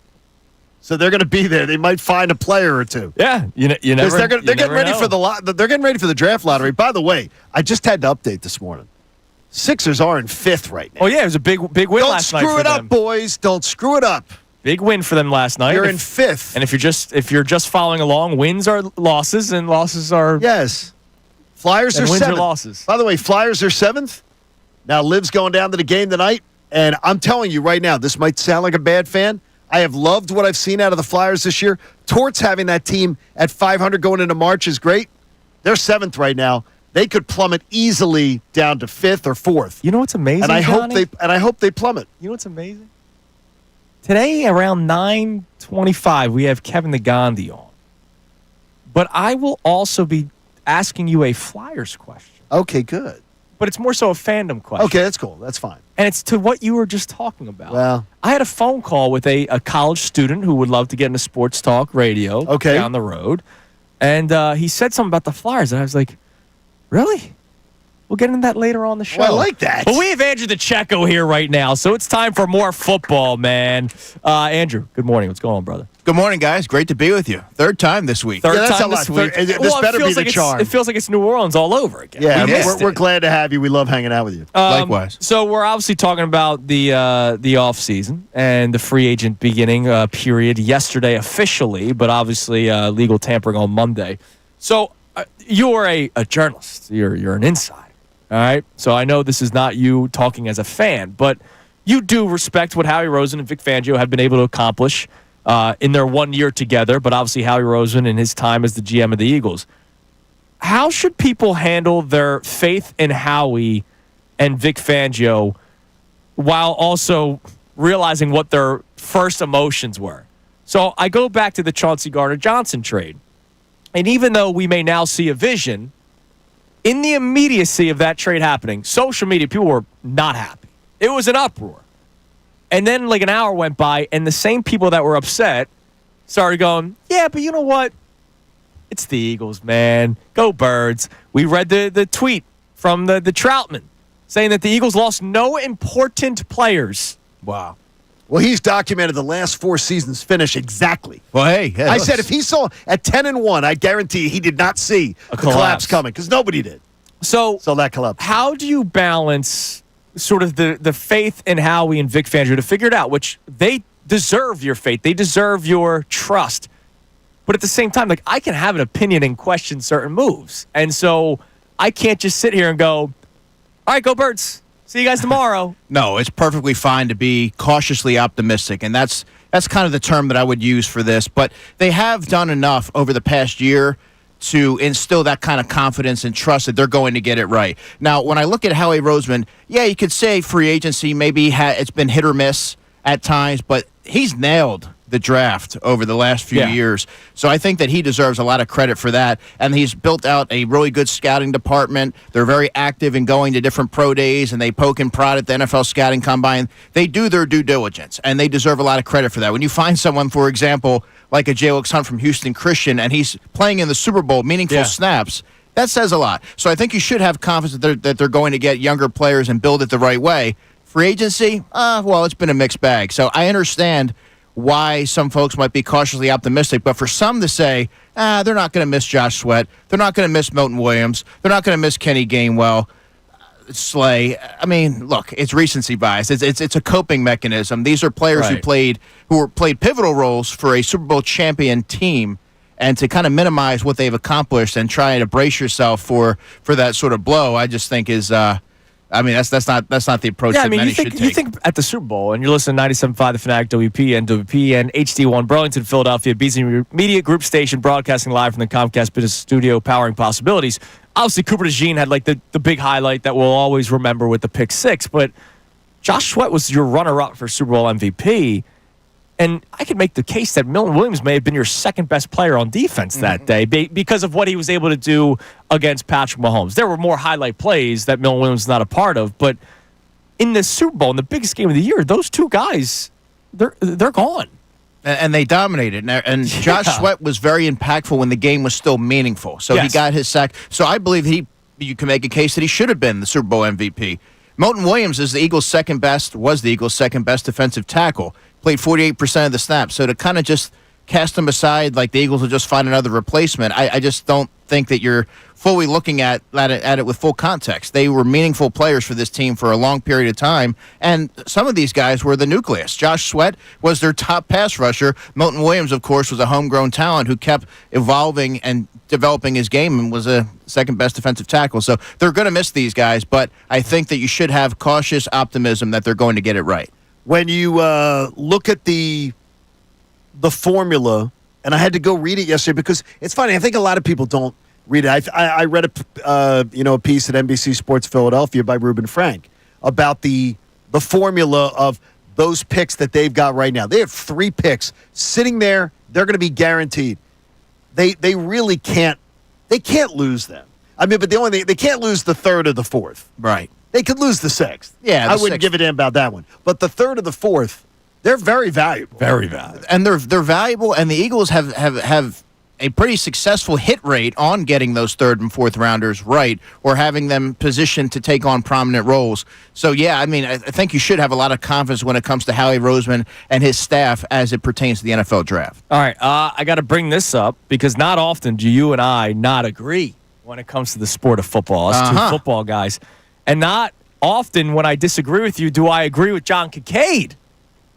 So they're going to be there. They might find a player or two. Yeah, you never. They're getting ready know. for they're getting ready for the draft lottery. By the way, I just had to update this morning. Sixers are in 5th right now. Oh yeah, it was a big win last night. Don't screw it them. up, boys. Don't screw it up. Big win for them last night. You're in 5th. And if you're just following along, wins are losses and losses are yes. Flyers are wins 7th. or losses. By the way, Flyers are 7th. Now Liv's going down to the game tonight, and I'm telling you right now, this might sound like a bad fan. I have loved what I've seen out of the Flyers this year. Torts having that team at 500 going into March is great. They're 7th right now. They could plummet easily down to 5th or 4th. You know what's amazing, And I Johnny? hope they plummet. You know what's amazing? Today around 9:25, we have Kevin the Gandhi on. But I will also be asking you a Flyers question. Okay, good. But it's more so a fandom question. Okay, that's cool. That's fine. And it's to what you were just talking about. Well, I had a phone call with a college student who would love to get into sports talk radio down the road. And he said something about the Flyers. And I was like, really? We'll get into that later on the show. Well, I like that. But we have Andrew the Checo here right now, so it's time for more football, man. Andrew, good morning. What's going on, brother? Good morning, guys. Great to be with you. Third time this week. Third that's time a this lot. week. This better be the charm. It feels like it's New Orleans all over again. Yeah, We missed we're it. glad to have you. We love hanging out with you. Likewise. So we're obviously talking about the offseason and the free agent beginning period yesterday officially, but obviously legal tampering on Monday. So you're a journalist. You're an insider. All right. So I know this is not you talking as a fan, but you do respect what Howie Roseman and Vic Fangio have been able to accomplish in their 1 year together, but obviously Howie Roseman in his time as the GM of the Eagles. How should people handle their faith in Howie and Vic Fangio while also realizing what their first emotions were? So I go back to the Chauncey Gardner-Johnson trade. And even though we may now see a vision, in the immediacy of that trade happening, social media, people were not happy. It was an uproar. And then like an hour went by, and the same people that were upset started going, yeah, but you know what? It's the Eagles, man. Go Birds. We read the tweet from the Troutman saying that the Eagles lost no important players. Wow. Well, he's documented the last 4 seasons finish exactly. Well, hey. I said if he saw at 10-1, I guarantee he did not see the collapse coming because nobody did. So that collapse. How do you balance sort of the faith in Howie and Vic Fangio to figure it out, which they deserve your faith. They deserve your trust. But at the same time, like, I can have an opinion and question certain moves. And so I can't just sit here and go, all right, go Birds. See you guys tomorrow. No, it's perfectly fine to be cautiously optimistic, and that's kind of the term that I would use for this. But they have done enough over the past year to instill that kind of confidence and trust that they're going to get it right. Now, when I look at Howie Roseman, yeah, you could say free agency maybe it's been hit or miss at times, but he's nailed the draft over the last few years. So I think that he deserves a lot of credit for that. And he's built out a really good scouting department. They're very active in going to different pro days, and they poke and prod at the NFL scouting combine. They do their due diligence, and they deserve a lot of credit for that. When you find someone, for example, like a Jalen Hunt from Houston Christian, and he's playing in the Super Bowl, meaningful snaps, that says a lot. So I think you should have confidence that they're going to get younger players and build it the right way. Free agency, well, it's been a mixed bag. So I understand why some folks might be cautiously optimistic, but for some to say, they're not going to miss Josh Sweat, they're not going to miss Milton Williams, they're not going to miss Kenny Gainwell, Slay. I mean, look, it's recency bias. It's a coping mechanism. These are players who played pivotal roles for a Super Bowl champion team, and to kind of minimize what they've accomplished and try to brace yourself for that sort of blow, I just think is. I mean, that's not the approach that many should take. You think at the Super Bowl, and you're listening to 97.5 The Fanatic, WP and HD1 Burlington, Philadelphia, BZ Media Group Station, broadcasting live from the Comcast Business Studio, powering possibilities. Obviously, Cooper DeJean had like the big highlight that we'll always remember with the pick six, but Josh Sweat was your runner-up for Super Bowl MVP. And I could make the case that Milton Williams may have been your second best player on defense that day because of what he was able to do against Patrick Mahomes. There were more highlight plays that Milton Williams was not a part of, but in the Super Bowl, in the biggest game of the year, those two guys, they're gone. And they dominated. And Josh Sweat was very impactful when the game was still meaningful. So he got his sack. So I believe you can make a case that he should have been the Super Bowl MVP. Milton Williams was the Eagles' second best defensive tackle. Played 48% of the snaps. So to kind of just cast him aside like the Eagles will just find another replacement, I just don't think that you're fully looking at it with full context. They were meaningful players for this team for a long period of time, and some of these guys were the nucleus. Josh Sweat was their top pass rusher. Milton Williams, of course, was a homegrown talent who kept evolving and developing his game and was a second-best defensive tackle. So they're going to miss these guys, but I think that you should have cautious optimism that they're going to get it right. When you look at the formula, and I had to go read it yesterday because it's funny. I think a lot of people don't read it. I read a piece at NBC Sports Philadelphia by Reuben Frank about the formula of those picks that they've got right now. They have 3 picks sitting there. They're going to be guaranteed. They really can't. They can't lose them. I mean, but they can't lose the 3rd or the 4th. Right. They could lose the 6th. Yeah, I wouldn't give a damn about that one. But the 3rd or the 4th, they're very valuable. Very valuable. And they're valuable, and the Eagles have a pretty successful hit rate on getting those 3rd and 4th rounders right or having them positioned to take on prominent roles. So, yeah, I mean, I think you should have a lot of confidence when it comes to Howie Roseman and his staff as it pertains to the NFL draft. All right, I got to bring this up because not often do you and I not agree when it comes to the sport of football. Us two football guys. And not often when I disagree with you do I agree with John Kincade.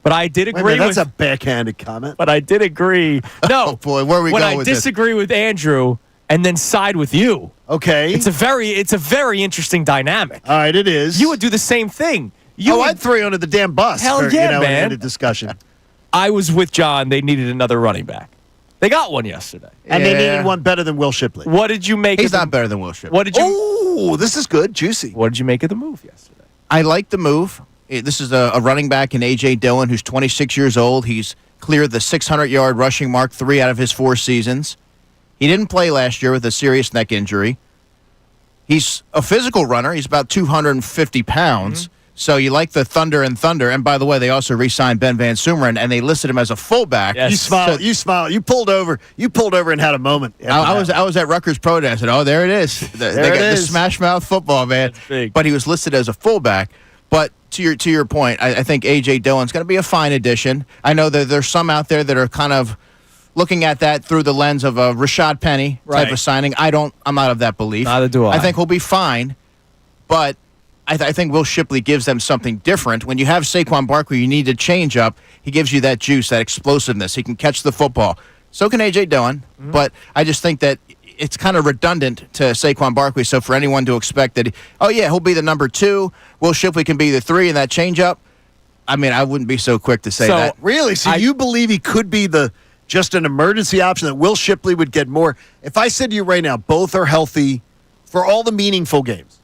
But I did agree that's a backhanded comment. But I did agree. No. Oh, boy, where are we going with this? When I disagree with Andrew and then side with you. Okay. It's a very interesting dynamic. All right, it is. You would do the same thing. I'd throw you under the damn bus. Hell yeah, man. In a discussion. I was with John. They needed another running back. They got one yesterday. And they needed one better than Will Shipley. What did you make He's not better than Will Shipley. What did you Oh, this is good. Juicy. What did you make of the move yesterday? I like the move. This is a running back in A.J. Dillon who's 26 years old. He's cleared the 600-yard rushing mark 3 out of his 4 seasons. He didn't play last year with a serious neck injury. He's a physical runner. He's about 250 pounds. Mm-hmm. So you like the thunder. And by the way, they also re-signed Ben Van Sumeren, and they listed him as a fullback. Yes. You smiled. You pulled over and had a moment. I was at Rutgers Pro Day. I said, "Oh, there it is. They got the smash mouth football, man." But he was listed as a fullback. But to your point, I think A.J. Dillon's going to be a fine addition. I know that there's some out there that are kind of looking at that through the lens of a Rashad Penny type of signing. I'm not of that belief. Neither do I. I think he'll be fine, but I think Will Shipley gives them something different. When you have Saquon Barkley, you need to change up. He gives you that juice, that explosiveness. He can catch the football. So can A.J. Dillon, but I just think that it's kind of redundant to Saquon Barkley. So for anyone to expect that, he'll be the number 2, Will Shipley can be the 3 in that change-up, I mean, I wouldn't be so quick to say that. Really? So you believe he could be just an emergency option, that Will Shipley would get more? If I said to you right now, both are healthy for all the meaningful games,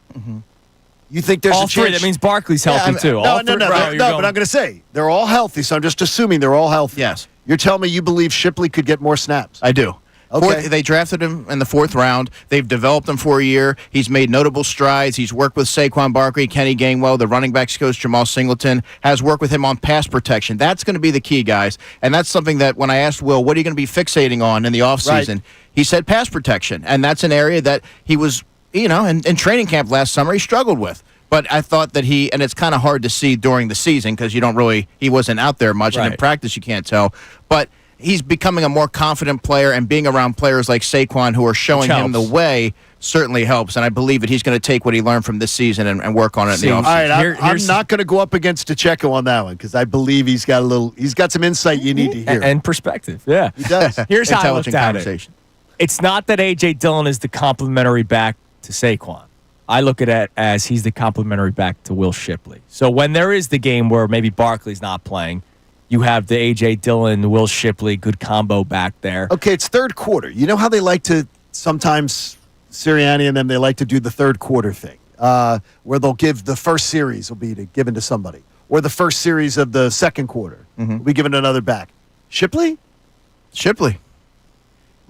you think there's all a chance? 3. That means Barkley's healthy too. No, but I'm going to say they're all healthy, so I'm just assuming they're all healthy. Yes. You're telling me you believe Shipley could get more snaps? I do. Okay. They drafted him in the 4th round. They've developed him for a year. He's made notable strides. He's worked with Saquon Barkley, Kenny Gainwell, the running backs coach Jamal Singleton, has worked with him on pass protection. That's going to be the key, guys. And that's something that when I asked Will, what are you going to be fixating on in the offseason? He said pass protection. And that's an area that he was, in training camp last summer, he struggled with. But I thought that and it's kind of hard to see during the season because he wasn't out there much, and in practice you can't tell. But he's becoming a more confident player, and being around players like Saquon who are showing him the way certainly helps. And I believe that he's going to take what he learned from this season and work on it in the offseason. All right, I'm not going to go up against DeCecco on that one because I believe he's got some insight you need to hear. And perspective, yeah. He does. Here's how I looked at it. It's not that A.J. Dillon is the complimentary back to Saquon. I look at it as he's the complimentary back to Will Shipley. So when there is the game where maybe Barkley's not playing, you have the A.J. Dillon, Will Shipley, good combo back there. Okay, it's 3rd quarter. You know how they like to sometimes, Sirianni and them, they like to do the 3rd quarter thing, where they'll give the first series will be given to somebody. or the first series of the second quarter. We give it another back. Shipley?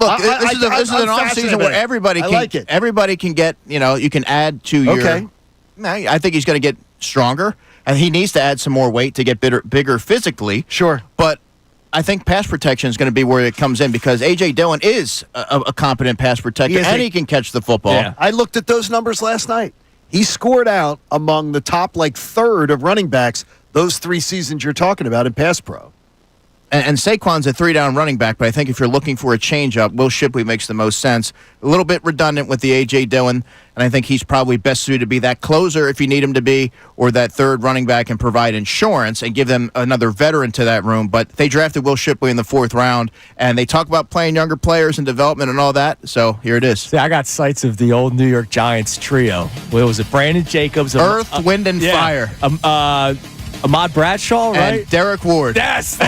Look, this is an off season where everybody can get, you can add to your. Okay. I think he's going to get stronger, and he needs to add some more weight to get bigger physically. Sure. But I think pass protection is going to be where it comes in because A.J. Dillon is a competent pass protector, and he can catch the football. Yeah. I looked at those numbers last night. He scored out among the top, third of running backs those 3 seasons you're talking about in pass pro. And Saquon's a 3-down running back, but I think if you're looking for a change-up, Will Shipley makes the most sense. A little bit redundant with the A.J. Dillon, and I think he's probably best suited to be that closer if you need him to be, or that third running back and provide insurance and give them another veteran to that room. But they drafted Will Shipley in the 4th round, and they talk about playing younger players and development and all that, so here it is. See, I got sights of the old New York Giants trio. What was it? Brandon Jacobs. Earth, Wind, and Fire. Ahmad Bradshaw, right? And Derek Ward. Yes.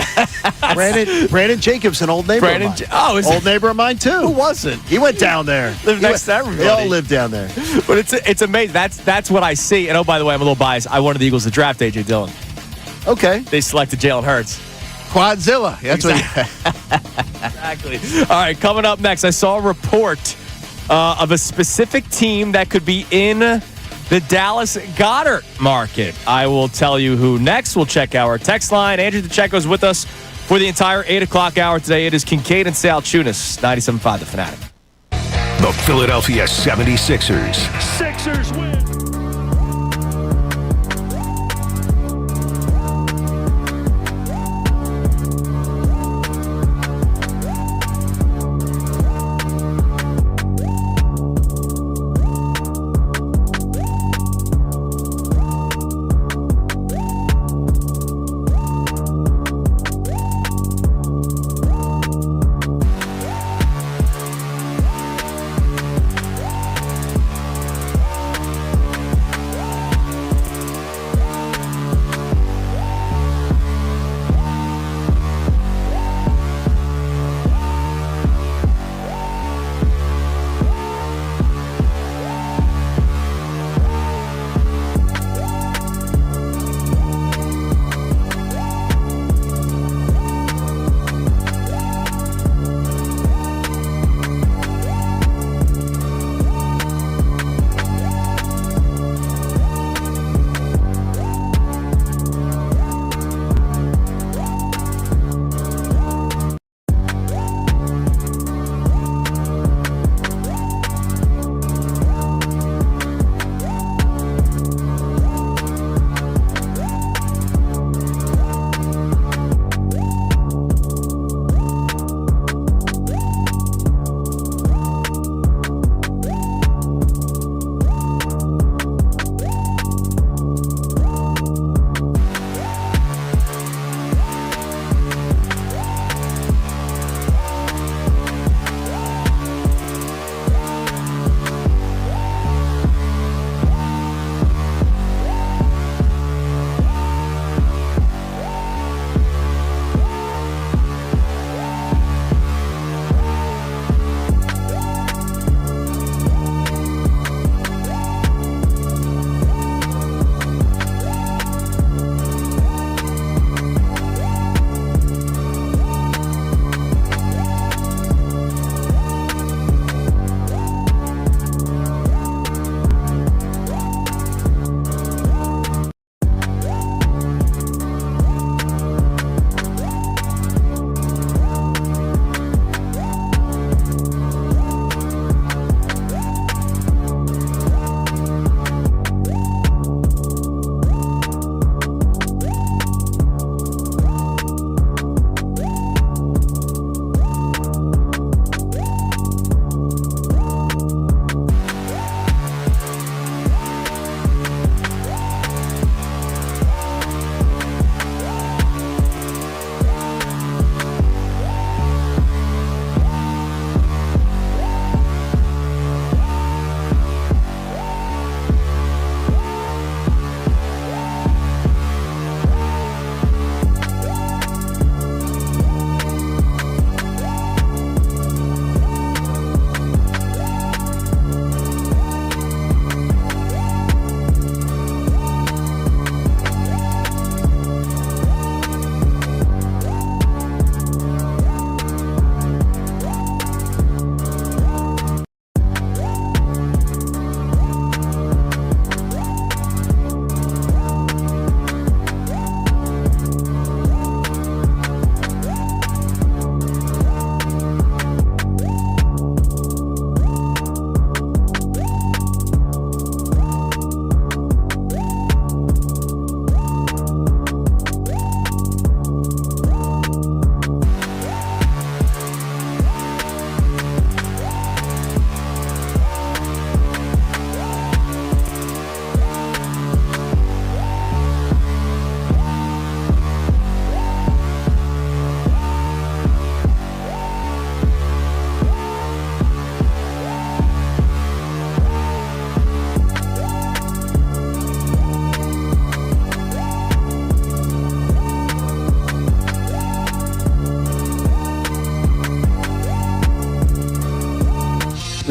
Brandon Jacobs, an old neighbor of mine. Old neighbor of mine, too. Who wasn't? He went down there. Lived next to everybody. They all lived down there. But it's amazing. That's what I see. And, oh, by the way, I'm a little biased. I wanted the Eagles to draft A.J. Dillon. Okay. They selected Jalen Hurts. Quadzilla. That's Exactly. All right, coming up next, I saw a report of a specific team that could be in the Dallas Goddard market. I will tell you who next. We'll check our text line. Andrew DeCecco's with us for the entire 8 o'clock hour today. It is Kincade and Salciunas, 97.5 The Fanatic. The Philadelphia 76ers. Sixers win.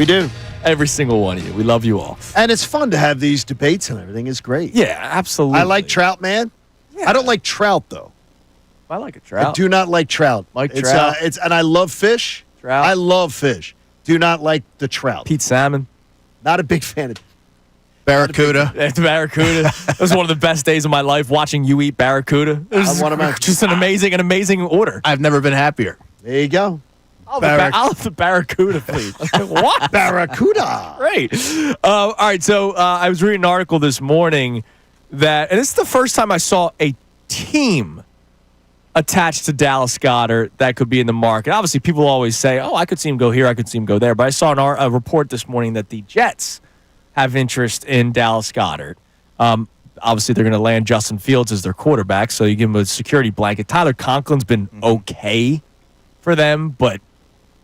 We do. Every single one of you. We love you all. And it's fun to have these debates and everything. It's great. Yeah, absolutely. I like trout, man. Yeah. I don't like trout, though. I like a trout. I do not like trout. Trout. And I love fish. Trout. I love fish. Do not like the trout. Pete salmon. Not a big fan of Barracuda. It's barracuda. It was one of the best days of my life watching you eat barracuda. It was just an amazing order. I've never been happier. There you go. I'll have the barracuda, please. What? Barracuda. Great. All right, so I was reading an article this morning and this is the first time I saw a team attached to Dallas Goedert that could be in the market. Obviously, people always say, I could see him go here, I could see him go there. But I saw a report this morning that the Jets have interest in Dallas Goedert. Obviously, they're going to land Justin Fields as their quarterback, so you give him a security blanket. Tyler Conklin's been okay for them, but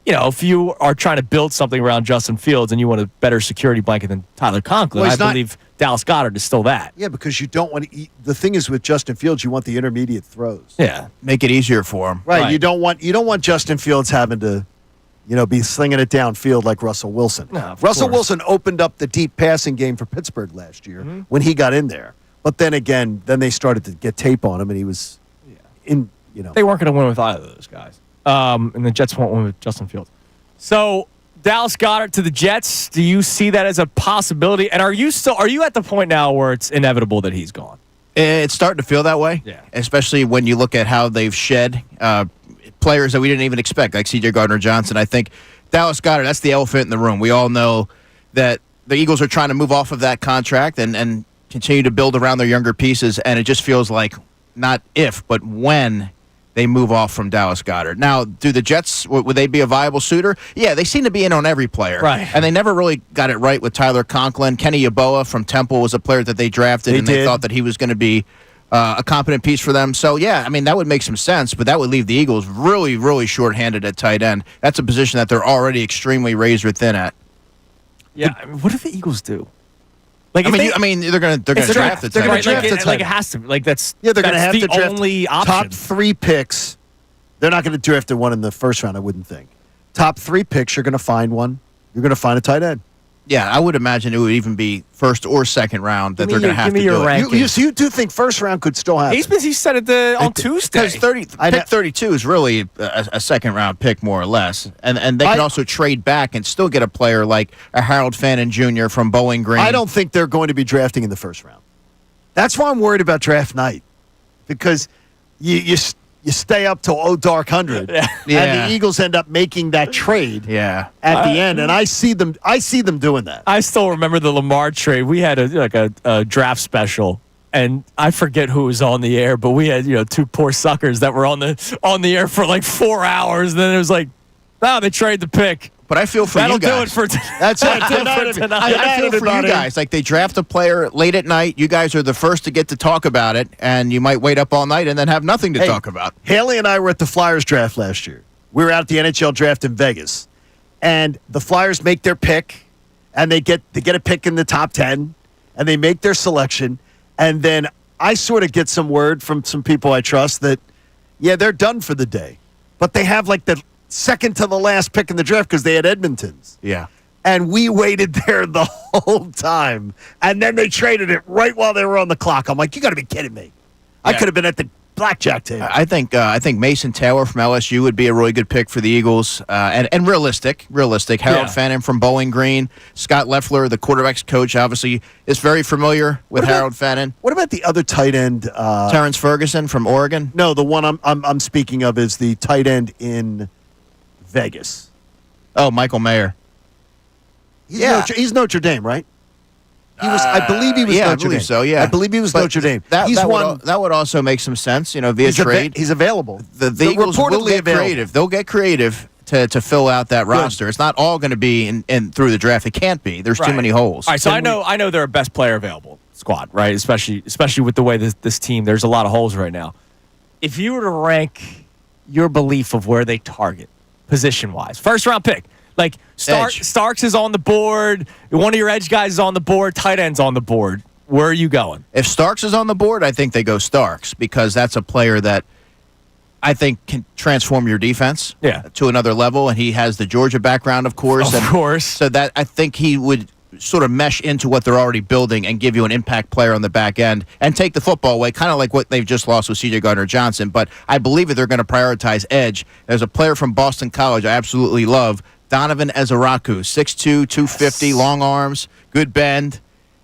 if you are trying to build something around Justin Fields and you want a better security blanket than Tyler Conklin, I believe Dallas Goedert is still that. Yeah, because you don't want to eat. The thing is with Justin Fields, you want the intermediate throws. Yeah. Make it easier for him. Right. You don't want Justin Fields having to, be slinging it downfield like Russell Wilson. No, Russell Wilson opened up the deep passing game for Pittsburgh last year when he got in there. But then again, they started to get tape on him, and he was in. They weren't going to win with either of those guys. And the Jets won't win with Justin Fields. So Dallas Goedert to the Jets. Do you see that as a possibility? And are you at the point now where it's inevitable that he's gone? It's starting to feel that way. Yeah. Especially when you look at how they've shed players that we didn't even expect, like C.J. Gardner-Johnson. I think Dallas Goedert, that's the elephant in the room. We all know that the Eagles are trying to move off of that contract and continue to build around their younger pieces, and it just feels like not if, but when they move off from Dallas Goedert. Now, do the Jets, would they be a viable suitor? Yeah, they seem to be in on every player. Right. And they never really got it right with Tyler Conklin. Kenny Yeboah from Temple was a player that they drafted, they thought that he was going to be a competent piece for them. So, yeah, that would make some sense, but that would leave the Eagles really, really shorthanded at tight end. That's a position that they're already extremely razor thin at. Yeah, what do the Eagles do? They're going to draft the They're going to draft it. Like it has to. Like that's they're going to have the to draft only option. Top 3 picks. They're not going to draft one in the first round, I wouldn't think. Top 3 picks, you're going to find one. You're going to find a tight end. Yeah, I would imagine it would even be first or second round that they're going to have to do it. You do think first round could still happen? He said it on Tuesday. Because pick 32 is really a second round pick, more or less. And they can also trade back and still get a player like a Harold Fannin Jr. from Bowling Green. I don't think they're going to be drafting in the first round. That's why I'm worried about draft night. Because you stay up till dark 100, and the Eagles end up making that trade at the end, and I see them doing that. I still remember the Lamar trade. We had a draft special, and I forget who was on the air, but we had 2 poor suckers that were on the air for like 4 hours, and then it was like, they trade the pick. But I feel for you guys. That'll do it for That's it. I feel for you guys. Like, they draft a player late at night. You guys are the first to get to talk about it, and you might wait up all night and then have nothing to talk about. Haley and I were at the Flyers draft last year. We were out at the NHL draft in Vegas, and the Flyers make their pick, and they get a pick in the top 10, and they make their selection, and then I sort of get some word from some people I trust that, they're done for the day, but they have like the second to the last pick in the draft because they had Edmonton's. Yeah. And we waited there the whole time. And then they traded it right while they were on the clock. I'm like, you got to be kidding me. I could have been at the blackjack table. I think Mason Taylor from LSU would be a really good pick for the Eagles. And realistic. Harold Fannin from Bowling Green. Scott Loeffler, the quarterback's coach, obviously is very familiar with Harold Fannin. What about the other tight end? Terrence Ferguson from Oregon? No, the one I'm speaking of is the tight end in Vegas. Oh, Michael Mayer. He's Notre Dame, right? I believe he was Notre Dame. I believe so, yeah. I believe he was Notre Dame. That would also make some sense, via trade. He's available. The Eagles will get creative. They'll get creative to fill out that roster. It's not all going to be in through the draft. It can't be. There's too many holes. All right, so I know they're a best player available squad, right? Especially with the way this team, there's a lot of holes right now. If you were to rank your belief of where they target position-wise, first round pick, like Starks is on the board, one of your edge guys is on the board, tight end's on the board. Where are you going? If Starks is on the board, I think they go Starks because that's a player that I think can transform your defense to another level. And he has the Georgia background, of course. Of course. So that I think he would sort of mesh into what they're already building and give you an impact player on the back end and take the football away, kind of like what they've just lost with C.J. Gardner-Johnson. But I believe that they're going to prioritize edge. There's a player from Boston College I absolutely love, Donovan Ezaraku, 6'2", 250, long arms, good bend.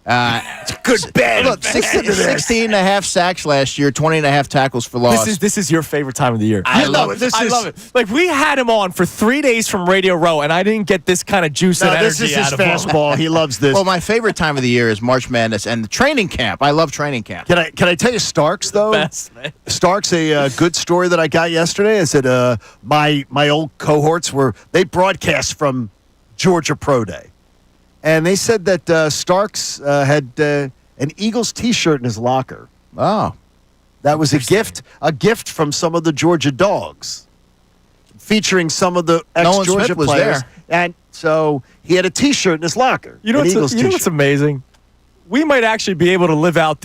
Good bend. Look, 16 and a half sacks last year, 20 and a half tackles for loss. This is your favorite time of the year. I love it. I love it. Like, we had him on for 3 days from Radio Row, and I didn't get this kind of juice and energy this is his out of him. fastball. He loves this. Well, my favorite time of the year is March Madness and the training camp. I love training camp. Can I tell you Starks, though? Best, man. Starks, a good story that I got yesterday. I said my old cohorts they broadcast from Georgia Pro Day. And they said that Starks had an Eagles T-shirt in his locker. Oh, that was a gift from some of the Georgia Dogs, featuring some of the ex-Georgia was players. there. And so he had a T-shirt in his locker. You know what's amazing? We might actually be able to live out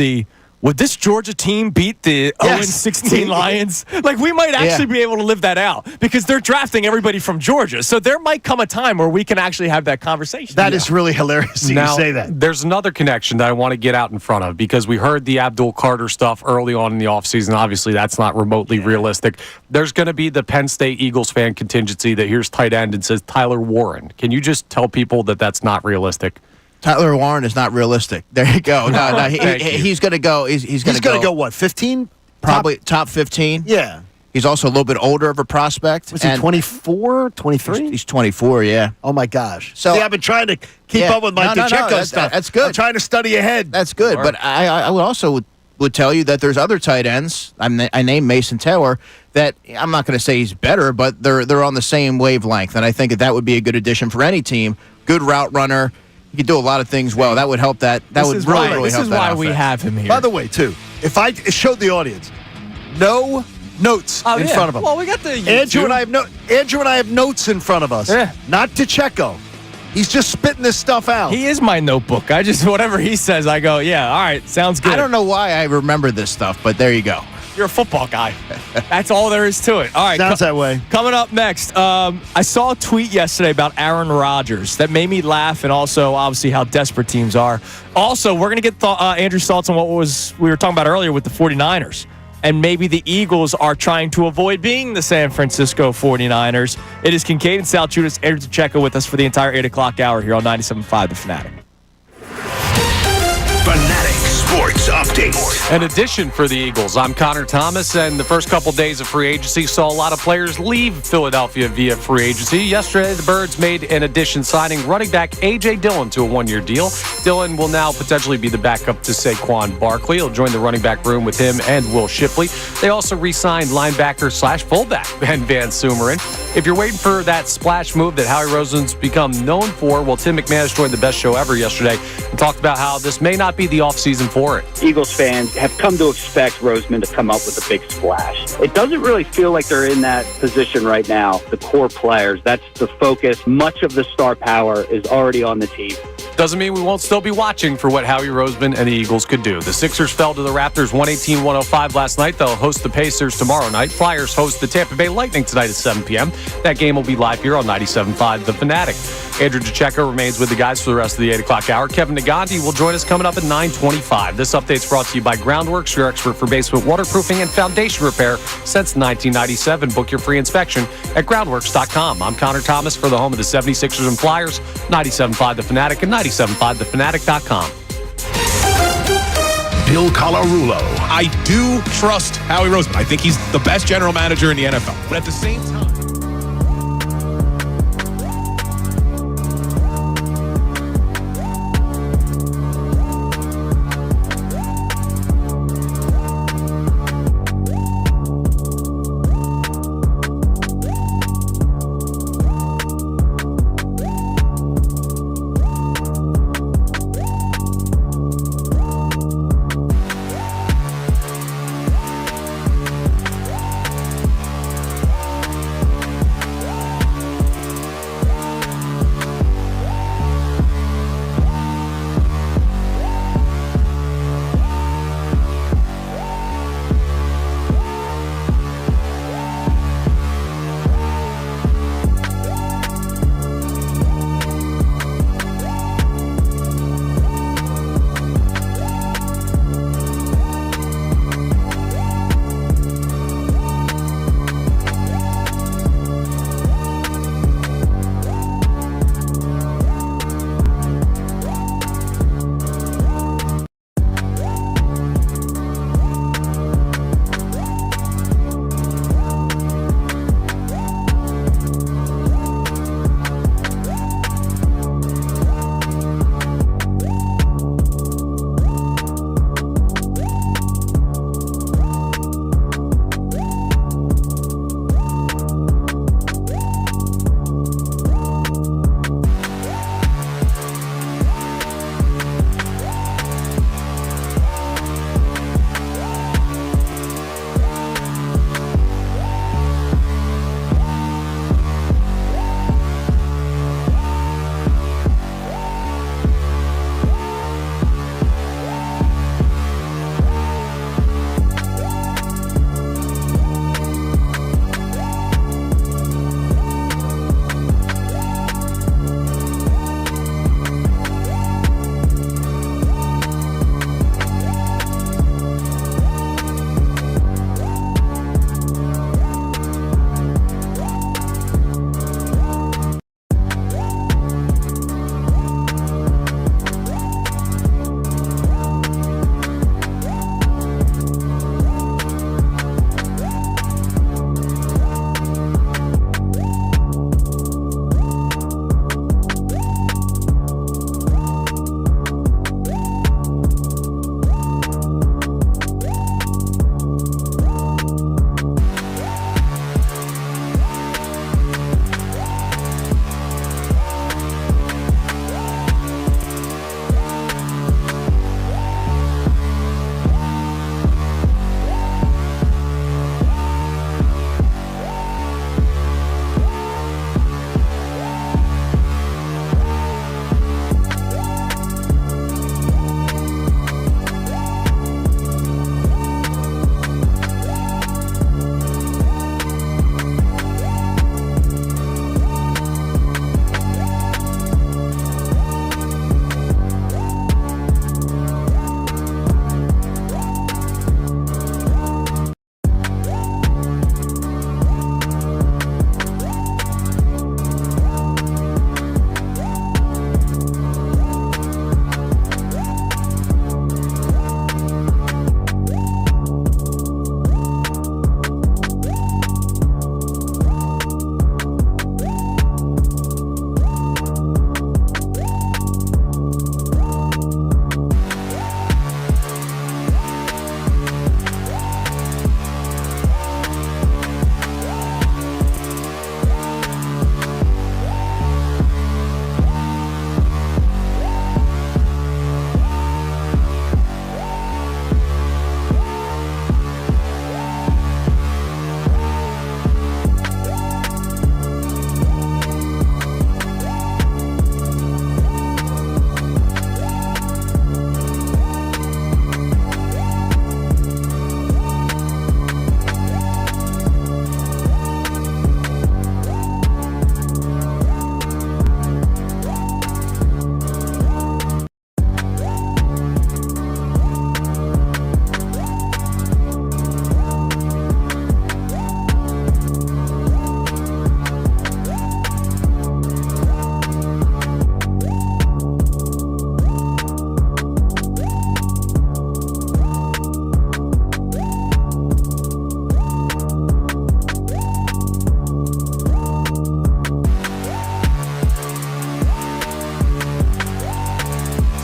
would this Georgia team beat the 0-16 Lions? Like, we might actually be able to live that out because they're drafting everybody from Georgia. So there might come a time where we can actually have that conversation. That is really hilarious now, you say that. There's another connection that I want to get out in front of because we heard the Abdul Carter stuff early on in the offseason. Obviously, that's not remotely realistic. There's going to be the Penn State Eagles fan contingency that here's tight end and says Tyler Warren. Can you just tell people that that's not realistic? Tyler Warren is not realistic. There you go. No, he's going to go. He's going to go what, 15? Probably top 15. Yeah. He's also a little bit older of a prospect. Was he 24, 23? He's 24, yeah. Oh, my gosh. So, see, I've been trying to keep up with my DeCecco stuff. That's good. I'm trying to study ahead. That's good. But I would also would tell you that there's other tight ends. I named Mason Taylor that I'm not going to say he's better, but they're on the same wavelength. And I think that would be a good addition for any team. Good route runner. He can do a lot of things well. That would help that. That would really help. This is why we have him here. By the way, too, if I showed the audience, no notes in front of him. Well, we got the YouTube. Andrew and I have notes in front of us. Yeah. Not DeCecco. He's just spitting this stuff out. He is my notebook. Whatever he says, I go, yeah, all right, sounds good. I don't know why I remember this stuff, but there you go. You're a football guy. That's all there is to it. All right. Sounds that way. Coming up next, I saw a tweet yesterday about Aaron Rodgers that made me laugh, and also, obviously, how desperate teams are. Also, we're going to get Andrew's thoughts on what we were talking about earlier with the 49ers. And maybe the Eagles are trying to avoid being the San Francisco 49ers. It is Kincade Salciunas, Andrew DeCecco with us for the entire 8 o'clock hour here on 97.5 The Fanatic. Fanatic Sports Update. An addition for the Eagles. I'm Connor Thomas, and the first couple days of free agency saw a lot of players leave Philadelphia via free agency. Yesterday, the Birds made an addition signing running back A.J. Dillon to a one-year deal. Dillon will now potentially be the backup to Saquon Barkley. He'll join the running back room with him and Will Shipley. They also re-signed linebacker/fullback Ben Van Sumeren. If you're waiting for that splash move that Howie Roseman's become known for, well, Tim McManus joined the best show ever yesterday and talked about how this may not be the offseason for it. Eagles fans have come to expect Roseman to come up with a big splash. It doesn't really feel like they're in that position right now. The core players, that's the focus. Much of the star power is already on the team. Doesn't mean we won't still be watching for what Howie Roseman and the Eagles could do. The Sixers fell to the Raptors 118-105 last night. They'll host the Pacers tomorrow night. Flyers host the Tampa Bay Lightning tonight at 7 p.m. That game will be live here on 97.5 The Fanatic. Andrew DeCecco remains with the guys for the rest of the 8 o'clock hour. Kevin Nagandi will join us coming up at 9:25. This update's brought to you by Groundworks, your expert for basement waterproofing and foundation repair since 1997. Book your free inspection at groundworks.com. I'm Connor Thomas for the home of the 76ers and Flyers, 97.5 The Fanatic and 97.5thefanatic.com. Bill Colarulo. I do trust Howie Roseman. I think he's the best general manager in the NFL. But at the same time,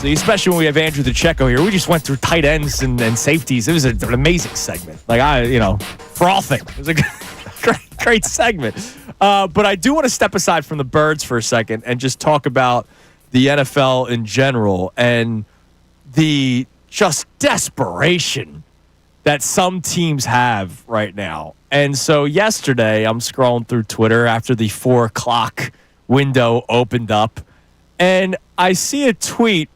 honestly, especially when we have Andrew DeCecco here. We just went through tight ends and safeties. It was an amazing segment. Frothing. It was a great segment. But I do want to step aside from the birds for a second and just talk about the NFL in general and the just desperation that some teams have right now. And so yesterday, I'm scrolling through Twitter after the 4 o'clock window opened up, and I see a tweet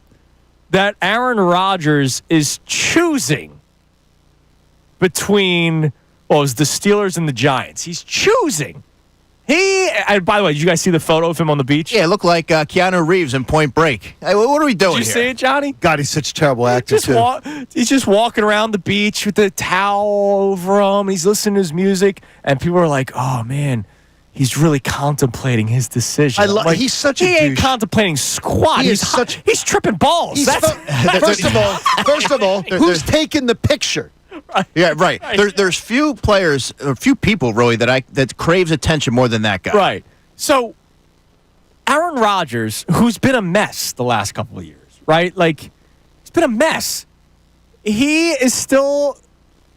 that Aaron Rodgers is choosing between, it was the Steelers and the Giants. He's choosing. And by the way, did you guys see the photo of him on the beach? Yeah, it looked like Keanu Reeves in Point Break. Hey, what are we doing here? Did you see it, Johnny? God, he's such a terrible actor, too. He's just walking around the beach with the towel over him. He's listening to his music, and people are like, oh, man, he's really contemplating his decision. He's such a douche. He ain't contemplating squat. He's tripping balls. First of all, who's taking the picture? Right. Yeah, right. There's few players, or few people really that craves attention more than that guy. Right. So, Aaron Rodgers, who's been a mess the last couple of years, right? He's been a mess. He is still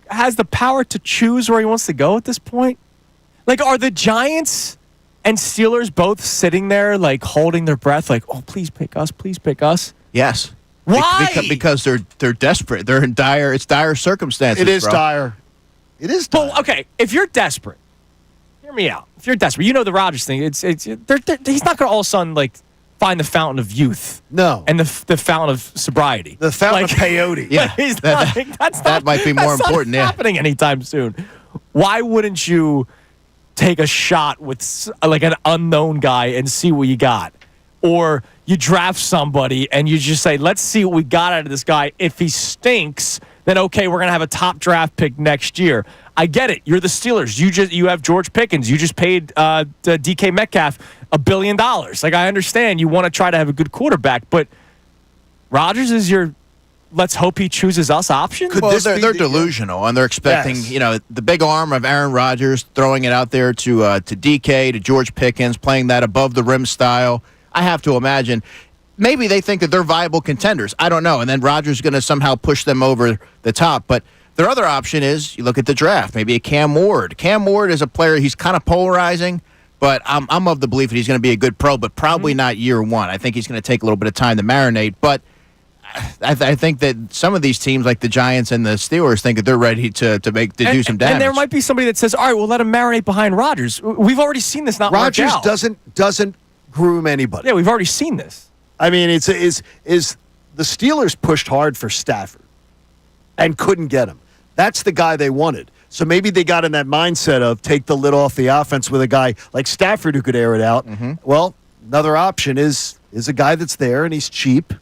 has the power to choose where he wants to go at this point. Are the Giants and Steelers both sitting there, holding their breath, oh, please pick us, please pick us? Yes. Why? Because they're desperate. They're in dire circumstances. It is bro. dire. It is dire. Well, okay, if you're desperate, hear me out. If you're desperate, you know the Rodgers thing. He's not going to all of a sudden find the fountain of youth. No. And the fountain of sobriety. The fountain of peyote. Yeah. That might be more important. Not happening anytime soon. Why wouldn't you take a shot with an unknown guy and see what you got? Or you draft somebody and you just say, let's see what we got out of this guy. If he stinks, then okay, we're going to have a top draft pick next year. I get it. You're the Steelers. You have George Pickens. You just paid DK Metcalf $1 billion. I understand you want to try to have a good quarterback, but Rodgers is your let's hope he chooses us option? They're delusional, and they're expecting, the big arm of Aaron Rodgers, throwing it out there to DK, to George Pickens, playing that above the rim style. I have to imagine maybe they think that they're viable contenders. I don't know. And then Rodgers is going to somehow push them over the top. But their other option is you look at the draft, maybe a Cam Ward. Cam Ward is a player, he's kind of polarizing, but I'm of the belief that he's going to be a good pro, but probably not year one. I think he's going to take a little bit of time to marinate. But I think that some of these teams, like the Giants and the Steelers, think that they're ready to do some damage. And there might be somebody that says, all right, we'll let him marinate behind Rodgers. We've already seen this not work out. Rodgers doesn't groom anybody. Yeah, we've already seen this. I mean, is the Steelers pushed hard for Stafford and couldn't get him. That's the guy they wanted. So maybe they got in that mindset of take the lid off the offense with a guy like Stafford who could air it out. Mm-hmm. Well, another option is a guy that's there and he's cheap.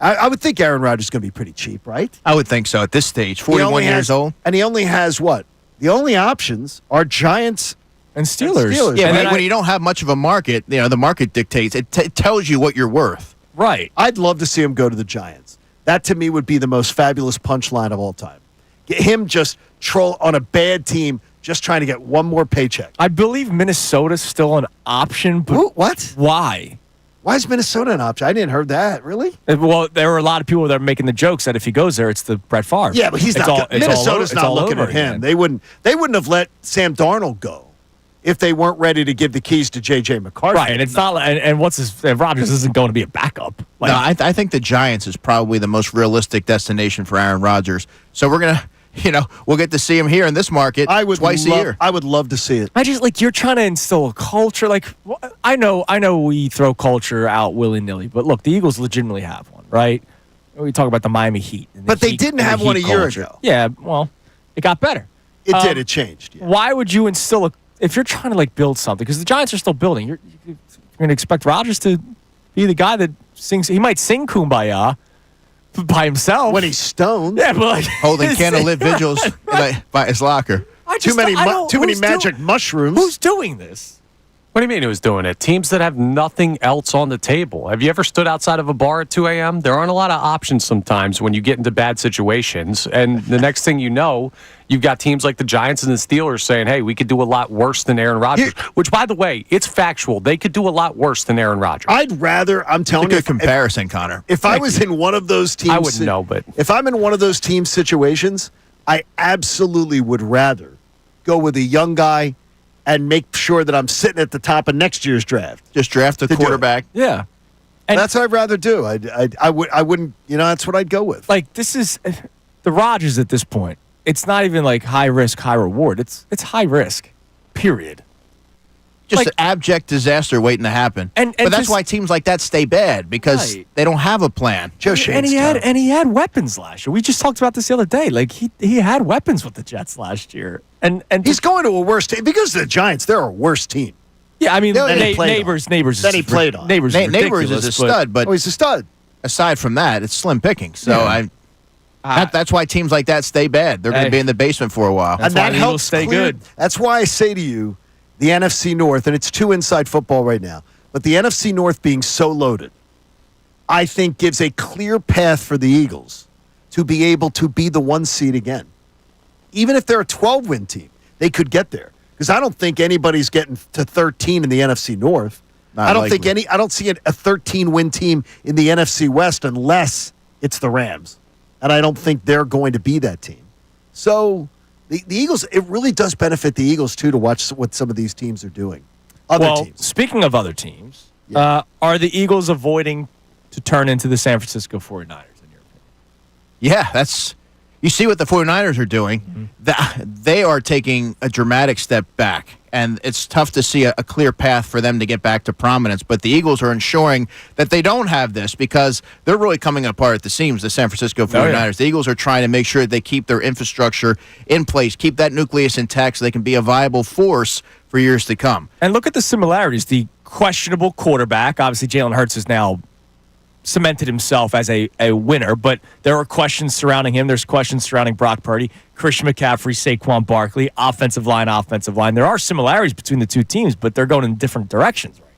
I would think Aaron Rodgers is going to be pretty cheap, right? I would think so at this stage. 41 years old. And he only has what? The only options are Giants and Steelers. Yeah, and when you don't have much of a market, the market dictates. It tells you what you're worth. Right. I'd love to see him go to the Giants. That, to me, would be the most fabulous punchline of all time. Get him just troll on a bad team, just trying to get one more paycheck. I believe Minnesota's still an option, but what? Why? Why is Minnesota an option? I didn't heard that. Really? Well, there were a lot of people that are making the jokes that if he goes there, it's the Brett Favre. Yeah, but he's not. Minnesota's not looking at him. They wouldn't have let Sam Darnold go if they weren't ready to give the keys to J.J. McCarthy. Right, and it's not. And Rodgers isn't going to be a backup. No, I think the Giants is probably the most realistic destination for Aaron Rodgers. So we're gonna. We'll get to see him here in this market twice a year. I would love to see it. I just you're trying to instill a culture. I know we throw culture out willy-nilly, but look, the Eagles legitimately have one, right? We talk about the Miami Heat. But they didn't have one a year ago. Yeah, well, it got better. It did. It changed. Yeah. Why would you instill if you're trying to build something? Because the Giants are still building. You're going to expect Rodgers to be the guy that sings. He might sing Kumbaya by himself when he's stoned. Yeah, but holding candlelit vigils by his locker. Too many magic mushrooms. Who's doing this? What do you mean who's doing it? Teams that have nothing else on the table. Have you ever stood outside of a bar at 2 a.m.? There aren't a lot of options sometimes when you get into bad situations. And the next thing you know, you've got teams like the Giants and the Steelers saying, hey, we could do a lot worse than Aaron Rodgers. Which, by the way, it's factual. They could do a lot worse than Aaron Rodgers. I'd rather, I'm telling you. Good comparison, Connor. If I was in one of those teams. I wouldn't know, but. If I'm in one of those team situations, I absolutely would rather go with a young guy and make sure that I'm sitting at the top of next year's draft. Just draft a quarterback. Yeah. And that's what I'd rather do. I wouldn't, that's what I'd go with. Like, this is the Rodgers at this point. It's not even like high risk, high reward. It's high risk, period. Just Like- an abject disaster waiting to happen. And but that's just- why teams like that stay bad, because Right. they don't have a plan. Joe And Shane's he had weapons last year. We just talked about this the other day. Like he had weapons with the Jets last year. And He's going to a worse team. Because of the Giants, they're a worse team. yeah, I mean Then he played neighbors. Then he played on. Neighbors. Neighbors is a stud, but Oh, he's a stud. aside from that, it's slim pickings. So Yeah. that's why teams like that stay bad. They're going Hey. to be in the basement for a while. That's And why that the Eagles helps stay clear- good. That's why I say to you, the NFC North, and it's too inside football right now, but the NFC North being so loaded, I think gives a clear path for the Eagles to be able to be the 1 seed again. Even if they're a 12-win team, they could get there. Because I don't think anybody's getting to 13 in the NFC North. Not I don't likely. think I don't see a 13-win team in the NFC West unless it's the Rams. And I don't think they're going to be that team. So the Eagles, it really does benefit the Eagles, too, to watch what some of these teams are doing. Other teams. Speaking of other teams, are the Eagles avoiding to turn into the San Francisco 49ers, in your opinion? Yeah, you see what the 49ers are doing. They are taking a dramatic step back, and it's tough to see a clear path for them to get back to prominence. But the Eagles are ensuring that they don't have this because they're really coming apart at the seams, the San Francisco 49ers. The Eagles are trying to make sure they keep their infrastructure in place, keep that nucleus intact so they can be a viable force for years to come. And look at the similarities. The questionable quarterback, obviously Jalen Hurts is now cemented himself as a winner, but there are questions surrounding him. There's questions surrounding Brock Purdy, Christian McCaffrey, Saquon Barkley, offensive line. There are similarities between the two teams, but they're going in different directions, right?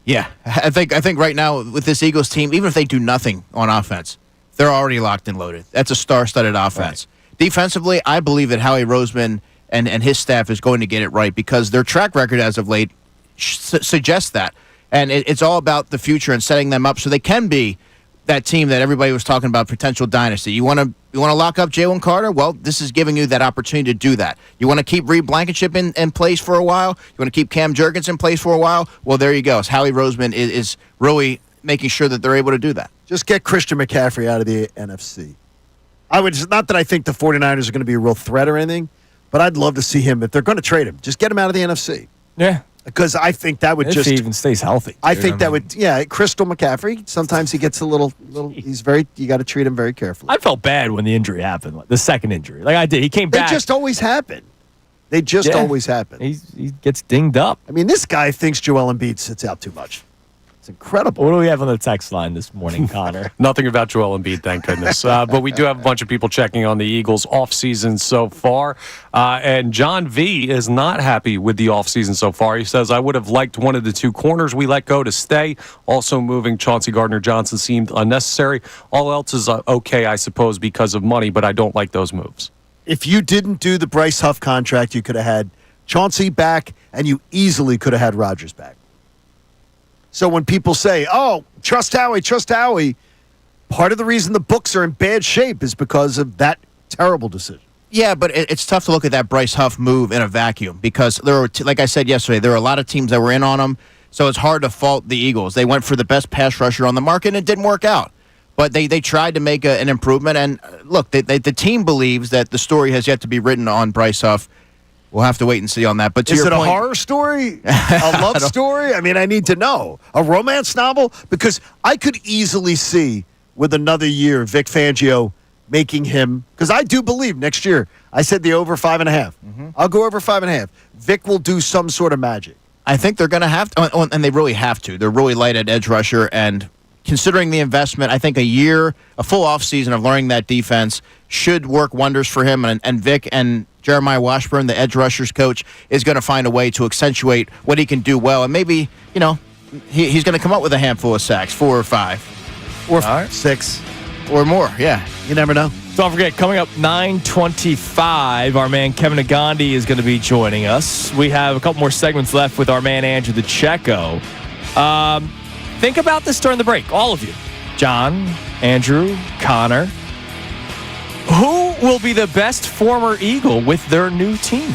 Yeah, I think right now with this Eagles team, even if they do nothing on offense, they're already locked and loaded. That's a star-studded offense. Right. Defensively, I believe that Howie Roseman and his staff is going to get it right because their track record as of late suggests that. And it's all about the future and setting them up so they can be that team that everybody was talking about, potential dynasty. You want to lock up Jalen Carter? Well, this is giving you that opportunity to do that. You want to keep Reed Blankenship in place for a while? You want to keep Cam Jurgens in place for a while? Well, there you go. Howie Roseman is really making sure that they're able to do that. Just get Christian McCaffrey out of the NFC. Not that I think the 49ers are going to be a real threat or anything, but I'd love to see him. If they're going to trade him, just get him out of the NFC. Yeah. Because I think that would if he even stays healthy. I think that would, Crystal McCaffrey, sometimes he gets a little, you got to treat him very carefully. I felt bad when the injury happened, the second injury. Like I did. He came back. They just always happen. Always happen. He gets dinged up. I mean, this guy thinks Joel Embiid sits out too much. It's incredible. What do we have on the text line this morning, Connor? Nothing about Joel Embiid, thank goodness. But we do have a bunch of people checking on the Eagles' offseason so far. And John V. is not happy with the offseason so far. He says, I would have liked one of the two corners we let go to stay. Also, moving Chauncey Gardner-Johnson seemed unnecessary. All else is okay, I suppose, because of money, but I don't like those moves. If you didn't do the Bryce Huff contract, you could have had Chauncey back, and you easily could have had Rodgers back. So when people say, trust Howie, part of the reason the books are in bad shape is because of that terrible decision. Yeah, but it's tough to look at that Bryce Huff move in a vacuum because there were, like I said yesterday, there were a lot of teams that were in on him, so it's hard to fault the Eagles. They went for the best pass rusher on the market, and it didn't work out. But they tried to make an improvement, and look, the team believes that the story has yet to be written on Bryce Huff. We'll have to wait and see on that. But to is your it point, a horror story? A love story? I mean, I need to know. A romance novel? Because I could easily see with another year Vic Fangio making him, because I do believe next year, I said the over 5.5. Mm-hmm. I'll go over 5.5. Vic will do some sort of magic. I think they're going to have to, and they really have to. They're really light at edge rusher, and considering the investment, I think a full offseason of learning that defense should work wonders for him. And Vic and Jeremiah Washburn, the edge rushers coach, is going to find a way to accentuate what he can do well. And maybe, he's going to come up with a handful of sacks, 4 or 5. Or 6. Or more, yeah. You never know. Don't forget, coming up 9:25, our man Kevin Agandi is going to be joining us. We have a couple more segments left with our man Andrew the Checo. Think about this during the break, all of you. John, Andrew, Connor. Who will be the best former Eagle with their new team?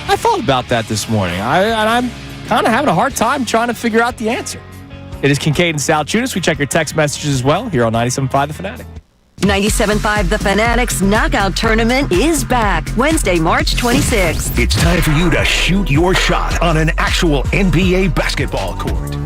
I thought about that this morning, and I'm kind of having a hard time trying to figure out the answer. It is Kincade Salciunas. We check your text messages as well here on 97.5 The Fanatic. 97.5 The Fanatic's Knockout Tournament is back Wednesday, March 26th. It's time for you to shoot your shot on an actual NBA basketball court.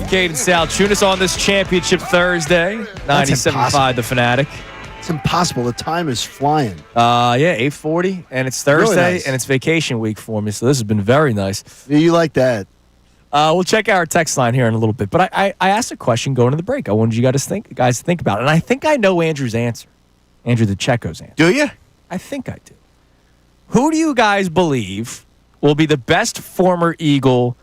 Kincade Salciunas on this championship Thursday. 97.5 The Fanatic. It's impossible. The time is flying. 8:40, and it's Thursday, Really nice. and it's vacation week for me, so this has been very nice. You like that? We'll check out our text line here in a little bit, but I asked a question going to the break. I wanted you guys to think about it, and I think I know Andrew's answer. Andrew DeCecco's answer. Do you? I think I do. Who do you guys believe will be the best former Eagle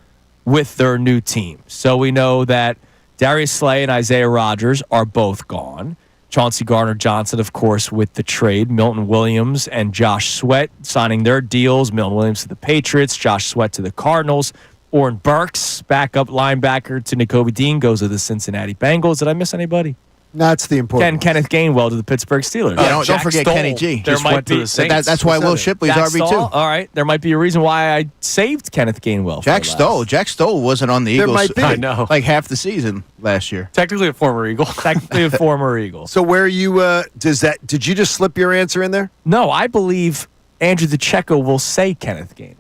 with their new team? So we know that Darius Slay and Isaiah Rodgers are both gone. Chauncey Gardner-Johnson, of course, with the trade. Milton Williams and Josh Sweat signing their deals. Milton Williams to the Patriots, Josh Sweat to the Cardinals. Oren Burks, backup linebacker to Nakobe Dean, goes to the Cincinnati Bengals. Did I miss anybody? That's the important. Kenneth Gainwell to the Pittsburgh Steelers. Don't forget Stoll Kenny G. There just might went to be- the Saints. That's why Will Shipley's Jack RB2. Stoll? All right. There might be a reason why I saved Kenneth Gainwell. for Jack last. Stoll. Jack Stoll wasn't on the There Eagles. might be. I know. Like half the season last year. Technically a former Eagle. Technically a former Eagle. So where you did you just slip your answer in there? No, I believe Andrew DeCecco will say Kenneth Gainwell.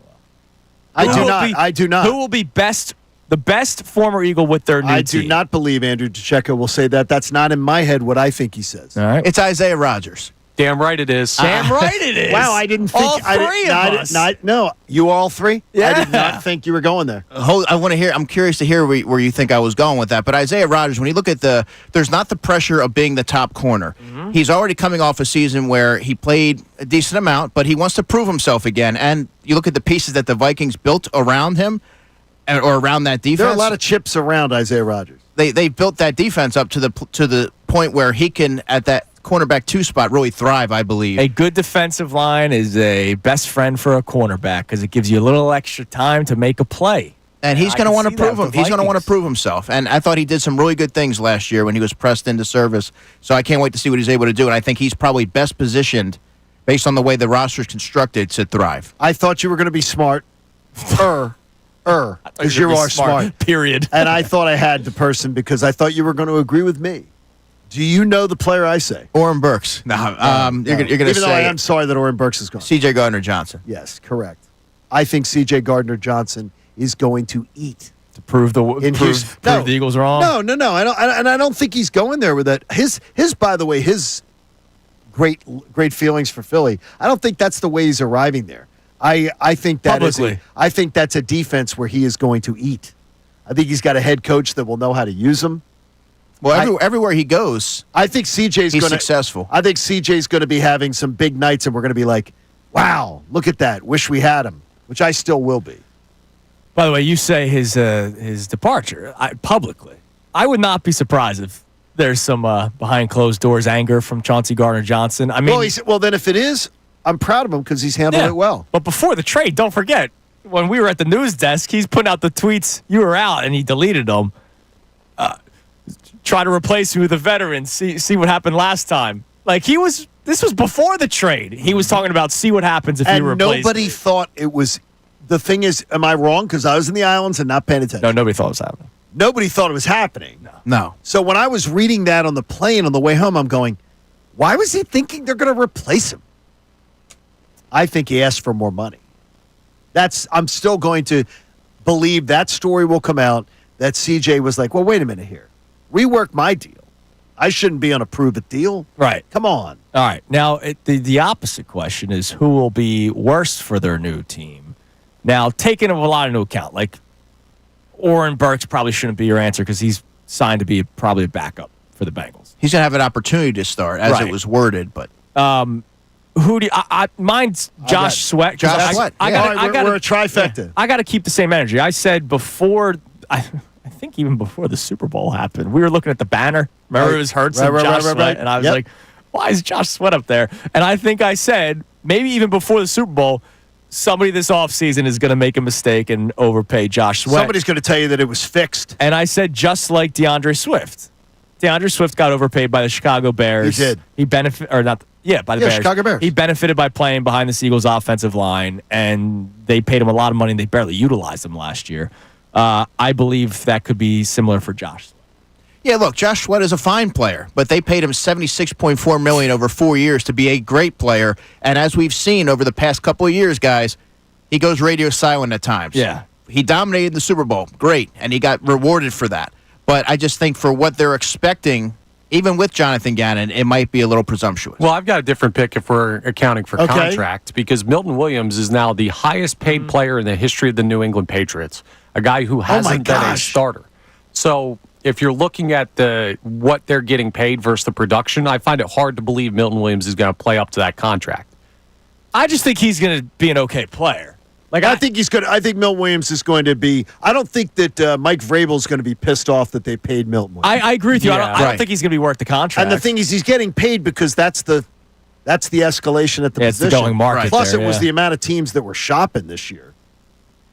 I Who do will not. be- I do not. Who will be the best former Eagle with their new I team? do not believe Andrew DeCecco will say that. That's not in my head what I think he says. All right. It's Isaiah Rodgers. Damn right it is. Damn right it is. Wow, I didn't think all I did- three no, I of did us. not- no, you all three? Yeah. I did not think you were going there. I want to hear. I'm curious to hear where you think I was going with that. But Isaiah Rodgers, when you look at there's not the pressure of being the top corner. Mm-hmm. He's already coming off a season where he played a decent amount, but he wants to prove himself again. And you look at the pieces that the Vikings built around him, or around that defense. There are a lot of chips around Isaiah Rodgers. They built that defense up to the point where he can at that cornerback 2 spot really thrive. I believe. A good defensive line is a best friend for a cornerback because it gives you a little extra time to make a play. And he's I going to can want to see that prove with him. the He's going to want to Vikings. prove himself. And I thought he did some really good things last year when he was pressed into service. So I can't wait to see what he's able to do. And I think he's probably best positioned, based on the way the roster is constructed, to thrive. I thought you were going to be smart. Because you are smart. Period. And I thought I had the person because I thought you were going to agree with me. Do you know the player I say? Oren Burks. No, you're going to Even though I say am sorry that Oren Burks is gone. C.J. Gardner-Johnson. Yes, correct. I think C.J. Gardner-Johnson is going to eat. To prove the In prove no, the Eagles wrong. No. I don't think he's going there with that. His by the way, his great feelings for Philly. I don't think that's the way he's arriving there. I think that is Publicly. I think that's a defense where he is going to eat. I think he's got a head coach that will know how to use him. Well, everywhere he goes, I think CJ's he's going to successful. I think CJ's going to be having some big nights, and we're going to be like, "Wow, look at that! Wish we had him," which I still will be. By the way, you say his departure publicly. I would not be surprised if there's some behind closed doors anger from Chauncey Gardner-Johnson. I mean, Well, then if it is, I'm proud of him because he's handled yeah. it well. But before the trade, don't forget when we were at the news desk, he's putting out the tweets. You were out, and he deleted them. Try to replace me with a veteran. See what happened last time. Like this was before the trade. He was talking about see what happens if you And replace nobody me. thought it was. The thing is, am I wrong? Because I was in the islands and not paying attention. No, nobody thought it was happening. Nobody thought it was happening. No. So when I was reading that on the plane on the way home, I'm going, why was he thinking they're going to replace him? I think he asked for more money. I'm still going to believe that story will come out that CJ was like, well, wait a minute here. Rework my deal. I shouldn't be on a prove-it deal. Right. Come on. All right. Now, the opposite question is who will be worse for their new team? Now, taking a lot into account, like Oren Burks probably shouldn't be your answer because he's signed to be probably a backup for the Bengals. He's going to have an opportunity to start, as Right. it was worded. But Who do mine's Josh Sweat. 'cause Josh Sweat, I yeah. gotta, All right, we're a trifecta. I got to keep the same energy. I said before, I think even before the Super Bowl happened, we were looking at the banner. Remember, Right. it was Hurts Right, and right, Josh right, Sweat, right. and I was Yep. like, why is Josh Sweat up there? And I think I said maybe even before the Super Bowl, somebody this offseason is going to make a mistake and overpay Josh Sweat. Somebody's going to tell you that it was fixed. And I said just like DeAndre Swift. DeAndre Swift got overpaid by the Chicago Bears. He did. He benefited, or not, by the Bears. Chicago Bears. He benefited by playing behind the Eagles' offensive line, and they paid him a lot of money, and they barely utilized him last year. I believe that could be similar for Josh. yeah, look, Josh Sweat is a fine player, but they paid him $76.4 million over 4 years to be a great player. And as we've seen over the past couple of years, guys, he goes radio silent at times. Yeah. He dominated the Super Bowl, great, and he got rewarded for that. But I just think for what they're expecting, even with Jonathan Gannon, it might be a little presumptuous. Well, I've got a different pick if we're accounting for contract, because Milton Williams is now the highest paid player in the history of the New England Patriots, a guy who hasn't been a starter. So if you're looking at what they're getting paid versus the production, I find it hard to believe Milton Williams is going to play up to that contract. I just think he's going to be an okay player. Like I think he's good. I think Milton Williams is going to be. I don't think that Mike Vrabel is going to be pissed off that they paid Milton Williams. I agree with you. Yeah. I don't think he's going to be worth the contract. And the thing is, he's getting paid because that's the escalation at the position. It's the going market. Right. Plus, there, it was the amount of teams that were shopping this year.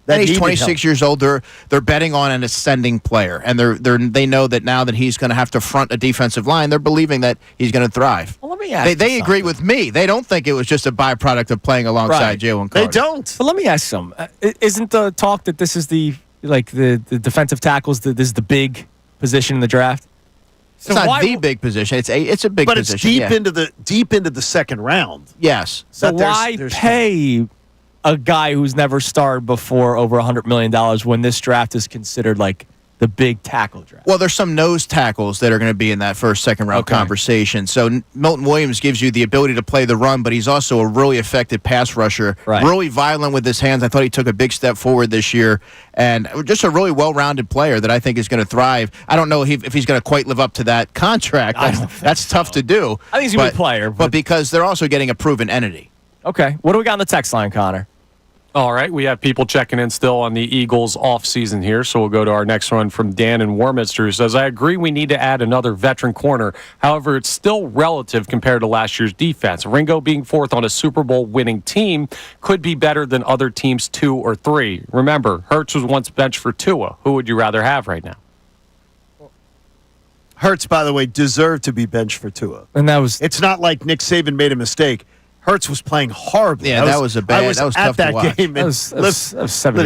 And he's 26 years old. They're betting on an ascending player, and they know that now that he's going to have to front a defensive line, they're believing that he's going to thrive. Well, let me ask. They agree with me. They don't think it was just a byproduct of playing alongside Jalen Carter. They don't. But let me ask some. Isn't the talk that this is the defensive tackles? This is the big position in the draft. So it's not the big position. It's a big but position. But it's deep into the second round. Yes. So why pay a guy who's never starred before over $100 million when this draft is considered like the big tackle draft? Well, there's some nose tackles that are going to be in that first, second round conversation. So Milton Williams gives you the ability to play the run, but he's also a really effective pass rusher, really violent with his hands. I thought he took a big step forward this year, and just a really well-rounded player that I think is going to thrive. I don't know if he's going to quite live up to that contract. That's tough to do. I think he's a good player. But because they're also getting a proven entity. Okay. What do we got on the text line, Connor? All right, we have people checking in still on the Eagles offseason here, so we'll go to our next one from Dan in Warminster, who says, I agree we need to add another veteran corner. However, it's still relative compared to last year's defense. Ringo being fourth on a Super Bowl winning team could be better than other teams 2 or 3. Remember, Hurts was once benched for Tua. Who would you rather have right now? Hurts, by the way, deserved to be benched for Tua. And it's not like Nick Saban made a mistake. Hurts was playing horribly. Yeah, that was tough at to watch. that game. That was 7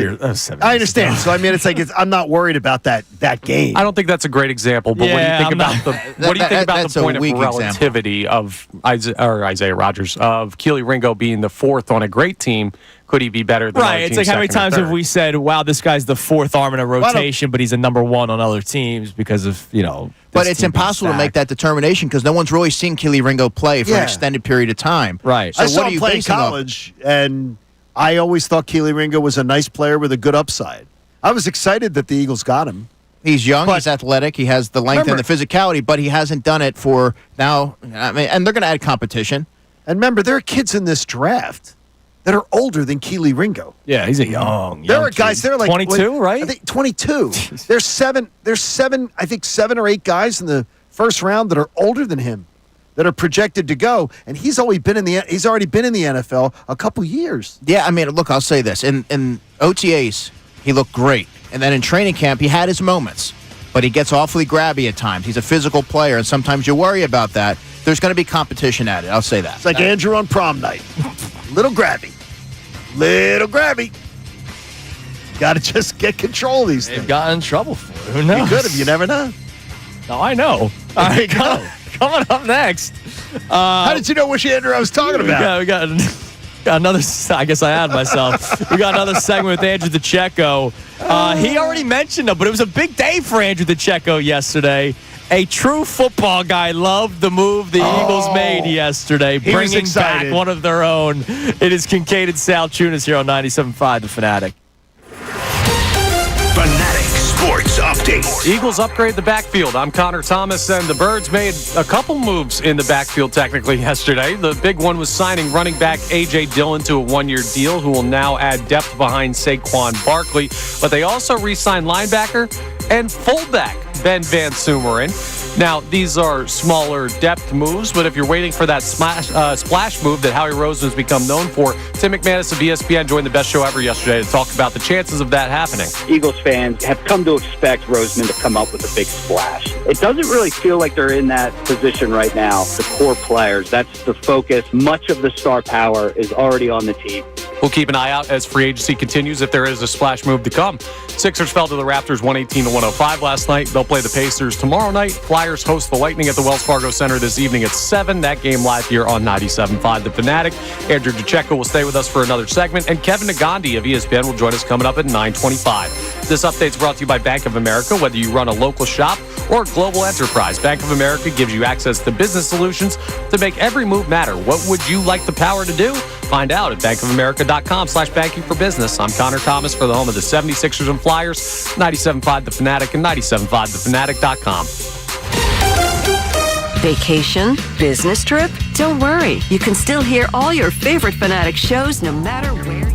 years. That was 7 I years understand. ago. So I mean, it's like I'm not worried about that game. I don't think that's a great example. But what do you think about the point of relativity of Isaiah Rodgers, of Keely Ringo being the fourth on a great team? Could he be better than right? It's like how many times have we said, "Wow, this guy's the fourth arm in a rotation, but he's a number one on other teams because of But it's impossible to make that determination because no one's really seen Keely Ringo play for an extended period of time. Right. So I saw him play in college, and I always thought Keely Ringo was a nice player with a good upside. I was excited that the Eagles got him. He's young, he's athletic, he has the length and the physicality, but he hasn't done it for now. I mean, and they're going to add competition. And remember, there are kids in this draft that are older than Keely Ringo. Yeah, he's a young There are guys. They're like 22, right? I think 22. There's seven. I think 7 or 8 guys in the first round that are older than him, that are projected to go. And he's already been in the NFL a couple years. Yeah, I mean, look, I'll say this: in OTAs, he looked great, and then in training camp, he had his moments, but he gets awfully grabby at times. He's a physical player, and sometimes you worry about that. There's going to be competition at it. I'll say that. It's like Andrew on prom night. Little grabby. Got to just get control of these things. They've gotten in trouble for it. Who knows? You could have. You never know. No, I know. All right, coming up next. How did you know which Andrew I was talking about? We got another. I guess I had myself. We got another segment with Andrew DeCecco. He already mentioned it, but it was a big day for Andrew DeCecco yesterday. A true football guy loved the move the Eagles made yesterday, bringing back one of their own. It is Kincade Salciunas here on 97.5 The Fanatic. Fanatic Sports Update. Eagles upgrade the backfield. I'm Connor Thomas, and the Birds made a couple moves in the backfield technically yesterday. The big one was signing running back A.J. Dillon to a 1-year deal, who will now add depth behind Saquon Barkley. But they also re-signed linebacker and fullback Ben Van Sumeren. Now, these are smaller depth moves, but if you're waiting for that splash move that Howie Roseman's become known for, Tim McManus of ESPN joined the best show ever yesterday to talk about the chances of that happening. Eagles fans have come to expect Roseman to come up with a big splash. It doesn't really feel like they're in that position right now. The core players, that's the focus. Much of the star power is already on the team. We'll keep an eye out as free agency continues if there is a splash move to come. Sixers fell to the Raptors 118-105 last night. They'll play the Pacers tomorrow night. Flyers host the Lightning at the Wells Fargo Center this evening at 7. That game live here on 97.5 The Fanatic. Andrew DeCecco will stay with us for another segment, and Kevin Nagandi of ESPN will join us coming up at 9:25. This update's brought to you by Bank of America. Whether you run a local shop or a global enterprise, Bank of America gives you access to business solutions to make every move matter. What would you like the power to do? Find out at bankofamerica.com/banking for business. I'm Connor Thomas for the home of the 76ers and Flyers, 97.5 The Fanatic and 97.5thefanatic.com. Vacation? Business trip? Don't worry. You can still hear all your favorite Fanatic shows no matter where.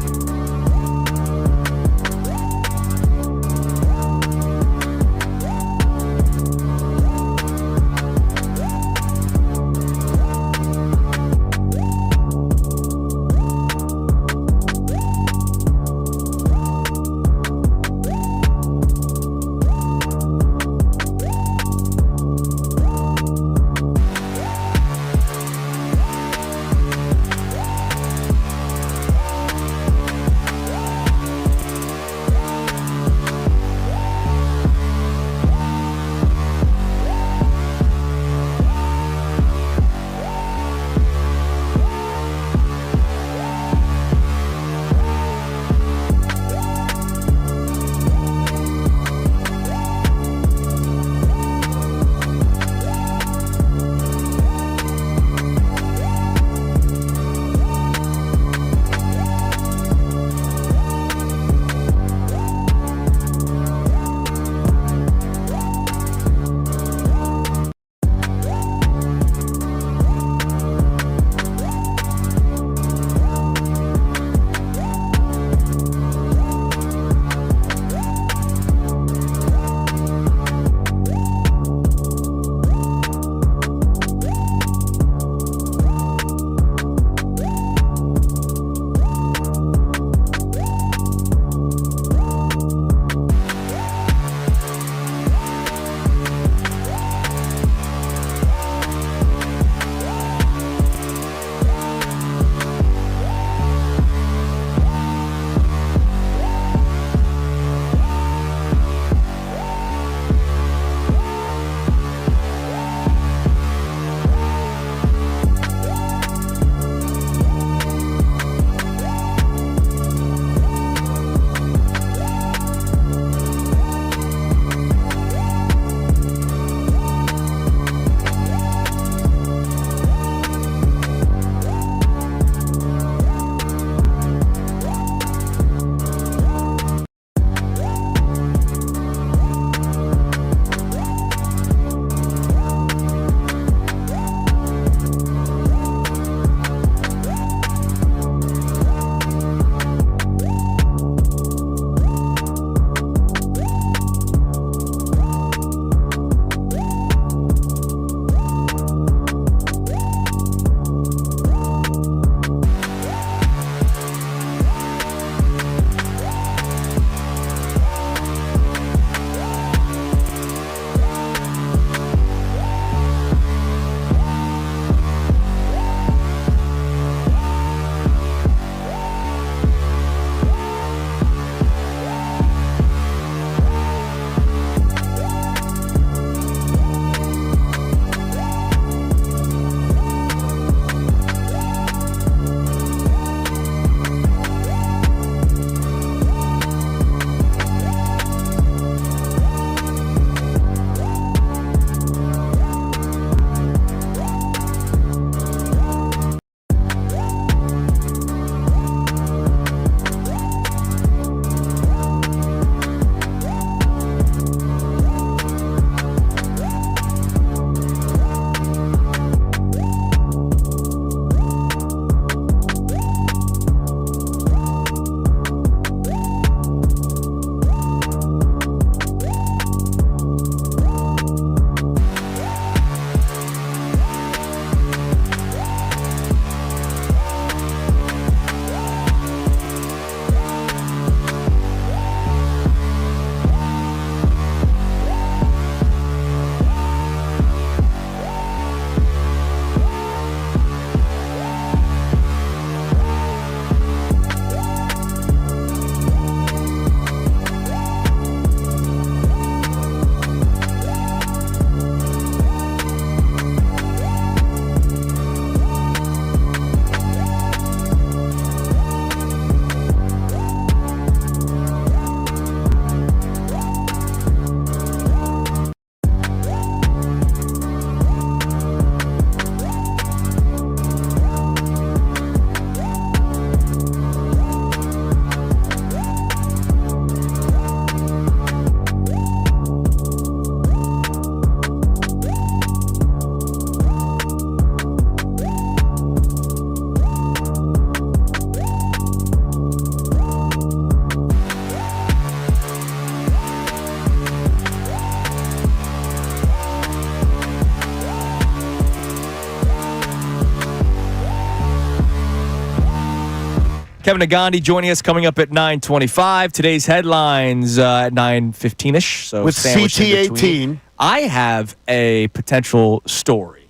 Kevin Nagandi joining us coming up at 9:25. Today's headlines at 9:15ish. So with sandwiched in between. CT18. I have a potential story.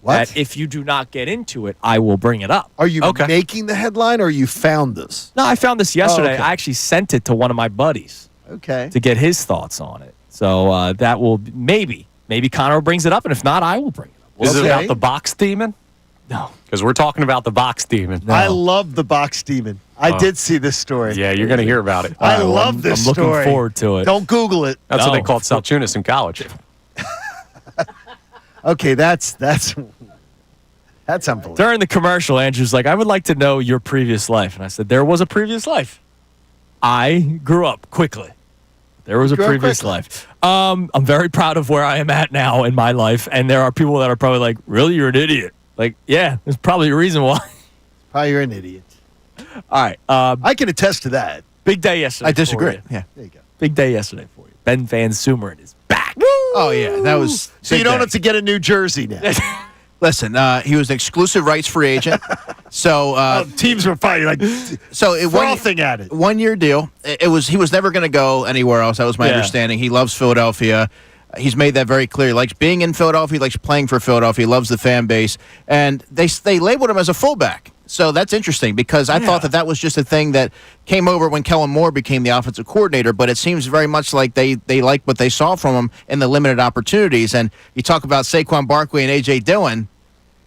What? That if you do not get into it, I will bring it up. Are you making the headline or you found this? No, I found this yesterday. okay. I actually sent it to one of my buddies Okay. to get his thoughts on it. So that will maybe Connor brings it up, and if not, I will bring it up. Is it Okay. about the box demon? No. Because we're talking about the box demon. I love the box demon. I did see this story. Yeah, you're going to hear about it. I love this I'm story. looking forward to it. Don't Google it. That's what No. they called Salciunas in college. Okay, that's unbelievable. During the commercial, Andrew's like, I would like to know your previous life. And I said, there was a previous life. I grew up quickly. There was a grew up previous quickly. life. I'm very proud of where I am at now in my life. And there are people that are probably like, really? You're an idiot. Like, yeah, there's probably a reason why. Probably you're an idiot. All right. I can attest to that. Big day yesterday. I disagree. for you. Yeah. There you go. Big day yesterday for you. Ben Van Sumeren is back. Oh, yeah. That was. So you big don't day. have to get a new jersey now. Listen, he was an exclusive rights free agent. So Teams were probably like frothing at it. 1 year deal. He was never going to go anywhere else. That was my Yeah. understanding. He loves Philadelphia. He's made that very clear. He likes being in Philadelphia. He likes playing for Philadelphia. He loves the fan base. And they labeled him as a fullback. So that's interesting because I thought that was just a thing that came over when Kellen Moore became the offensive coordinator. But it seems very much like they like what they saw from him in the limited opportunities. And you talk about Saquon Barkley and A.J. Dillon.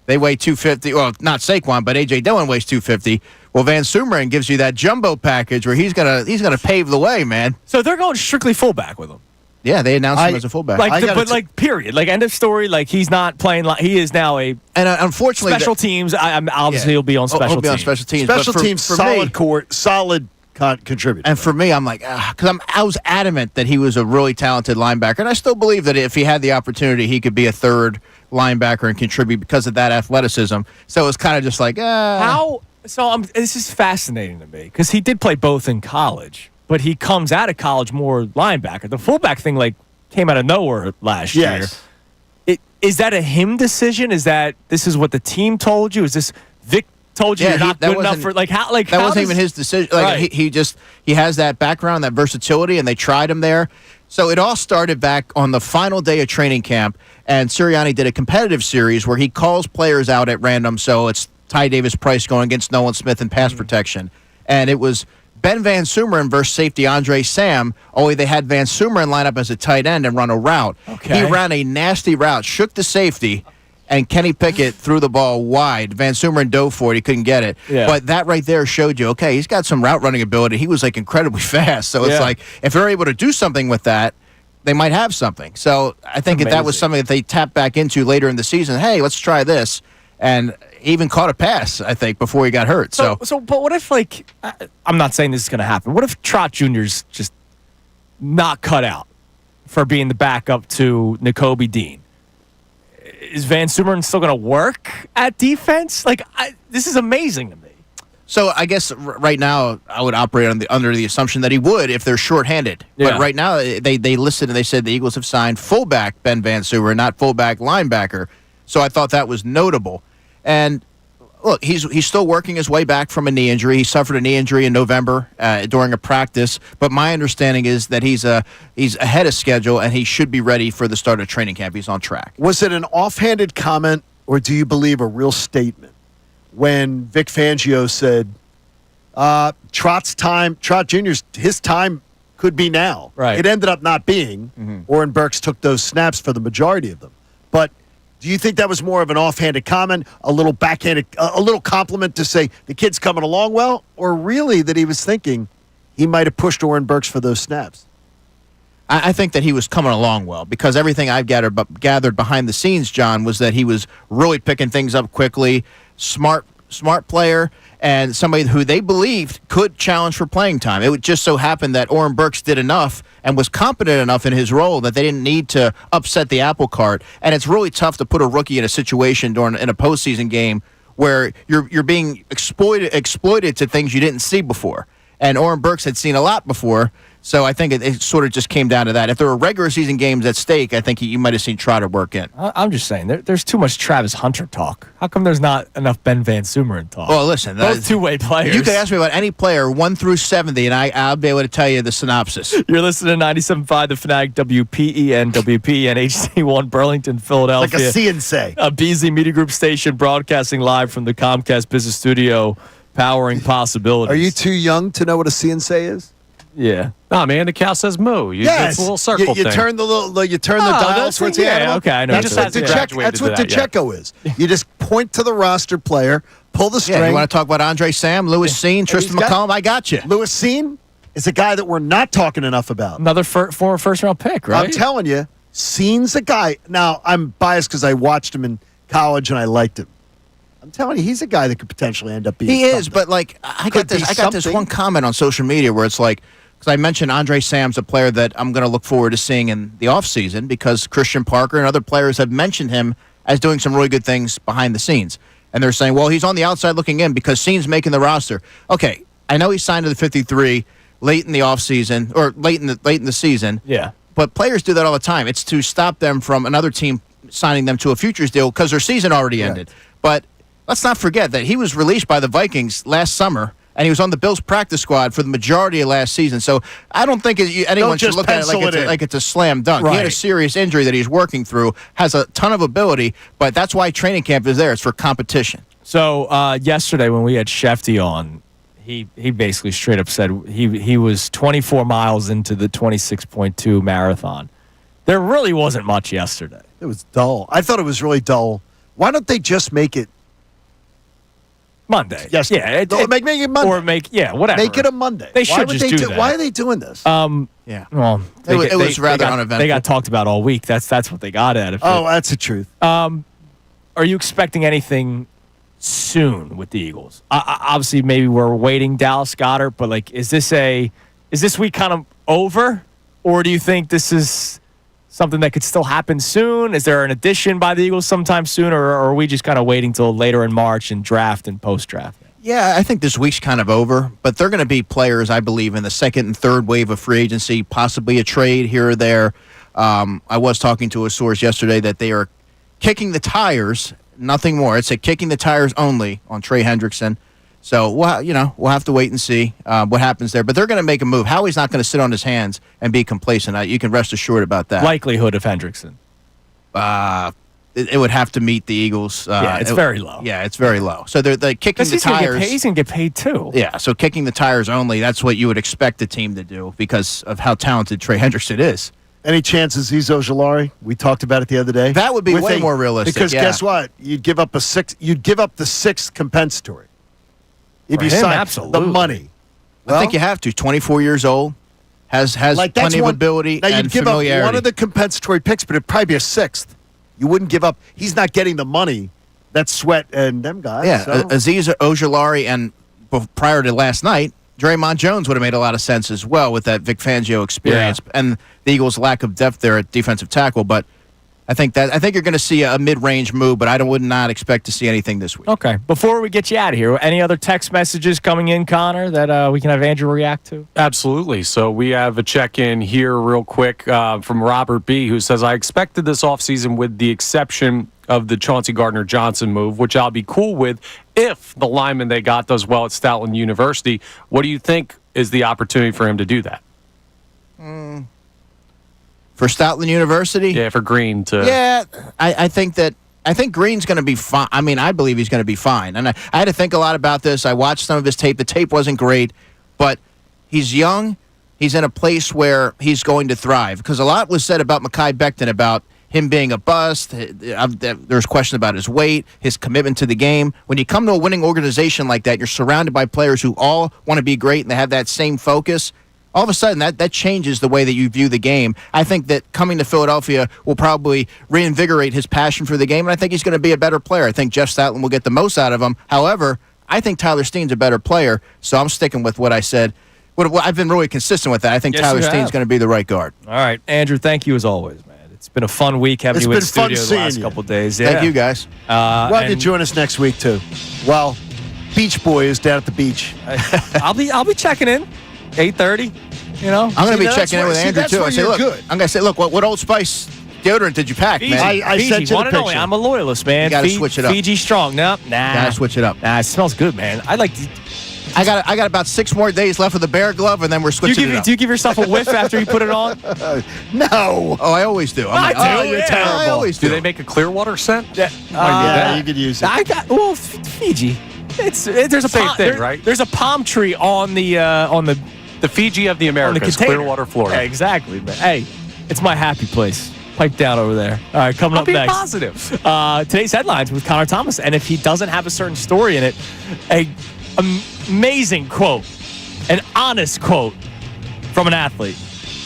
They weigh 250. Well, not Saquon, but A.J. Dillon weighs 250. Well, Van Sumeren gives you that jumbo package where he's gonna pave the way, man. So they're going strictly fullback with him. Yeah, they announced him as a fullback. Period. Like, end of story. Like, he's not playing. He is now a And unfortunately, special teams. Obviously, he'll be on special he'll be on teams. special teams. Special but for, teams, for solid me, court, solid contributor. and for me, I'm like, because I was adamant that he was a really talented linebacker, and I still believe that if he had the opportunity, he could be a third linebacker and contribute because of that athleticism. So it was kind of just like, How? So this is fascinating to me because he did play both in college, but he comes out of college more linebacker. The fullback thing came out of nowhere last year. Is that a him decision? Is that this is what the team told you? Is this Vic told you you're not good enough for how that wasn't even his decision. Like Right. he has that background, that versatility, and they tried him there. So it all started back on the final day of training camp, and Sirianni did a competitive series where he calls players out at random. So it's Ty Davis Price going against Nolan Smith in pass protection, and it was Ben Van Sumeren versus safety Andre Sam, only they had Van Sumeren line up as a tight end and run a route. Okay. He ran a nasty route, shook the safety, and Kenny Pickett threw the ball wide. Van Sumeren dove for it. He couldn't get it. Yeah. But that right there showed you, okay, he's got some route running ability. He was incredibly fast. So it's like if they're able to do something with that, they might have something. So I think that was something that they tapped back into later in the season. Hey, let's try this. And he even caught a pass, I think, before he got hurt. So but what if, I'm not saying this is going to happen. What if Trot Jr.'s just not cut out for being the backup to Nakobe Dean? Is Van Sumeren still going to work at defense? This is amazing to me. So I guess right now I would operate under the assumption that he would if they're shorthanded. Yeah. But right now they listed and they said the Eagles have signed fullback Ben Van Sumeren, not fullback linebacker. So I thought that was notable. And look, he's still working his way back from a knee injury. He suffered a knee injury in November during a practice. But my understanding is that he's ahead of schedule and he should be ready for the start of training camp. He's on track. Was it an offhanded comment or do you believe a real statement when Vic Fangio said Trot Jr.'s his time could be now? Right. It ended up not being. Oren Burks took those snaps for the majority of them. But do you think that was more of an offhanded comment, a little backhanded, a little compliment to say the kid's coming along well, or really that he was thinking he might have pushed Oren Burks for those snaps? I think that he was coming along well because everything I've gathered behind the scenes, John, was that he was really picking things up quickly, smart player, and somebody who they believed could challenge for playing time. It would just so happen that Oren Burks did enough and was competent enough in his role that they didn't need to upset the apple cart. And it's really tough to put a rookie in a situation in a postseason game where you're being exploited to things you didn't see before. And Oren Burks had seen a lot before. So I think it sort of just came down to that. If there were regular season games at stake, I think you might have seen Trotter work in. I'm just saying, there's too much Travis Hunter talk. How come there's not enough Ben Van Sumeren talk? Well, listen. Both two-way players. You could ask me about any player, 1 through 70, and I'll be able to tell you the synopsis. You're listening to 97.5 The Fanatic, WPEN, HD1, Burlington, Philadelphia. Like a see and say. A Beasley Media Group station broadcasting live from the Comcast Business Studio, powering possibilities. Are you too young to know what a see and say is? Yeah. No, man, the cow says moo. Yes. It's a little circle you thing. turn the dial towards the animal. Okay, I know. That's what DeCecco is. You just point to the roster player, pull the string. Yeah, you want to talk about Andre Sam, Lewis Seen, Tristan McCollum? I got you. Lewis Seen is a guy that we're not talking enough about. Another former first-round pick, right? I'm telling you, Seen's a guy. Now, I'm biased because I watched him in college and I liked him. I'm telling you, he's a guy that could potentially end up being He is, something. but like I got this one comment on social media where it's like, because I mentioned Andre Sam's a player that I'm going to look forward to seeing in the offseason because Christian Parker and other players have mentioned him as doing some really good things behind the scenes. And they're saying, well, he's on the outside looking in because Seen's making the roster. Okay, I know he signed to the 53 late in the offseason or late in the season. Yeah. But players do that all the time. It's to stop them from another team signing them to a futures deal because their season already ended. But let's not forget that he was released by the Vikings last summer, and he was on the Bills practice squad for the majority of last season. So I don't think anyone should look at it like it's a slam dunk. Right. He had a serious injury that he's working through, has a ton of ability, but that's why training camp is there. It's for competition. So yesterday when we had Shefty on, he basically straight up said he was 24 miles into the 26.2 marathon. There really wasn't much yesterday. It was dull. I thought it was really dull. Why don't they just make it Monday? Yes. Yeah. Make it Monday. Or whatever. Make it a Monday. They should just do that. Why are they doing this? Yeah. Well, it was rather uneventful. They got talked about all week. That's what they got out of it. Oh, that's the truth. Are you expecting anything soon with the Eagles? Obviously, maybe we're waiting Dallas Goedert, but like, is this week kind of over, or do you think this is something that could still happen soon? Is there an addition by the Eagles sometime soon, or are we just kind of waiting till later in March and draft and post-draft? Yeah, I think this week's kind of over, but they're going to be players, I believe, in the second and third wave of free agency, possibly a trade here or there. I was talking to a source yesterday that they are kicking the tires, nothing more. It's kicking the tires only on Trey Hendrickson. So, we'll have to wait and see what happens there. But they're going to make a move. Howie's not going to sit on his hands and be complacent. You can rest assured about that. Likelihood of Hendrickson. It would have to meet the Eagles. It's very low. Yeah, it's very low. So they're kicking the tires. He's going to get paid too. Yeah, so kicking the tires only, that's what you would expect the team to do because of how talented Trey Hendrickson is. Any chances he's Ojulari? We talked about it the other day. That would be way more realistic. Because guess what? You'd give up the sixth compensatory. If you sign the money. I think you have to. 24 years old, has like plenty of ability now and you'd give familiarity. up one of the compensatory picks, but it'd probably be a sixth. You wouldn't give up. He's not getting the money. That's Sweat and them guys. Yeah, so. Aziz Ojulari, and prior to last night, Draymond Jones would have made a lot of sense as well with that Vic Fangio experience and the Eagles' lack of depth there at defensive tackle. But I think you're going to see a mid-range move, but I would not expect to see anything this week. Okay. Before we get you out of here, any other text messages coming in, Connor, that we can have Andrew react to? Absolutely. So we have a check-in here real quick from Robert B., who says, I expected this offseason with the exception of the Chauncey Gardner-Johnson move, which I'll be cool with if the lineman they got does well at Stoutland University. What do you think is the opportunity for him to do that? For Stoutland University? Yeah, for Green to... Yeah, I think Green's going to be fine. I mean, I believe he's going to be fine. And I had to think a lot about this. I watched some of his tape. The tape wasn't great, but he's young. He's in a place where he's going to thrive. Because a lot was said about Mekhi Becton, about him being a bust. There's questions about his weight, his commitment to the game. When you come to a winning organization like that, you're surrounded by players who all want to be great and they have that same focus. All of a sudden, that changes the way that you view the game. I think that coming to Philadelphia will probably reinvigorate his passion for the game, and I think he's going to be a better player. I think Jeff Stoutland will get the most out of him. However, I think Tyler Steen's a better player, so I'm sticking with what I said. I've been really consistent with that. I think Tyler Steen's going to be the right guard. All right. Andrew, thank you as always, man. It's been a fun week having you in studio the last couple of days. Yeah. Thank you, guys. Glad you join us next week, too. Well, Beach Boy is down at the beach. I'll be checking in. 8:30. You know, I'm going to be that's checking in where- with see, Andrew that's too. where I say, you're look, good. I'm going to say, look, what Old Spice deodorant did you pack, Fiji. man? I Fiji, sent you the one and only. picture. I'm a loyalist, man. You gotta switch it up. Fiji strong. Nah. Gotta switch it up. Nah, it smells good, man. I like. I got about 6 more days left with the Bear glove, and then we're switching it up. Do you give yourself a whiff after you put it on? No. Oh, I always do. I do, oh, you're I terrible. always Do do. they make a Clearwater scent? Yeah, Yeah, you could use it. I got Fiji. There's a Same palm, thing, right? There's a palm tree on the The Fiji of the Americas, container. Clearwater, Florida. Yeah, exactly, man. Hey, it's my happy place. Pipe down over there. All right, coming I'll up be next. positive. Today's headlines with Connor Thomas, and if he doesn't have a certain story in it, amazing quote, an honest quote from an athlete.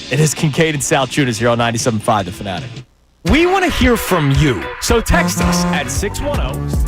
It is Kincade Salciunas here on 97.5 The Fanatic. We want to hear from you, so text us at 610.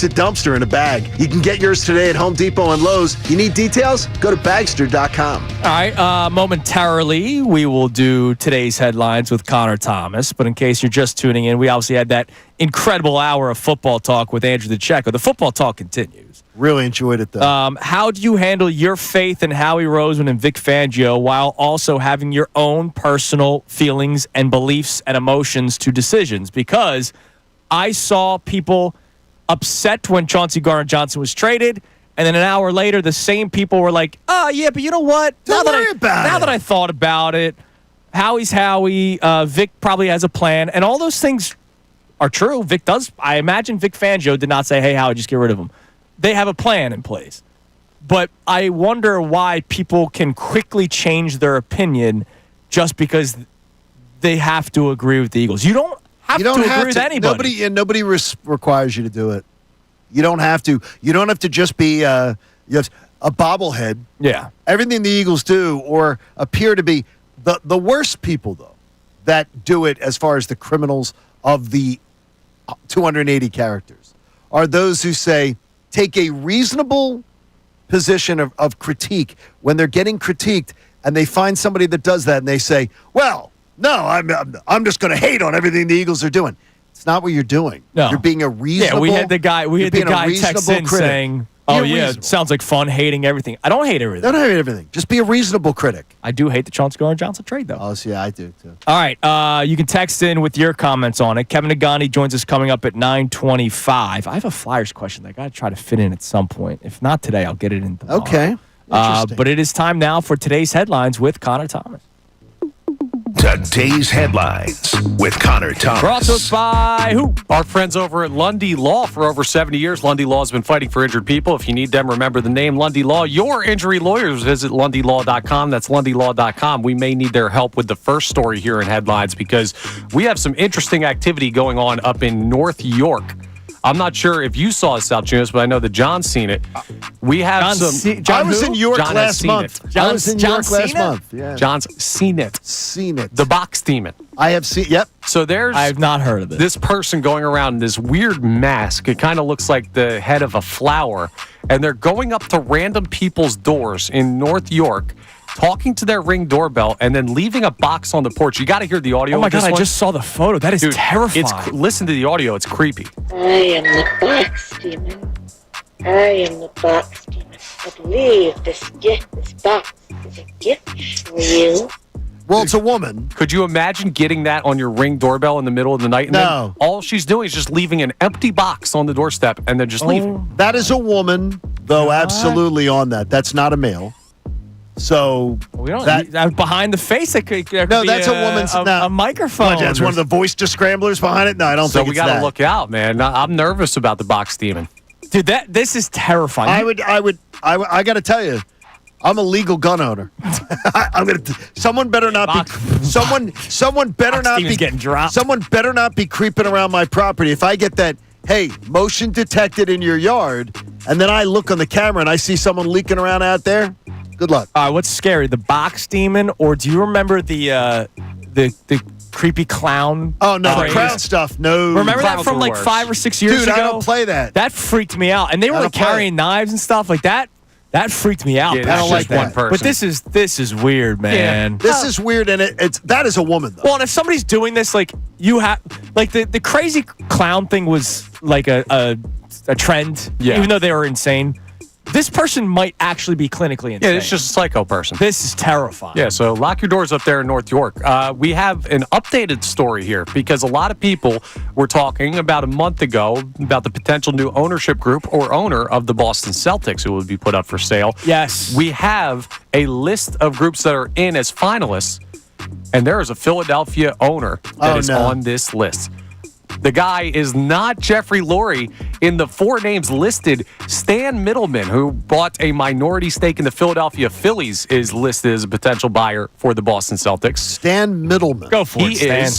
a dumpster in a bag. You can get yours today at Home Depot and Lowe's. You need details? Go to Bagster.com. All right, momentarily, we will do today's headlines with Connor Thomas. But in case you're just tuning in, we obviously had that incredible hour of football talk with Andrew DeCecco. The football talk continues. Really enjoyed it, though. How do you handle your faith in Howie Roseman and Vic Fangio while also having your own personal feelings and beliefs and emotions to decisions? Because I saw people upset when Chauncey Gardner-Johnson was traded, and then an hour later, the same people were like, "Oh yeah, but you know what? Now that I thought about it, Howie's Howie. Vic probably has a plan, and all those things are true. Vic does. I imagine Vic Fangio did not say, "Hey, Howie, just get rid of him." They have a plan in place, but I wonder why people can quickly change their opinion just because they have to agree with the Eagles. You don't have to agree with anybody. Nobody requires you to do it. You don't have to. You don't have to just be you have a bobblehead. Yeah. Everything the Eagles do or appear to be the worst people, though, that do it as far as the criminals of the 280 characters are those who say, take a reasonable position of critique when they're getting critiqued, and they find somebody that does that, and they say, well, no, I'm just going to hate on everything the Eagles are doing. It's not what you're doing. No. You're being a reasonable. Yeah, we had the guy text in critic. saying, "Oh yeah, it sounds like fun hating everything." I don't hate everything. Don't hate everything. Just be a reasonable critic. I do hate the Chauncey Gardner-Johnson trade, though. Oh, yeah, I do too. All right, you can text in with your comments on it. Kevin Nagani joins us coming up at 9:25. I have a Flyers question that I got to try to fit in at some point. If not today, I'll get it in tomorrow. Okay. But it is time now for today's headlines with Connor Thomas. Today's headlines with Connor Thomas. Brought to us by who? Our friends over at Lundy Law for over 70 years. Lundy Law has been fighting for injured people. If you need them, remember the name Lundy Law. Your injury lawyers, visit lundylaw.com. That's lundylaw.com. We may need their help with the first story here in headlines because we have some interesting activity going on up in North York. I'm not sure if you saw it, Salciunas, but I know that John's seen it. We have I was in York last month. I was in York last month. Yeah. John's seen it. Seen it. The box demon. I have seen. Yep. So I have not heard of this. This person going around in this weird mask. It kind of looks like the head of a flower, and they're going up to random people's doors in North York, talking to their Ring doorbell, and then leaving a box on the porch. You got to hear the audio. Oh my God! I just saw the photo. That is terrifying. Listen to the audio. It's creepy. I am the box demon. I am the box demon. I believe this box is a gift for you. Well, it's a woman. Could you imagine getting that on your Ring doorbell in the middle of the night? And no. Then all she's doing is just leaving an empty box on the doorstep and then just leaving. That is a woman, though, absolutely on that. That's not a male. So we don't behind the face. There could no, be that's a woman's a microphone. That's one of the voice scramblers behind it. No, I don't think it's that. So we got to look out, man. I'm nervous about the box demon, dude. This is terrifying. I got to tell you, I'm a legal gun owner. Someone better not be. Someone better not be getting dropped. Someone better not be creeping around my property. If I get that, hey, motion detected in your yard, and then I look on the camera and I see someone leaking around out there. Good luck. All right, what's scary, the box demon, or do you remember the creepy clown? Oh no, the clown stuff. No, remember that from like 5 or 6 years ago? Dude, I don't play that. That freaked me out, and they were like carrying knives and stuff like that. That freaked me out. Yeah, I don't like that. One person. But this is weird, man. Yeah. This is weird, and that is a woman though. Well, and if somebody's doing this, like you have, like the crazy clown thing was like a trend, even though they were insane. This person might actually be clinically insane. Yeah, it's just a psycho person. This is terrifying. Yeah, so lock your doors up there in North York. We have an updated story here because a lot of people were talking about a month ago about the potential new ownership group or owner of the Boston Celtics who would be put up for sale. Yes. We have a list of groups that are in as finalists, and there is a Philadelphia owner that is on this list. The guy is not Jeffrey Lurie. In the 4 names listed, Stan Middleman, who bought a minority stake in the Philadelphia Phillies, is listed as a potential buyer for the Boston Celtics. Stan Middleman. Go for it, Stan.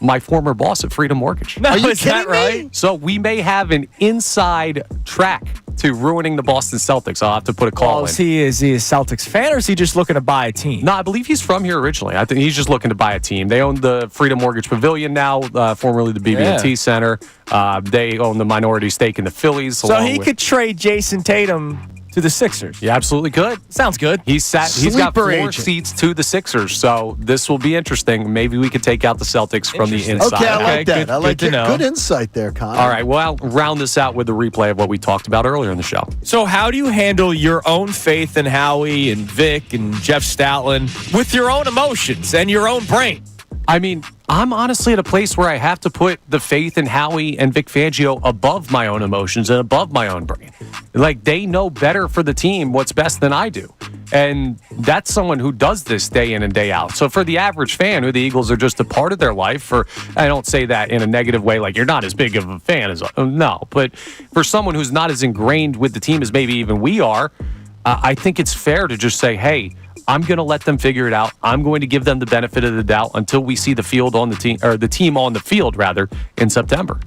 my former boss at Freedom Mortgage. No, Are you is that kidding me? right? So we may have an inside track to ruining the Boston Celtics. I'll have to put a call in. Is he a Celtics fan, or is he just looking to buy a team? No, I believe he's from here originally. I think he's just looking to buy a team. They own the Freedom Mortgage Pavilion now, formerly the BB&T Center. They own the minority stake in the Phillies. So he could trade Jason Tatum to the Sixers. He absolutely could. Sounds good. He's got Sleeper 4 agent. seats to the Sixers, so this will be interesting. Maybe we could take out the Celtics from the inside. Okay, I like Okay, that. good- I like good it. to know. Good insight there, Connor. All right, well, I'll round this out with a replay of what we talked about earlier in the show. So how do you handle your own faith in Howie and Vic and Jeff Stoutland with your own emotions and your own brain? I mean, I'm honestly at a place where I have to put the faith in Howie and Vic Fangio above my own emotions and above my own brain. Like, they know better for the team what's best than I do. And that's someone who does this day in and day out. So for the average fan, who the Eagles are just a part of their life, I don't say that in a negative way, like you're not as big of a fan as, no. But for someone who's not as ingrained with the team as maybe even we are, I think it's fair to just say, hey, I'm going to let them figure it out. I'm going to give them the benefit of the doubt until we see the field on the team, or the team on the field rather, in September.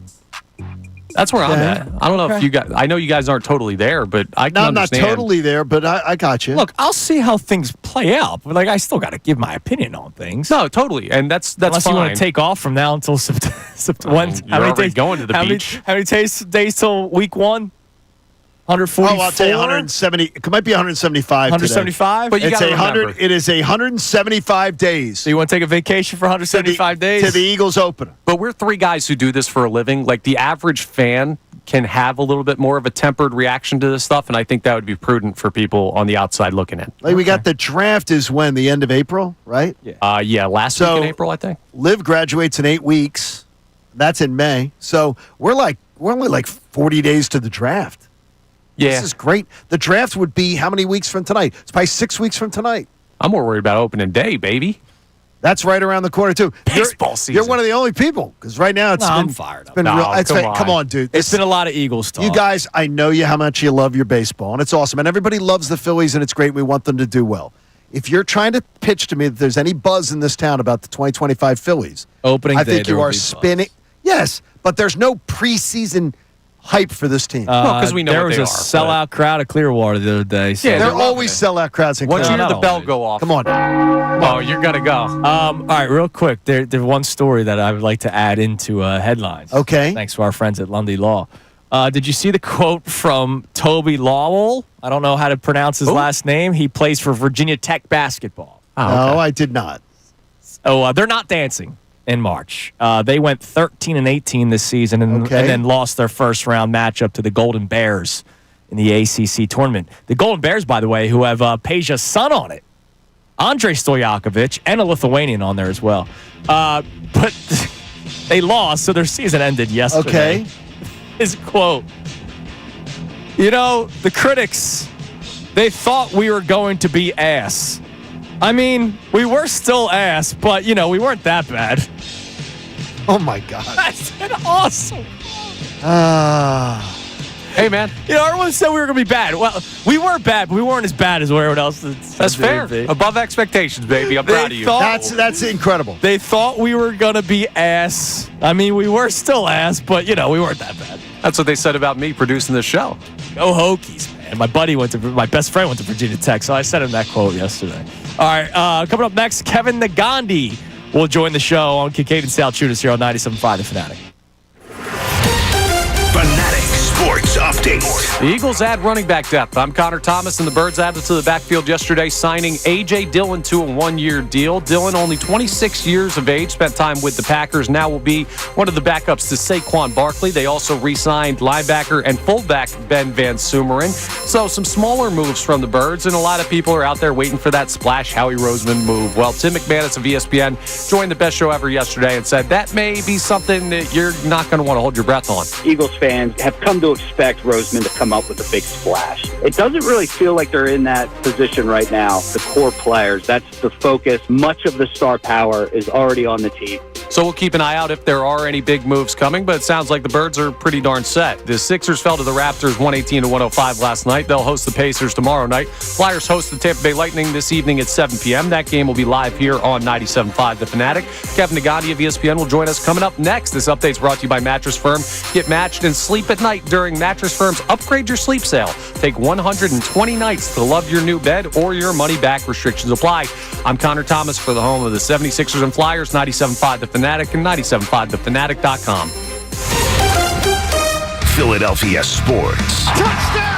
That's where I'm at. I don't know if you guys. I know you guys aren't totally there, but I can No, I'm not understand. totally there, but I got you. Look, I'll see how things play out, but like I still got to give my opinion on things. No, totally, and that's Unless fine. you want to take off from now until September. You're already going to the beach. How many days till week 1? 144? Oh, I'll tell you 170. It might be 175 175? But you It's gotta 100. remember. It is 175 days So you want to take a vacation for 175 days? to the Eagles opener. But we're 3 guys who do this for a living. Like, the average fan can have a little bit more of a tempered reaction to this stuff, and I think that would be prudent for people on the outside looking in. Like we got the draft is when, the end of April, right? Yeah, last week in April, I think. Liv graduates in 8 weeks. That's in May. So we're only like 40 days to the draft. Yeah, This is great. The draft would be how many weeks from tonight? It's probably 6 weeks from tonight. I'm more worried about opening day, baby. That's right around the corner too. Baseball season. You're one of the only people because right now I'm fired up. Been No, real. come on. Dude. It's been a lot of Eagles talk. You guys, I know you how much you love your baseball, and it's awesome. And everybody loves the Phillies, and it's great. We want them to do well. If you're trying to pitch to me that there's any buzz in this town about the 2025 Phillies, Opening I day, think there you will are be spinning. buzz. Yes, but there's no preseason hype for this team. Well, 'cause we know there what was they a are, sellout crowd at Clearwater the other day. So Yeah, They're they're loving always it. sellout crowds. In Once you hear Clearwater. the bell go off. Come on. Oh, you're going to go. all right, real quick. There's one story that I would like to add into headlines. Okay. Thanks to our friends at Lundy Law. Did you see the quote from Toby Lawwell? I don't know how to pronounce his last name. He plays for Virginia Tech basketball. No, I did not. Oh, they're not dancing in March. They went 13-18 this season and then lost their first round matchup to the Golden Bears in the ACC tournament. The Golden Bears, by the way, who have Peja's son on it, Andrei Stojakovic, and a Lithuanian on there as well. But they lost, so their season ended yesterday. Okay. His quote, the critics, they thought we were going to be ass. I mean, we were still ass, but, we weren't that bad. Oh, my God. That's an awesome. Hey, man. Everyone said we were going to be bad. Well, we were bad, but we weren't as bad as everyone else. That's fair. Above expectations, baby. I'm proud of you. That's incredible. They thought we were going to be ass. I mean, we were still ass, but, we weren't that bad. That's what they said about me producing this show. Go Hokies, man. My best friend went to Virginia Tech, so I sent him that quote yesterday. All right, coming up next, Kevin Nagandi will join the show on Kincade Salciunas here on 97.5 The Fanatic. Fanatic Sports Update. The Eagles add running back depth. I'm Connor Thomas, and the Birds added to the backfield yesterday, signing A.J. Dillon to a one-year deal. Dillon, only 26 years of age, spent time with the Packers, now will be one of the backups to Saquon Barkley. They also re-signed linebacker and fullback Ben Van Sumeren. So some smaller moves from the Birds, and a lot of people are out there waiting for that splash Howie Roseman move. Well, Tim McManus of ESPN joined the best show ever yesterday and said that may be something that you're not going to want to hold your breath on. Eagles fans have come to expect Roseman to come up with a big splash. It doesn't really feel like they're in that position right now. The core players, that's the focus. Much of the star power is already on the team. So we'll keep an eye out if there are any big moves coming, but it sounds like the Birds are pretty darn set. The Sixers fell to the Raptors 118-105 last night. They'll host the Pacers tomorrow night. Flyers host the Tampa Bay Lightning this evening at 7 p.m. That game will be live here on 97.5 The Fanatic. Kevin Nagandi of ESPN will join us coming up next. This update's brought to you by Mattress Firm. Get matched and sleep at night during Mattress Firm's Upgrade Your Sleep sale. Take 120 nights to love your new bed or your money back. Restrictions apply. I'm Connor Thomas for the home of the 76ers and Flyers, 97.5 The Fanatic and 97.5thefanatic.com. Philadelphia Sports. Touchdown!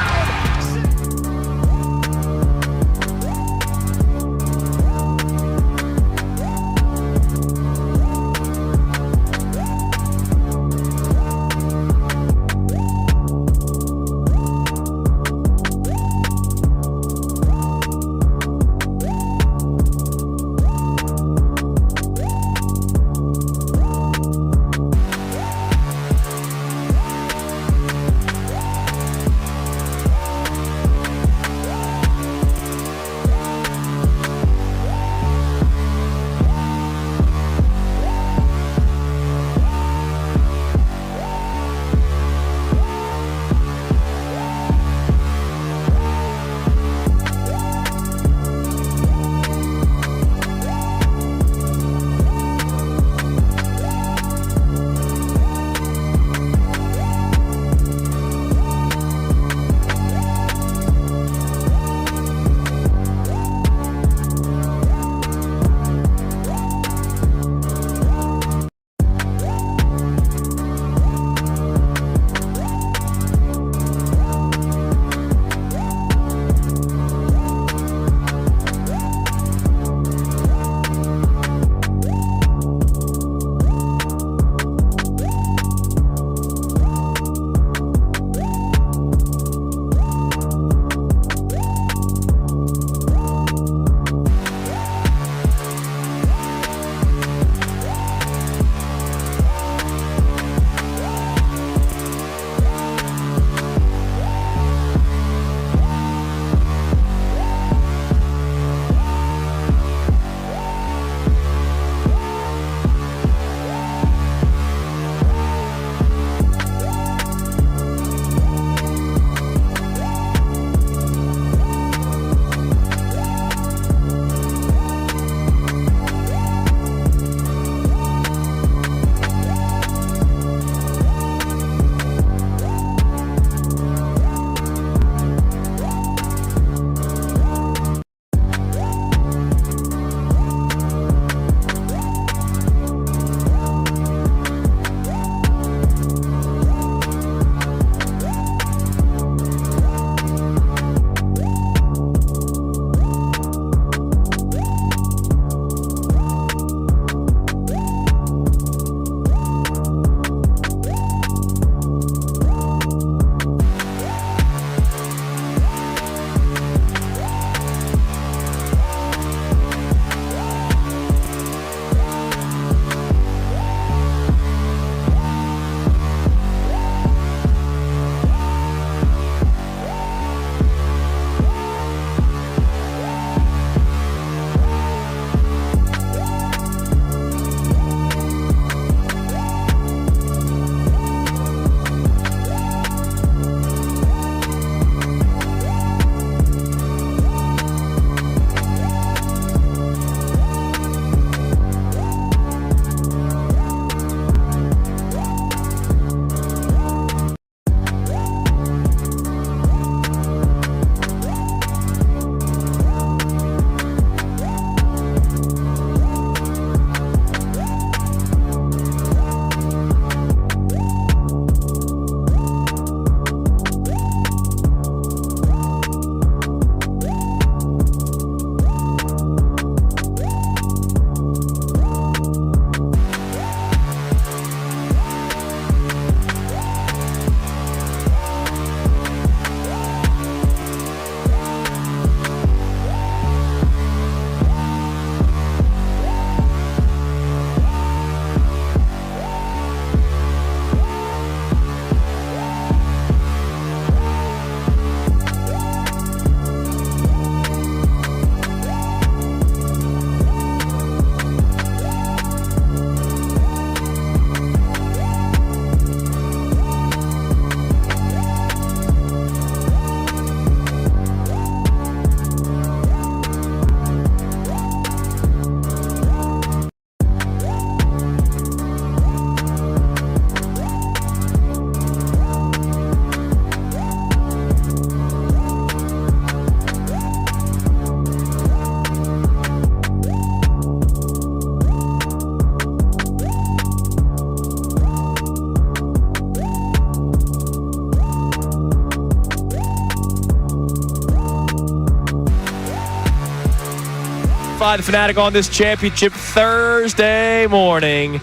Find the Fanatic on this championship Thursday morning.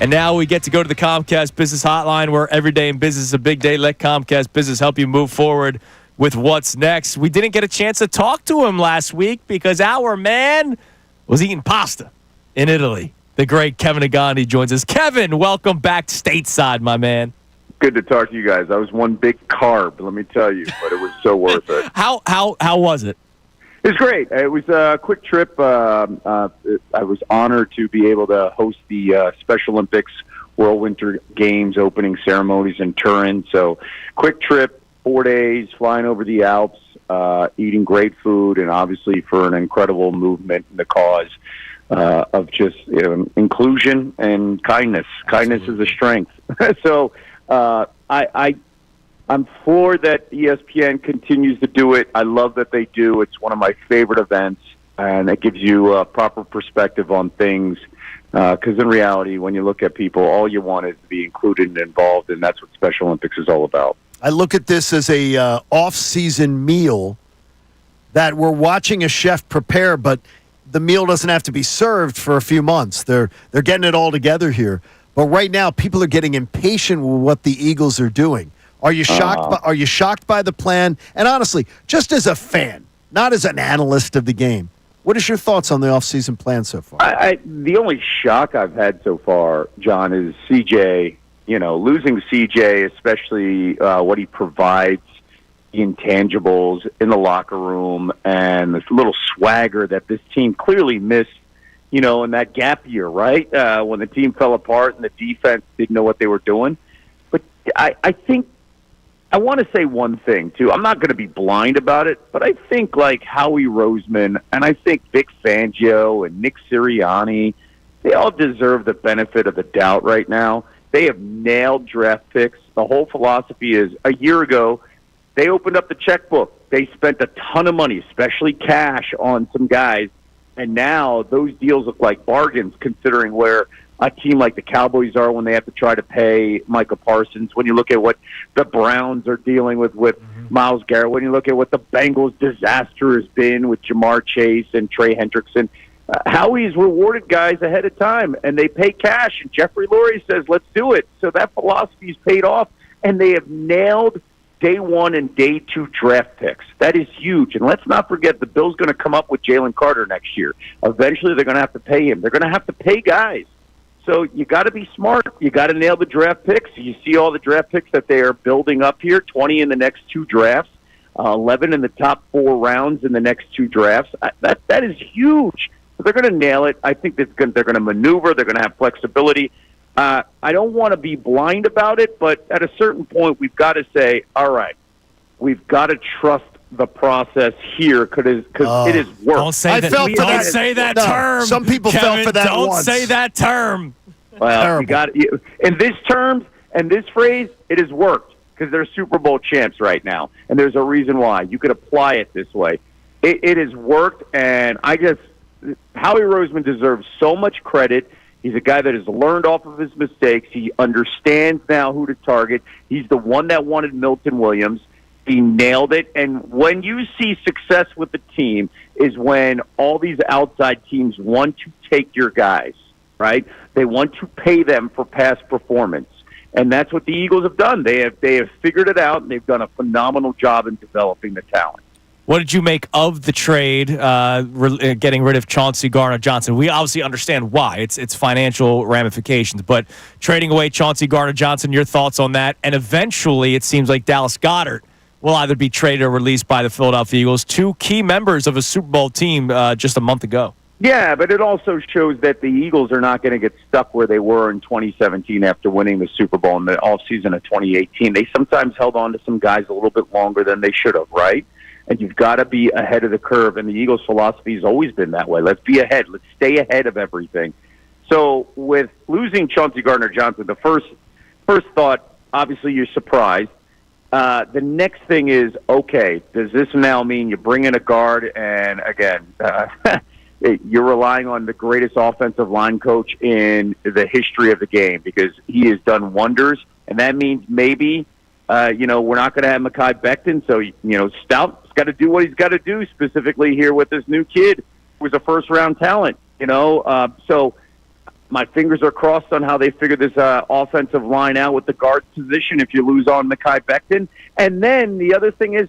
And now we get to go to the Comcast Business Hotline, where every day in business is a big day. Let Comcast Business help you move forward with what's next. We didn't get a chance to talk to him last week because our man was eating pasta in Italy. The great Kevin Agandi joins us. Kevin, welcome back stateside, my man. Good to talk to you guys. I was one big carb, let me tell you, but it was so worth it. How was it? It was great. It was a quick trip. I was honored to be able to host the Special Olympics World Winter Games opening ceremonies in Turin. So quick trip, 4 days, flying over the Alps, eating great food, and obviously for an incredible movement in the cause of just inclusion and kindness. Kindness is a strength. So I'm for that ESPN continues to do it. I love that they do. It's one of my favorite events, and it gives you a proper perspective on things. Because in reality, when you look at people, all you want is to be included and involved, and that's what Special Olympics is all about. I look at this as a off-season meal that we're watching a chef prepare, but the meal doesn't have to be served for a few months. They're getting it all together here. But right now, people are getting impatient with what the Eagles are doing. Are you shocked? Are you shocked by the plan? And honestly, just as a fan, not as an analyst of the game, what is your thoughts on the offseason plan so far? The only shock I've had so far, John, is CJ. Losing CJ, especially what he provides, the intangibles in the locker room, and this little swagger that this team clearly missed. In that gap year, right? When the team fell apart and the defense didn't know what they were doing. But I think I want to say one thing, too. I'm not going to be blind about it, but I think like Howie Roseman and I think Vic Fangio and Nick Sirianni, they all deserve the benefit of the doubt right now. They have nailed draft picks. The whole philosophy is a year ago, they opened up the checkbook. They spent a ton of money, especially cash, on some guys. And now those deals look like bargains considering where a team like the Cowboys are when they have to try to pay Micah Parsons. When you look at what the Browns are dealing with Myles Garrett, when you look at what the Bengals' disaster has been with Jamar Chase and Trey Hendrickson, Howie's rewarded guys ahead of time, and they pay cash. And Jeffrey Lurie says, let's do it. So that philosophy's paid off, and they have nailed day one and day two draft picks. That is huge. And let's not forget the Bills going to come up with Jalen Carter next year. Eventually, they're going to have to pay him. They're going to have to pay guys. So you got to be smart. You got to nail the draft picks. You see all the draft picks that they are building up here, 20 in the next two drafts, 11 in the top 4 rounds in the next 2 drafts. That is huge. So they're going to nail it. I think they're going to maneuver. They're going to have flexibility. I don't want to be blind about it, but at a certain point, we've got to say, all right, we've got to trust the process here because it is work. Don't say that. Don't say that term. Some people Kevin, fell for that don't once. say that term. Well, you got in this terms and this phrase, it has worked because they're Super Bowl champs right now, and there's a reason why. You could apply it this way. It has worked, and I guess Howie Roseman deserves so much credit. He's a guy that has learned off of his mistakes. He understands now who to target. He's the one that wanted Milton Williams. He nailed it. And when you see success with the team is when all these outside teams want to take your guys, right? They want to pay them for past performance. And that's what the Eagles have done. They have figured it out, and they've done a phenomenal job in developing the talent. What did you make of the trade, getting rid of Chauncey Gardner-Johnson? We obviously understand why. It's financial ramifications. But trading away Chauncey Gardner-Johnson, your thoughts on that? And eventually, it seems like Dallas Goedert will either be traded or released by the Philadelphia Eagles, 2 key members of a Super Bowl team just a month ago. Yeah, but it also shows that the Eagles are not going to get stuck where they were in 2017 after winning the Super Bowl in the offseason of 2018. They sometimes held on to some guys a little bit longer than they should have, right? And you've got to be ahead of the curve, and the Eagles' philosophy has always been that way. Let's be ahead. Let's stay ahead of everything. So with losing Chauncey Gardner-Johnson, the first thought, obviously you're surprised. The next thing is, okay, does this now mean you bring in a guard, and again, you're relying on the greatest offensive line coach in the history of the game because he has done wonders, and that means maybe, we're not going to have Mekhi Becton, so, Stout's got to do what he's got to do, specifically here with this new kid. was a first-round talent, so my fingers are crossed on how they figure this offensive line out with the guard position if you lose on Mekhi Becton. And then the other thing is,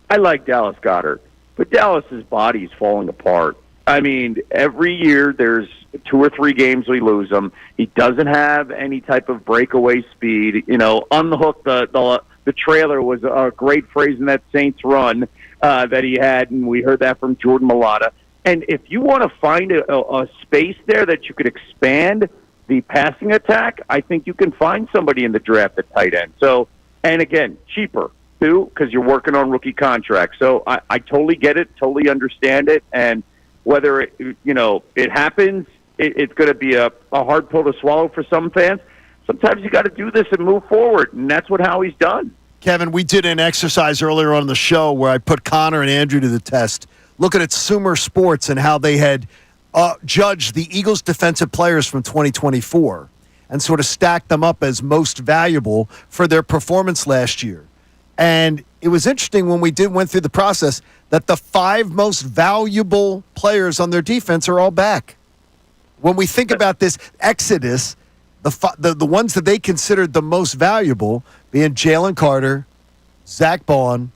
I like Dallas Goedert, but Dallas's body's falling apart. I mean, every year there's 2 or 3 games we lose him. He doesn't have any type of breakaway speed. Unhook the trailer was a great phrase in that Saints run that he had, and we heard that from Jordan Mailata. And if you want to find a space there that you could expand the passing attack, I think you can find somebody in the draft at tight end. So, and again, cheaper too, because you're working on rookie contracts. So I totally get it, totally understand it, and whether it happens, it's going to be a hard pill to swallow for some fans. Sometimes you got to do this and move forward, and that's what Howie's done. Kevin, we did an exercise earlier on the show where I put Connor and Andrew to the test, looking at Sumer Sports and how they had judged the Eagles' defensive players from 2024 and sort of stacked them up as most valuable for their performance last year. And it was interesting when we went through the process that the 5 most valuable players on their defense are all back. When we think about this exodus, the ones that they considered the most valuable being Jalen Carter, Zach Bond,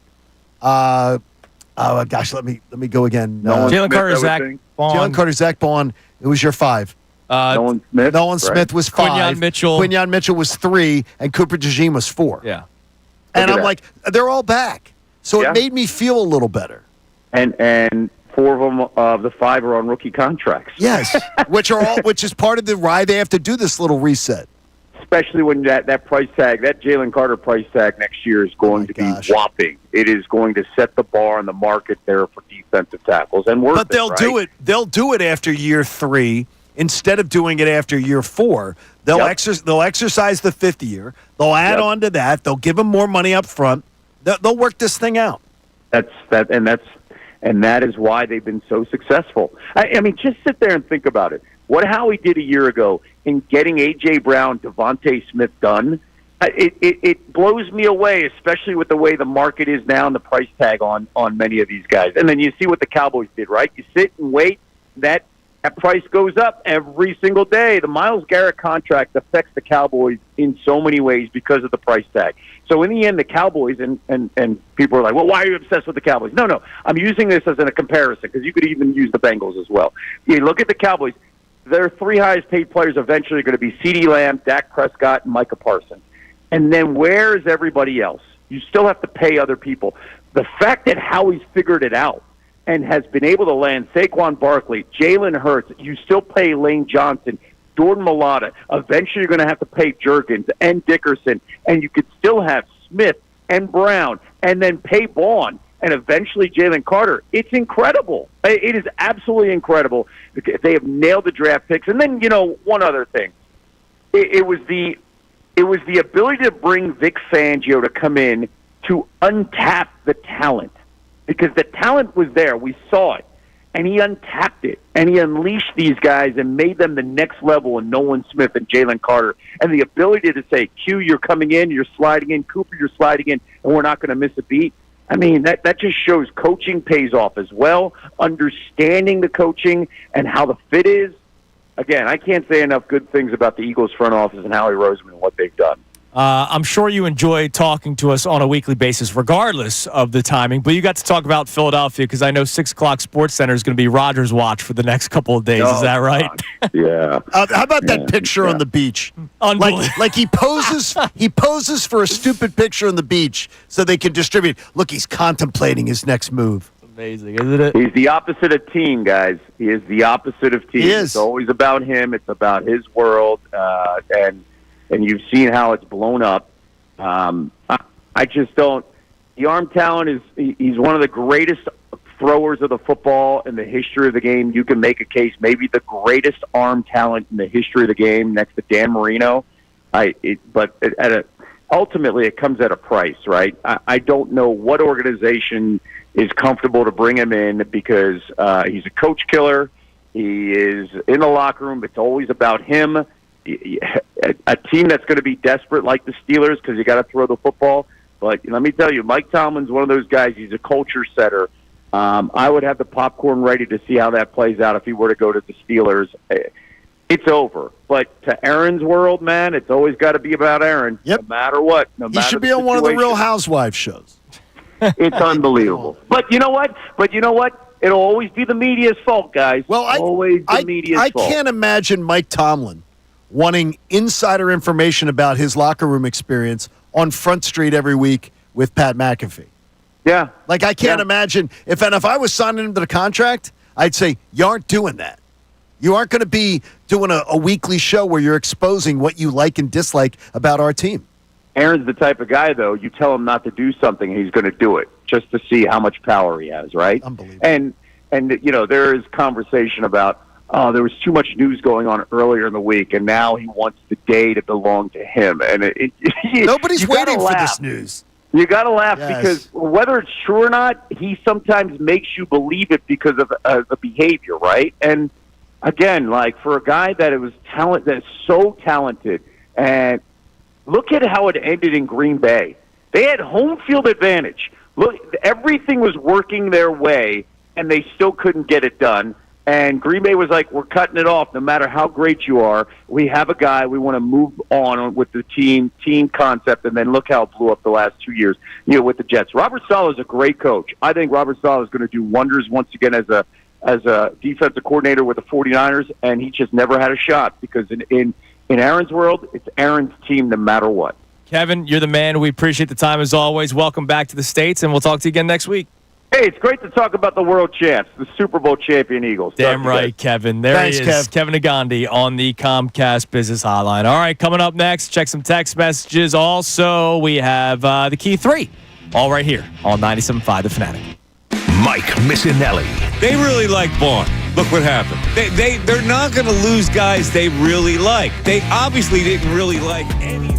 let me go again. Jalen Carter, Zach Bond. Jalen Carter, Zach Bond. It was your 5. Nolan Smith. Nolan Smith was 5. Quinyon Mitchell was 3, and Cooper DeJean was 4. Yeah. And I'm like, they're all back. So it made me feel a little better. And 4 of the 5 are on rookie contracts. Yes, which is part of the why they have to do this little reset. Especially when that price tag, that Jalen Carter price tag next year is going to be whopping. It is going to set the bar in the market there for defensive tackles, and but they'll do it. They'll do it after year 3 instead of doing it after year 4. They'll exercise the 5th year. They'll add on to that. They'll give them more money up front. They'll work this thing out. And that is why they've been so successful. I mean, just sit there and think about it. What Howie did a year ago in getting A.J. Brown, Devontae Smith done, it blows me away, especially with the way the market is now and the price tag on many of these guys. And then you see what the Cowboys did, right? You sit and wait. That price goes up every single day. The Myles Garrett contract affects the Cowboys in so many ways because of the price tag. So in the end, the Cowboys, and people are like, well, why are you obsessed with the Cowboys? No. I'm using this as a comparison because you could even use the Bengals as well. You look at the Cowboys. Their 3 highest paid players eventually are going to be CeeDee Lamb, Dak Prescott, and Micah Parsons. And then where is everybody else? You still have to pay other people. The fact that Howie's figured it out and has been able to land Saquon Barkley, Jalen Hurts, you still pay Lane Johnson, Jordan Mailata. Eventually you're going to have to pay Jergens and Dickerson, and you could still have Smith and Brown, and then pay Vaughn, and eventually Jalen Carter. It's incredible. It is absolutely incredible. They have nailed the draft picks. And then, one other thing. It was the ability to bring Vic Fangio to come in to untap the talent. Because the talent was there. We saw it. And he untapped it. And he unleashed these guys and made them the next level in Nolan Smith and Jalen Carter. And the ability to say, Q, you're coming in, you're sliding in, Cooper, you're sliding in, and we're not going to miss a beat. I mean, that just shows coaching pays off as well, understanding the coaching and how the fit is. Again, I can't say enough good things about the Eagles front office and Howie Roseman and what they've done. I'm sure you enjoy talking to us on a weekly basis, regardless of the timing. But you got to talk about Philadelphia because I know 6 o'clock Sports Center is going to be Rogers Watch for the next couple of days. Is that right? Yeah. How about that picture on the beach? Like he poses. He poses for a stupid picture on the beach so they can distribute. Look, he's contemplating his next move. Amazing, isn't it? He's the opposite of team, guys. He is the opposite of team. He is. It's always about him. It's about his world, and you've seen how it's blown up. I just don't. The arm talent he's one of the greatest throwers of the football in the history of the game. You can make a case, maybe the greatest arm talent in the history of the game, next to Dan Marino. Ultimately, it comes at a price, right? I don't know what organization is comfortable to bring him in because he's a coach killer. He is in the locker room. It's always about him. A team that's going to be desperate like the Steelers because you got to throw the football. But let me tell you, Mike Tomlin's one of those guys. He's a culture setter. I would have the popcorn ready to see how that plays out if he were to go to the Steelers. It's over. But to Aaron's world, man, it's always got to be about Aaron. Yep. No matter what. No matter He should be the on one of the situation. Real Housewives shows. It's unbelievable. But you know what? It'll always be the media's fault, guys. Well, always the media's I fault. can't imagine Mike Tomlin wanting insider information about his locker room experience on Front Street every week with Pat McAfee. Yeah. Like, I can't imagine. If I was signing him to the contract, I'd say, you aren't doing that. You aren't going to be doing a weekly show where you're exposing what you like and dislike about our team. Aaron's the type of guy, though, you tell him not to do something, and he's going to do it just to see how much power he has, right? Unbelievable. And there is conversation about, there was too much news going on earlier in the week, and now he wants the day to belong to him. And Nobody's waiting for this news. You got to laugh Yes. because whether it's true or not, he sometimes makes you believe it because of the behavior, right? And again, like for a guy that was that's so talented, and look at how it ended in Green Bay. They had home field advantage. Look, everything was working their way, and they still couldn't get it done. And Green Bay was like, we're cutting it off no matter how great you are. We have a guy. We want to move on with the team concept. And then look how it blew up the last 2 years, with the Jets. Robert Saleh is a great coach. I think Robert Saleh is going to do wonders once again as a defensive coordinator with the 49ers, and he just never had a shot because in Aaron's world, it's Aaron's team no matter what. Kevin, you're the man. We appreciate the time as always. Welcome back to the States, and we'll talk to you again next week. Hey, it's great to talk about the world champs, the Super Bowl champion Eagles. Damn right, Kevin. Thanks, he is. Kevin Agandi on the Comcast Business Hotline. All right, coming up next, check some text messages. Also, we have the Key 3, all right here on 97.5 The Fanatic. Mike Missanelli. They really like Vaughn. Look what happened. They're not going to lose guys they really like. They obviously didn't really like any.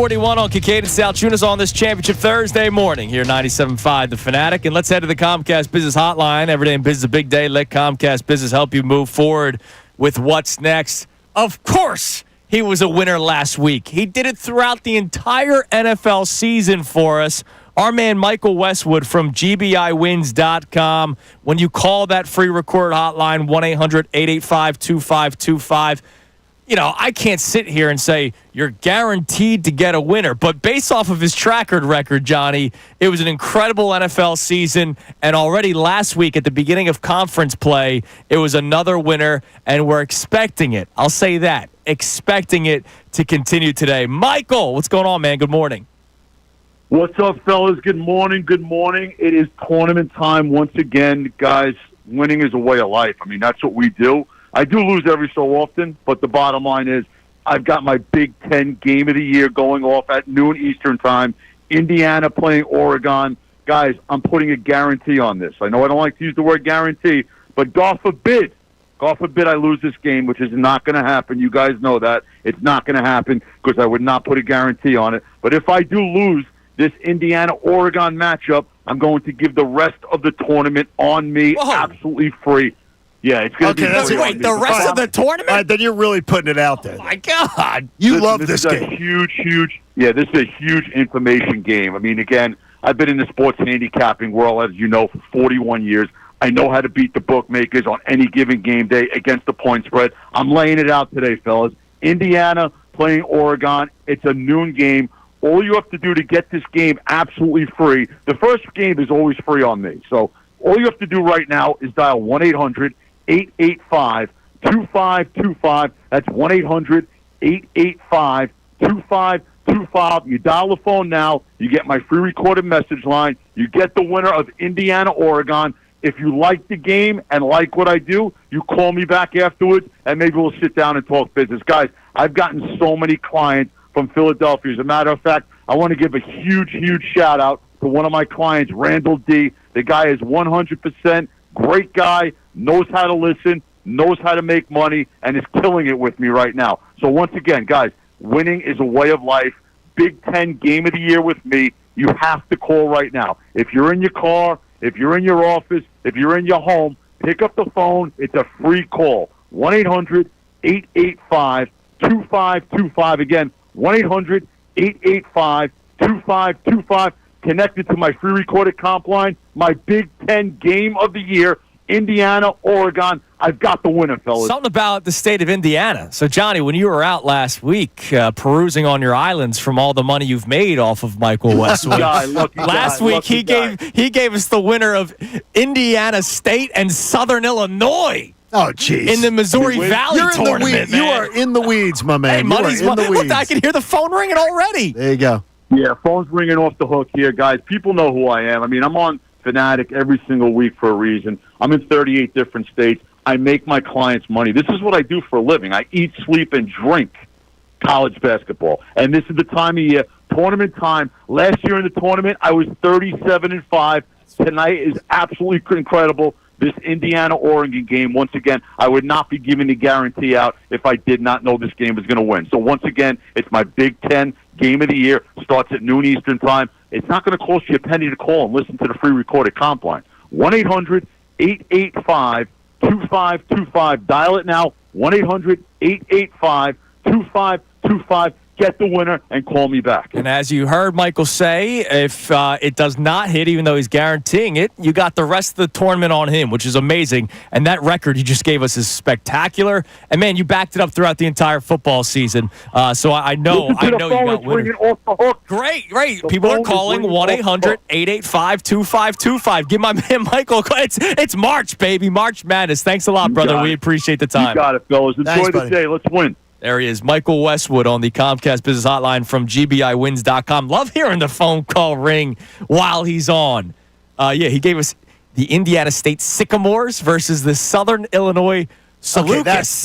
6:41 on Kincade Salciunas on this championship Thursday morning here 97.5 The Fanatic. And let's head to the Comcast Business Hotline. Every day in business is a big day. Let Comcast Business help you move forward with what's next. Of course, he was a winner last week. He did it throughout the entire NFL season for us. Our man Michael Westwood from GBIWins.com. When you call that free record hotline, 1-800-885-2525, you know, I can't sit here and say you're guaranteed to get a winner, but based off of his track record, Johnny, it was an incredible NFL season, and already last week at the beginning of conference play, it was another winner, and we're expecting it. I'll say that. Expecting it to continue today. Michael, what's going on, man? Good morning. What's up, fellas? Good morning. Good morning. It is tournament time once again. Guys, winning is a way of life. I mean, that's what we do. I do lose every so often, but the bottom line is I've got my Big Ten game of the year going off at noon Eastern time. Indiana playing Oregon. Guys, I'm putting a guarantee on this. I know I don't like to use the word guarantee, but God forbid I lose this game, which is not going to happen. You guys know that. It's not going to happen because I would not put a guarantee on it. But if I do lose this Indiana-Oregon matchup, I'm going to give the rest of the tournament on me absolutely free. Yeah, it's going to be free. Wait, the rest of the tournament? All right, then you're really putting it out there. Oh, my God. You love this game. game. This is a huge information game. I mean, again, I've been in the sports handicapping world, as you know, for 41 years. I know how to beat the bookmakers on any given game day against the point spread. I'm laying it out today, fellas. Indiana playing Oregon. It's a noon game. All you have to do to get this game absolutely free, the first game is always free on me. So all you have to do right now is dial 1-800-885-2525. That's 1-800-885-2525. You dial the phone now. You get my free recorded message line. You get the winner of Indiana-Oregon. If you like the game and like what I do, you call me back afterwards, and maybe we'll sit down and talk business. Guys, I've gotten so many clients from Philadelphia. As a matter of fact, I want to give a huge shout-out to one of my clients, Randall D. The guy is 100% great guy, knows how to listen, knows how to make money, and is killing it with me right now. So once again, guys, winning is a way of life. Big Ten game of the year with me. You have to call right now. If you're in your car, if you're in your office, if you're in your home, pick up the phone. It's a free call. 1-800-885-2525. Again, 1-800-885-2525. Connected to my free recorded comp line, my Big Ten game of the year, Indiana, Oregon. I've got the winner, fellas. Something about the state of Indiana. So, Johnny, when you were out last week perusing on your islands from all the money you've made off of Michael Westwood, last week he gave us the winner of Indiana State and Southern Illinois. Oh, jeez. In the Missouri Valley tournament, man. You are in the weeds, my man. Hey, money's in the weeds. Look, I can hear the phone ringing already. There you go. Yeah, phone's ringing off the hook here, guys. People know who I am. I mean, I'm on Fanatic every single week for a reason. I'm in 38 different states. I make my clients money. This is what I do for a living. I eat, sleep, and drink college basketball. And this is the time of year, tournament time. Last year in the tournament, I was 37-5. Tonight is absolutely incredible. This Indiana-Oregon game, once again, I would not be giving the guarantee out if I did not know this game was going to win. So once again, it's my Big Ten game of the year. Starts at noon Eastern time. It's not going to cost you a penny to call and listen to the free recorded comp line. 1-800-885-2525. Dial it now. 1-800-885-2525. Get the winner and call me back. And as you heard Michael say, if it does not hit, even though he's guaranteeing it, you got the rest of the tournament on him, which is amazing. And that record you just gave us is spectacular. And, man, you backed it up throughout the entire football season. So I know you got winners. Great. People are calling 1-800-885-2525. Give my man Michael a call. It's March, baby. March Madness. Thanks a lot, brother. We appreciate the time. You got it, fellas. Enjoy the day. Let's win. There he is, Michael Westwood on the Comcast Business Hotline from GBIWins.com. Love hearing the phone call ring while he's on. He gave us the Indiana State Sycamores versus the Southern Illinois Salukis. Okay, that's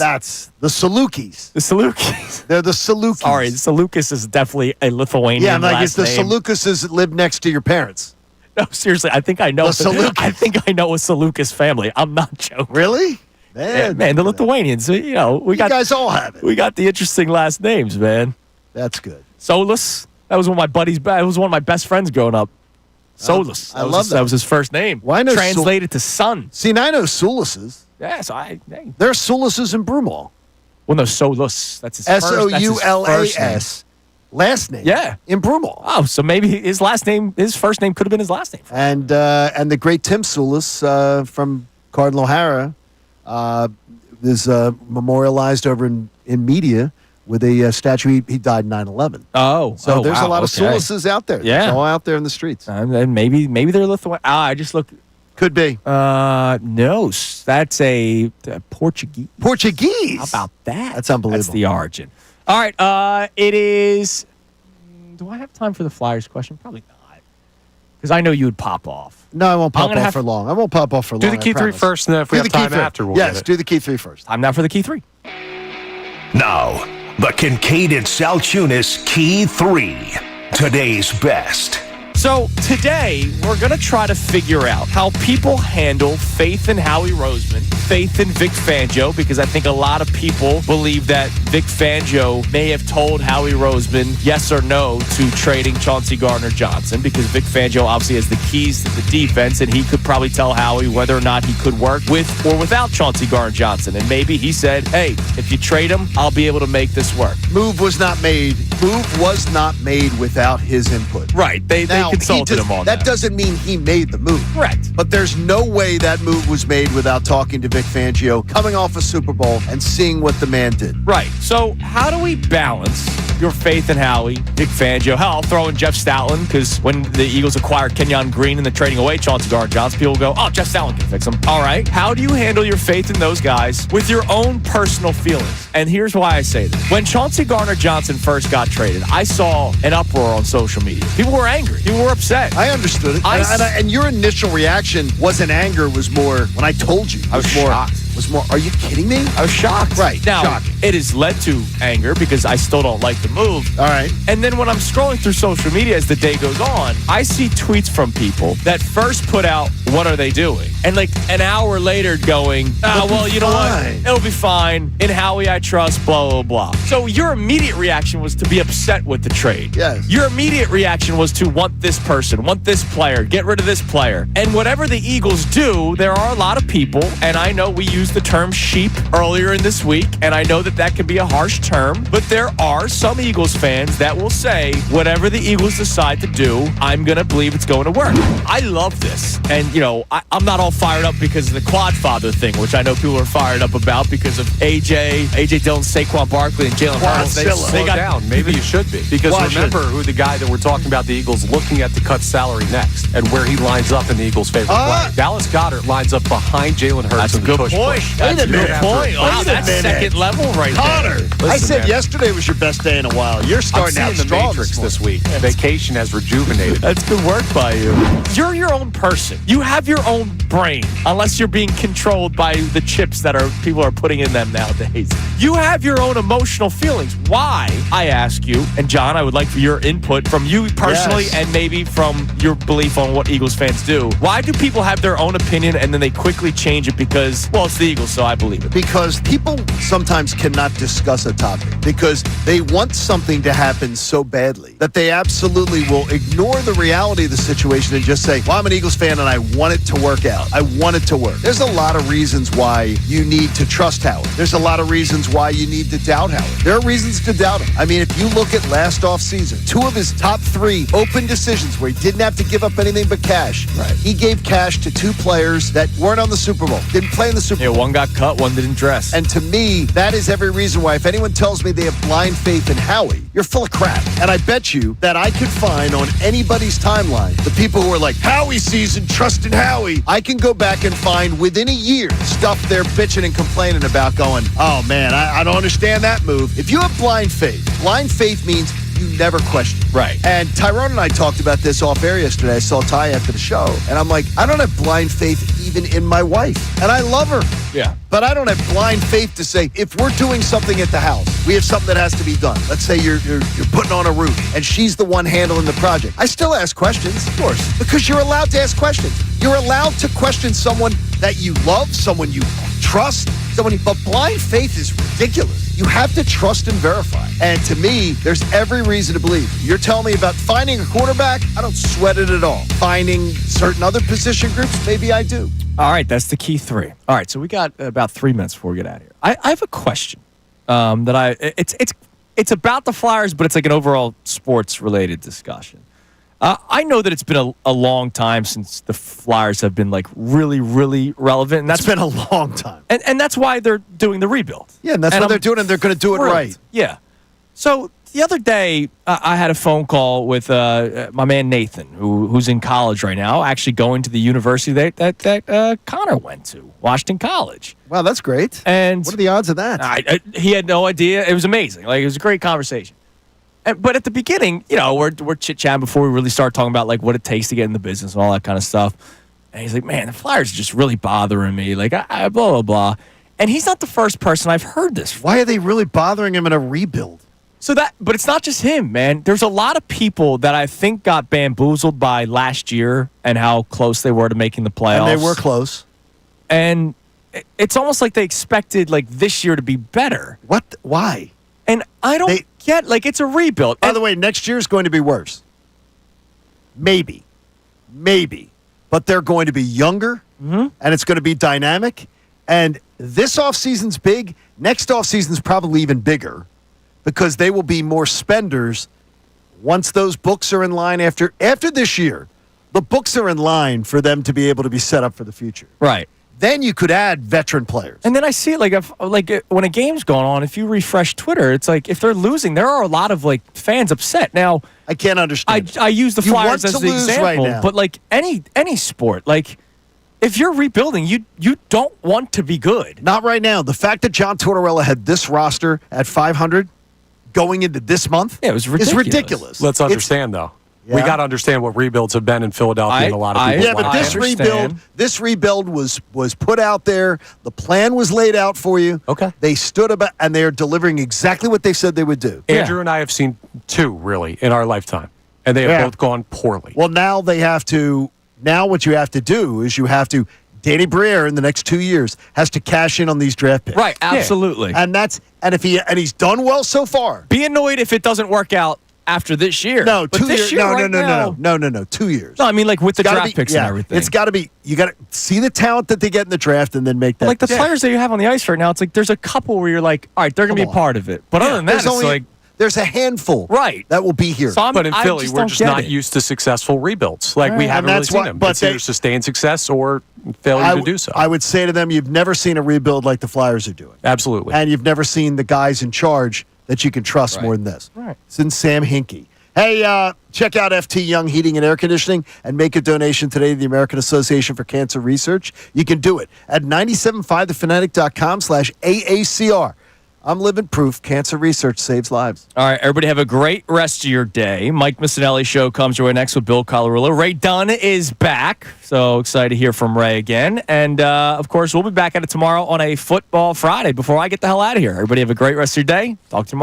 the Salukis. The Salukis. They're the Salukis. Sorry, the Salukis is definitely a Lithuanian last name. Yeah, it's the Salukises that live next to your parents. No, seriously, I think I know. I think I know a Salukis family. I'm not joking. Really? Man, the Lithuanians, you guys all have it. We got the interesting last names, man. That's good. Solus, That was one of my buddies. That was one of my best friends growing up. Solus. I love that. That was his first name. Well, I know translated to sun. See, now I know Soulis's. Yeah, so There are Soulis's in Broomall. Well, no, Solus. That's his first name. Soulas. Last name. Yeah. In Broomall. Oh, so maybe his first name could have been his last name. And the great Tim Soulis from Cardinal O'Hara is memorialized over in media with a statue. He died 9/11. Oh. So there's wow. a lot of Soulises out there. Yeah. They're all out there in the streets. And maybe they're Lithuanian. I just looked. Could be. No, that's a Portuguese. Portuguese? How about that? That's unbelievable. That's the origin. All right. It is. Do I have time for the Flyers question? Probably not. Because I know you would pop off. No, I won't pop off for long. I won't pop off for long. Do the key three first, and then if we have time after, we'll get it. Yes, do the key three first. Time now for the key three. Now, the Kincade Salciunas Key 3. Today's best. So today, we're going to try to figure out how people handle faith in Howie Roseman, faith in Vic Fangio, because I think a lot of people believe that Vic Fangio may have told Howie Roseman yes or no to trading Chauncey Gardner-Johnson, because Vic Fangio obviously has the keys to the defense, and he could probably tell Howie whether or not he could work with or without Chauncey Gardner-Johnson. And maybe he said, hey, if you trade him, I'll be able to make this work. Move was not made without his input. Right. They consulted him on that. That doesn't mean he made the move. Correct. But there's no way that move was made without talking to Vic Fangio, coming off a Super Bowl, and seeing what the man did. Right. So how do we balance your faith in Howie, Vic Fangio? Hell, I'll throw in Jeff Stoutland, because when the Eagles acquired Kenyon Green and they're trading away Chauncey Gardner-Johnson, people go, oh, Jeff Stoutland can fix him. All right. How do you handle your faith in those guys with your own personal feelings? And here's why I say this. When Chauncey Gardner-Johnson first got traded, I saw an uproar on social media. People were angry. People were upset. I understood it. And your initial reaction wasn't anger, was more when I told you. I was shocked. Are you kidding me? I was shocked. Right. Now, shocking. It has led to anger because I still don't like the move. All right. And then when I'm scrolling through social media as the day goes on, I see tweets from people that first put out, what are they doing? And like an hour later going, well, you know what? It'll be fine. In Howie, I trust, blah, blah, blah. So your immediate reaction was to be upset with the trade. Yes. Your immediate reaction was to want this person, want this player, get rid of this player. And whatever the Eagles do, there are a lot of people, and I know we used the term sheep earlier in this week, and I know that can be a harsh term, but there are some Eagles fans that will say, whatever the Eagles decide to do, I'm going to believe it's going to work. I love this. And, I'm not all fired up because of the quad father thing, which I know people are fired up about because of AJ Dillon, Saquon Barkley, and Jalen Hurts. They got down. Maybe you should be. Because remember who the guy that we're talking about the Eagles looking at to cut salary next and where he lines up in the Eagles' favorite play. Dallas Goedert lines up behind Jalen Hurts. That's a good point. That's a good point. Wow, that's second level right there. I said yesterday was your best day in a while. You're starting out the strong Matrix this week. Vacation has rejuvenated. That's good work by you. You're your own person. You have your own brain, unless you're being controlled by the chips that people are putting in them nowadays. You have your own emotional feelings. Why, I ask you, and John, I would like for your input from you personally and maybe from your belief on what Eagles fans do. Why do people have their own opinion and then they quickly change it because, well, it's the Eagles, so I believe it? Because people sometimes cannot discuss a topic because they want something to happen so badly that they absolutely will ignore the reality of the situation and just say, well, I'm an Eagles fan and I want it to work out. I want it to work. There's a lot of reasons why you need to trust Howard. There's a lot of reasons why you need to doubt Howard. There are reasons to doubt him. I mean, if you look at last offseason, 2 of his top 3 open decisions where he didn't have to give up anything but cash. Right. He gave cash to 2 players that weren't on the Super Bowl, didn't play in the Super Bowl. Yeah, one got cut, one didn't dress. And to me, that is every reason why if anyone tells me they have blind faith in Howie, you're full of crap. And I bet you that I could find on anybody's timeline the people who are like, Howie season, trust in Howie. I can go back and find within a year stuff they're bitching and complaining about going, oh man, I don't understand that move. If you have blind faith means you never question. Right. And Tyrone and I talked about this off air yesterday. I saw Ty after the show, and I'm like, I don't have blind faith even in my wife. And I love her. Yeah. But I don't have blind faith to say, if we're doing something at the house, we have something that has to be done. Let's say you're putting on a roof, and she's the one handling the project. I still ask questions. Of course. Because you're allowed to ask questions. You're allowed to question someone that you love, someone you trust, but blind faith is ridiculous. You have to trust and verify. And to me, there's every reason to believe. You're telling me about finding a quarterback? I don't sweat it at all. Finding certain other position groups? Maybe I do. All right, that's the key three. All right, so we got about 3 minutes before we get out of here. I have a question it's about the Flyers, but it's like an overall sports-related discussion. I know that it's been a long time since the Flyers have been like really, really relevant. And that's been a long time. And that's why they're doing the rebuild. Yeah, and that's what they're doing, and they're going to do it right. Yeah. So the other day, I had a phone call with my man Nathan, who's in college right now, actually going to the university that Connor went to, Washington College. Wow, that's great. And what are the odds of that? He had no idea. It was amazing. Like, it was a great conversation. But at the beginning, we're chit-chatting before we really start talking about like what it takes to get in the business and all that kind of stuff. And he's like, man, the Flyers are just really bothering me. Like, blah, blah, blah. And he's not the first person I've heard this from. Why are they really bothering him in a rebuild? But it's not just him, man. There's a lot of people that I think got bamboozled by last year and how close they were to making the playoffs. And they were close. And it's almost like they expected like this year to be better. What? Why? And I don't get, like, it's a rebuild. By the way, next year's going to be worse. Maybe. But they're going to be younger, and it's going to be dynamic. And this offseason's big. Next offseason's probably even bigger because they will be more spenders once those books are in line after this year. The books are in line for them to be able to be set up for the future. Right. Then you could add veteran players. And then I see it when a game's going on, if you refresh Twitter, it's like if they're losing, there are a lot of like fans upset. Now, I can't understand. I use the Flyers as the example, right now. But like any sport, like if you're rebuilding, you don't want to be good. Not right now. The fact that John Tortorella had this roster at 500 going into this month it was is ridiculous. Let's understand, though. Yeah. We got to understand what rebuilds have been in Philadelphia and a lot of people. Yeah, but this rebuild was put out there. The plan was laid out for you. Okay. They stood about, and they are delivering exactly what they said they would do. Andrew and I have seen two, really, in our lifetime, and they have both gone poorly. Well, now they have to. Now what you have to do is Danny Briere in the next 2 years has to cash in on these draft picks. Right, absolutely. Yeah. And he's done well so far. Be annoyed if it doesn't work out after this year. No, but 2 this years. Year No, 2 years. No, I mean like with the draft picks and everything. It's got to be. You got to see the talent that they get in the draft and then make that. Like the players that you have on the ice right now, it's like there's a couple where you're like, all right, they're going to be a part of it. But other than that, it's like there's a handful, that will be here. But in Philly, we're just not used to successful rebuilds. Like we haven't really seen them. It's either sustained success or failure to do so. I would say to them, you've never seen a rebuild like the Flyers are doing. Absolutely. And you've never seen the guys in charge that you can trust more than this. Right. Since Sam Hinkie. Hey, check out FT Young Heating and Air Conditioning and make a donation today to the American Association for Cancer Research. You can do it at 975thefanatic.com/AACR. I'm living proof cancer research saves lives. All right, everybody have a great rest of your day. Mike Missanelli show comes your way next with Bill Colarulo. Ray Dunn is back, so excited to hear from Ray again. And, of course, we'll be back at it tomorrow on a Football Friday before I get the hell out of here. Everybody have a great rest of your day. Talk tomorrow.